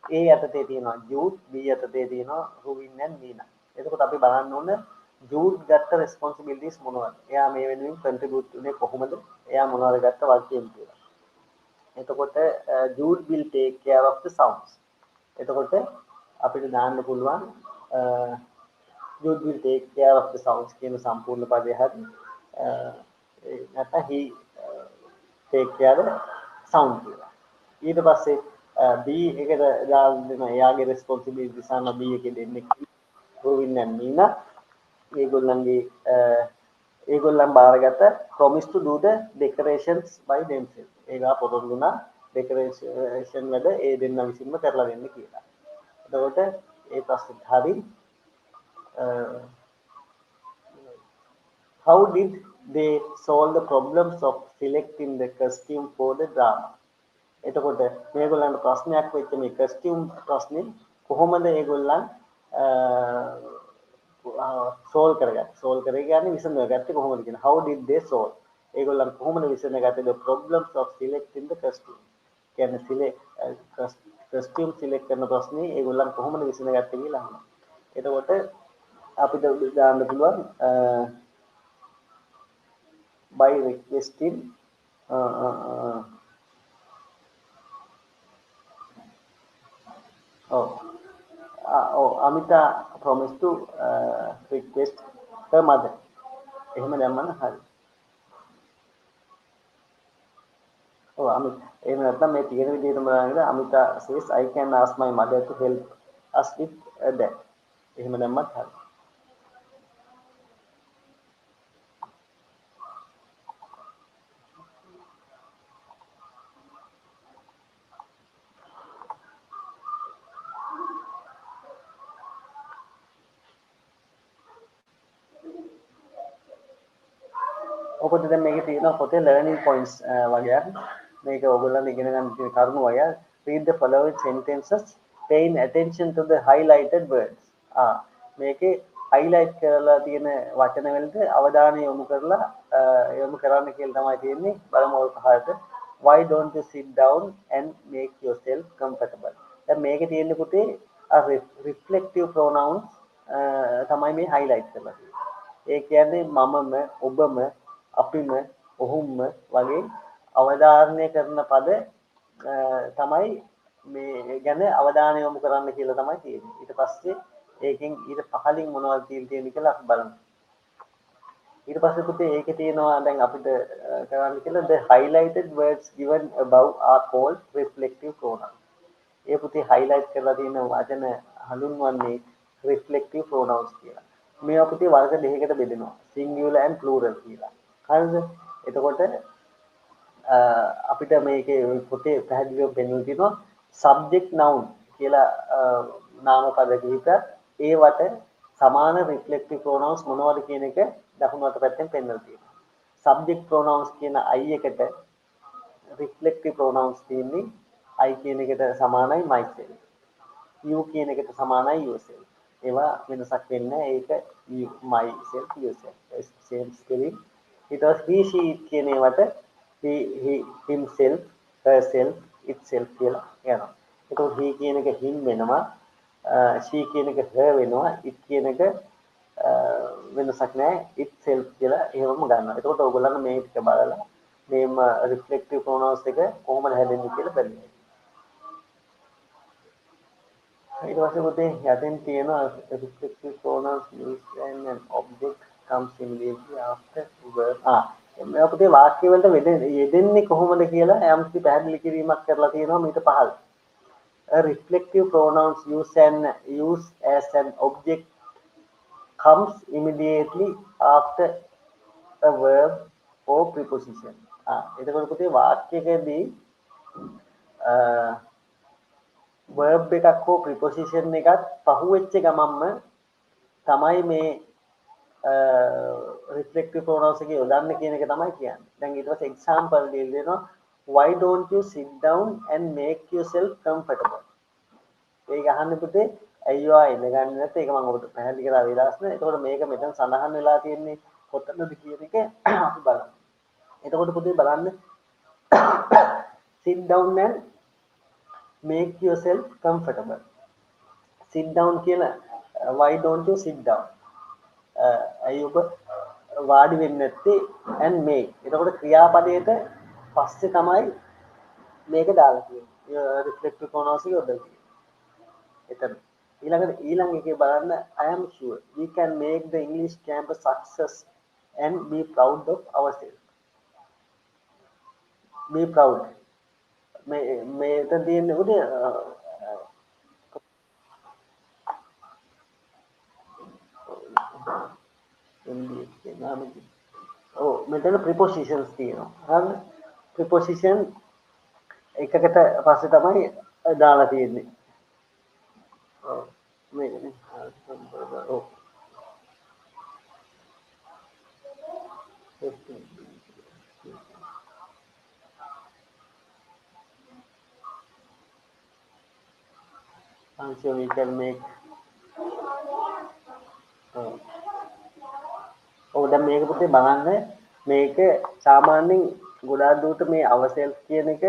A යටතේ තියෙනවා ජූඩ්, B යටතේ තියෙනවා රුවින් and නීනා. එතකොට අපි බලන්න ඕන ජූඩ් ගත්ත රෙස්පොන්සිබිලිටිස් මොනවද? එයා මේ වෙනුවෙන් කන්ට්‍රිබියුට් උනේ කොහොමද? එයා මොනවද ගත්ත වගකීම් කියලා. එතකොට Jude will take care of the sounds. එතකොට අපිට දාන්න පුළුවන් Jude will take care of the sounds කියන සම්පූර්ණ පදය හරි. නැත්නම් he take care of sound කියලා. ඊට පස්සේ B එකට දාලා දෙනවා එයාගේ responsibilities අන්න B එකේ දෙන්නේ Rovin and Nina. ඒගොල්ලන් බාරගත්ත promise to do the decorations by themselves. ඒගා පොරොන්දු වුණා decoration වැඩ ඒ දෙන්න විසින්ම කරලා දෙන්න කියලා. එතකොට ඒ ප්‍රශ්නෙත් හරි. How did they solve the problems of selecting the costume for the drama? එතකොට මේගොල්ලන්ට ප්‍රශ්නයක් වෙච්ච මේ costume ප්‍රශ්නේ කොහොමද ඒගොල්ලන් solve කරගත්තේ? solve කරගන්නේ විසඳගත්තේ කොහොමද කියන. How did they solve? ඒගොල්ලන් කොහොමද විසඳගත්තේ the problems of selecting the costume? කියන්නේ costume select කරන ප්‍රශ්නේ ඒගොල්ලන් කොහොමද විසඳගත්තේ කියලා අහනවා. එතකොට අපිට දාන්න පුළුවන් by requesting Amita promised to request her mother. එහෙම දැම්මම හරි. අමිත එහෙම නැත්නම් මේ තියෙන විදිහටම දානද Amita says I can ask my mother to help us with that. එහෙම දැම්මත් හරි. ඔකට දැන් මේකේ තියෙනවා පොතේ learning points වගේ. මේක ඔයගොල්ලන් ඉගෙන ගන්න තියෙන කරුණු වගේ. Read the following sentences paying attention to the highlighted words. මේකේ highlight කරලා තියෙන වචන වලට අවධානය යොමු කරන්න කියලා තමයි තියෙන්නේ. බලමු ඔය පහට. Why don't you sit down and make yourself comfortable? දැන් මේකේ තියෙන පුතේ reflective pronouns තමයි මේ highlight කරලා තියෙන්නේ. ඒ කියන්නේ මමම ඔබම අපිම ඔහුම වගේ අවධාරණය කරන පද තමයි මේ ගැන අවධානය යොමු කරන්න කියලා තමයි තියෙන්නේ. ඊට පස්සේ ඒකෙන් ඊට පහලින් මොනවද තියෙන්නේ කියලා අපි බලමු. ඊට පස්සේ පුතේ ඒකේ තියෙනවා දැන් අපිට කරන්න කියලා the highlighted words given above are called reflective pronouns. ඒ පුතේ highlight කරලා තියෙන වචන හඳුන්වන්නේ reflective pronouns කියලා. මේවා පුතේ වර්ග දෙකකට බෙදෙනවා. singular and plural කියලා. හරිද? එතකොට අපිට මේකේ පොතේ පැහැදිලිව පෙන්වලා තියෙනවා subject noun කියලා නාමපද කිහිපයක් ඒවට සමාන reflective pronouns මොනවද කියන එක දකුණු අත පැත්තෙන් පෙන්වලා තියෙනවා. subject pronouns කියන I එකට reflective pronouns තියෙන්නේ I කියන එකට සමානයි myself. you කියන එකට සමානයි yourself. ඒවා වෙනසක් වෙන්නේ ඒක myself yourself. same spelling. It was he she it කියන ඒවට he himself herself itself කියලා යනවා. ඒකෝ he කියන එක him වෙනවා she කියන එක her වෙනවා it කියන එක වෙනසක් නැහැ itself කියලා එහෙමම ගන්නවා. ඒකට ඔයගොල්ලන් මේ ටික බලලා මේම reflective pronouns එක කොහොමද හැදෙන්නේ කියලා බලන්න. ඊට පස්සේ පුතේ යටින් තියෙන reflective pronouns used when an object comes immediately after the verb. මේ පුතේ වාක්‍ය වලට යෙදෙන්නේ කොහොමද කියලා යම්කිසි පැහැදිලි කිරීමක් කරලා තියෙනවා මීට පහළ. A reflective pronouns used as an object comes immediately after a verb or preposition. එතකොට පුතේ වාක්‍යයකදී verb එකක් හෝ preposition එකක් පහුවෙච්ච ගමන්ම තමයි මේ reflective pronouns එක යොදන්න කියන එක තමයි කියන්නේ. දැන් ඊට පස්සේ example දෙනවා why don't you sit down and make yourself comfortable. ඒක අහන්න පුතේ ඇයි ඔයා ඉඳගන්නේ නැත්නම් ඒක මම ඔබට පැහැදිලි කරලා විලාස් නේ. එතකොට මේක මෙතන සඳහන් වෙලා තියෙන්නේ කොතනද කියන එක අපි බලමු. එතකොට පුතේ බලන්න sit down and make yourself comfortable. Sit down කියලා why don't you sit down? ඇයි ඔබ වාඩි වෙන්නේ නැත්තේ and make. එතකොට ක්‍රියාපදයට පස්සේ තමයි මේක දාලා තියෙන්නේ. reflective pronouns එක යොදලා. එතන ඊළඟ එකේ බලන්න I am sure we can make the English campus success and be proud of ourselves. Be proud. මේ එතන තියෙන්නේ උදේ මෙතන prepositions තියෙනවා. හරිද? preposition එකකට පස්සේ තමයි දාලා තියෙන්නේ. මේකනේ. I'm sure we can make දැන් මේක පුතේ බලන්න මේක සාමාන්‍යයෙන් ගොඩාක් දුරට මේ ourselves කියන එක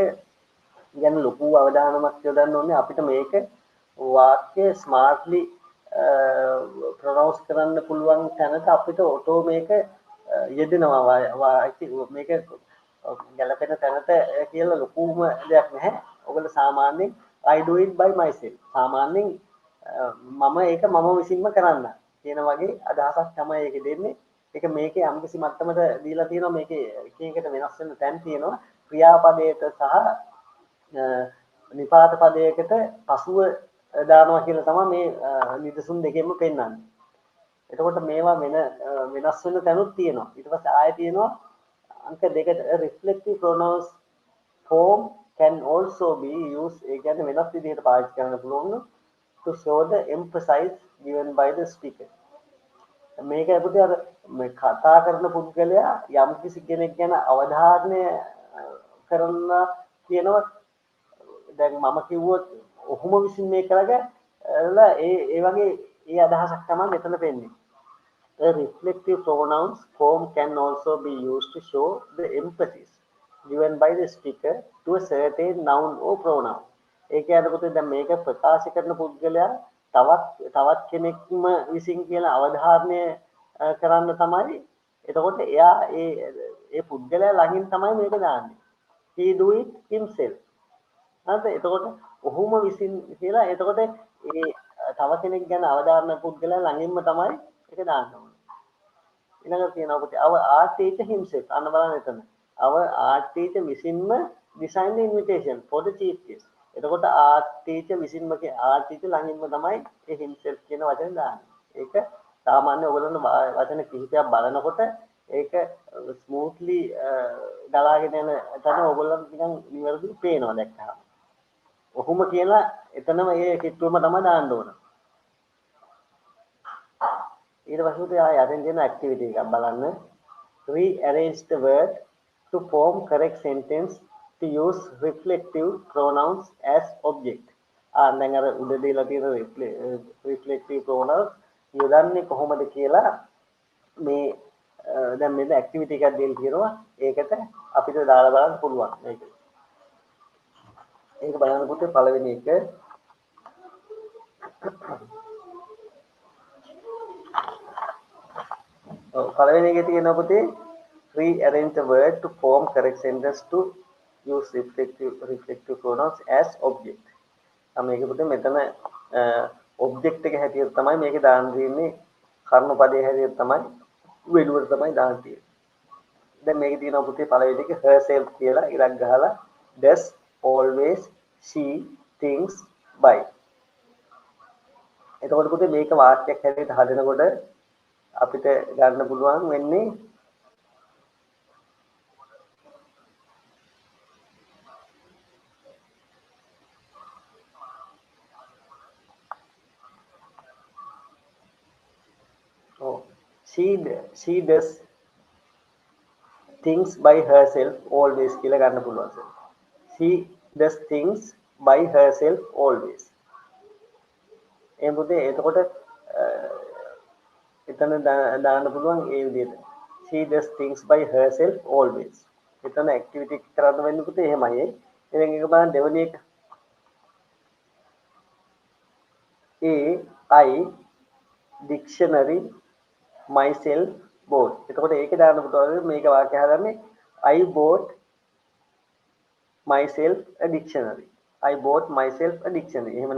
ගැන ලොකු අවධානමක් යොදන්න ඕනේ අපිට මේක වාක්‍ය ස්මාර්ට්ලි ප්‍රොනවුන්ස් කරන්න පුළුවන් තැනට අපිට ඔටෝ මේක යෙදෙනවා මේක ගැලපෙන තැනට කියලා ලොකුම දෙයක් නැහැ. ඔයගොල්ලෝ සාමාන්‍යයෙන් I do it by myself. සාමාන්‍යයෙන් මම ඒක මම විසින්ම කරන්න කියන වගේ අදහසක් තමයි ඒකේ දෙන්නේ. ඒක මේකේ යම්කිසි මට්ටමකට දීලා තියෙනවා මේකේ එක එකට වෙනස් වෙන තැන් තියෙනවා ක්‍රියාපදයට සහ නිපාත පදයකට පසුව දානවා කියලා තමයි මේ නිදසුන් දෙකෙන්ම පෙන්වන්නේ. එතකොට මේවා වෙනස් වෙන තැනුත් තියෙනවා. ඊට පස්සේ ආයෙ තියෙනවා අංක දෙකට reflective pronouns form can also be used ඒ කියන්නේ වෙනස් විදිහට පාවිච්චි කරන්න පුළුවන් to show the emphasis given by the speaker. මේක අපිට අර මේ කතා කරන පුද්ගලයා යම් කිසි කෙනෙක් ගැන අවධානය කරන කියනවා දැන් මම කිව්වොත් ඔහුම විසින් මේ කරගලා ඒ වගේ ඒ අදහසක් තමයි මෙතන පෙන්නේ. The reflective pronouns form can also be used to show the emphasis given by the speaker to a certain noun or pronoun. ඒ කියන්නේ පුතේ දැන් මේක ප්‍රකාශ කරන පුද්ගලයා තවත් කෙනෙක්ම විසින් කියලා අවධාරණය කරන්න තමයි. එතකොට එයා ඒ පුද්ගලයා ළඟින් තමයි මේක දාන්නේ. He do it himself. හරිද? එතකොට ඔහුම විසින් කියලා එතකොට ඒ තව කෙනෙක් ගැන අවධාරණ පුද්ගලයා ළඟින්ම තමයි ඒක දාන්න ඕනේ. ඊළඟට කියනවා පුතේ our art teacher himself. අන්න බලන්න එතන. our art teacher විසින්ම design the invitation for the chief guest. එතකොට art teacher විසින්ම art teacher ළඟින්ම තමයි ඒ himself කියන වචනේ දාන්නේ. ඒක සාමාන්‍ය ඔයගොල්ලෝ වචන කිහිපයක් බලනකොට ඒක ස්මූත්ලි ගලාගෙන යන තැන ඔයගොල්ලන්ට නිකන් නිවැරදිව පේනවා දැක්කහම. ඔහුම කියලා එතනම ඒ කිට්ටුවම තමයි දාන්න ඕන. ඊට පස්සේ ආයෙ අරන් දෙන ඇක්ටිවිටි එකක් බලන්න. Rearrange the word to form correct sentence to use reflective pronouns as object. දැන් අර උඩ දීලා තියෙන reflective pronouns යොදන්නේ කොහොමද කියලා මේ දැන් මේක ඇක්ටිවිටි එකක් දෙන්න කියනවා. ඒකට අපිට දාලා බලන්න පුළුවන් මේක. ඒක බලන්න පුතේ පළවෙනි එක පළවෙනි එකේ තියෙනවා පුතේ rearrange the word to form correct sentence to use reflective pronouns as object. මේක පුතේ මෙතන object එක හැටියට තමයි මේක දාන්න තියෙන්නේ. කර්ම පදයේ හැටියට තමයි වෙනුවට තමයි දාන්න තියෙන්නේ. දැන් මේකේ තියෙනවා පුතේ පළවෙනි එක herself කියලා ඉරක් ගහලා does always she thinks by. එතකොට පුතේ මේක වාක්‍යයක් හැටියට හදනකොට අපිට ගන්න පුළුවන් වෙන්නේ oh, she does things by herself always කියලා ගන්න පුළුවන් sir. She does things by herself always. ඒ මොකද එතකොට එතන දාන්න පුළුවන් ඒ විදිහට. She does things by herself always. එතන ඇක්ටිවිටි කරන්න වෙන්නේ පුතේ එහෙමයි. ඉතින් ඒක බලන්න දෙවෙනි එක I dictionary myself bought. එතකොට ඒකේ දාන්න පුළුවන් මේක වාක්‍ය හදන්නේ I bought myself a dictionary. I bought myself a dictionary. එහෙම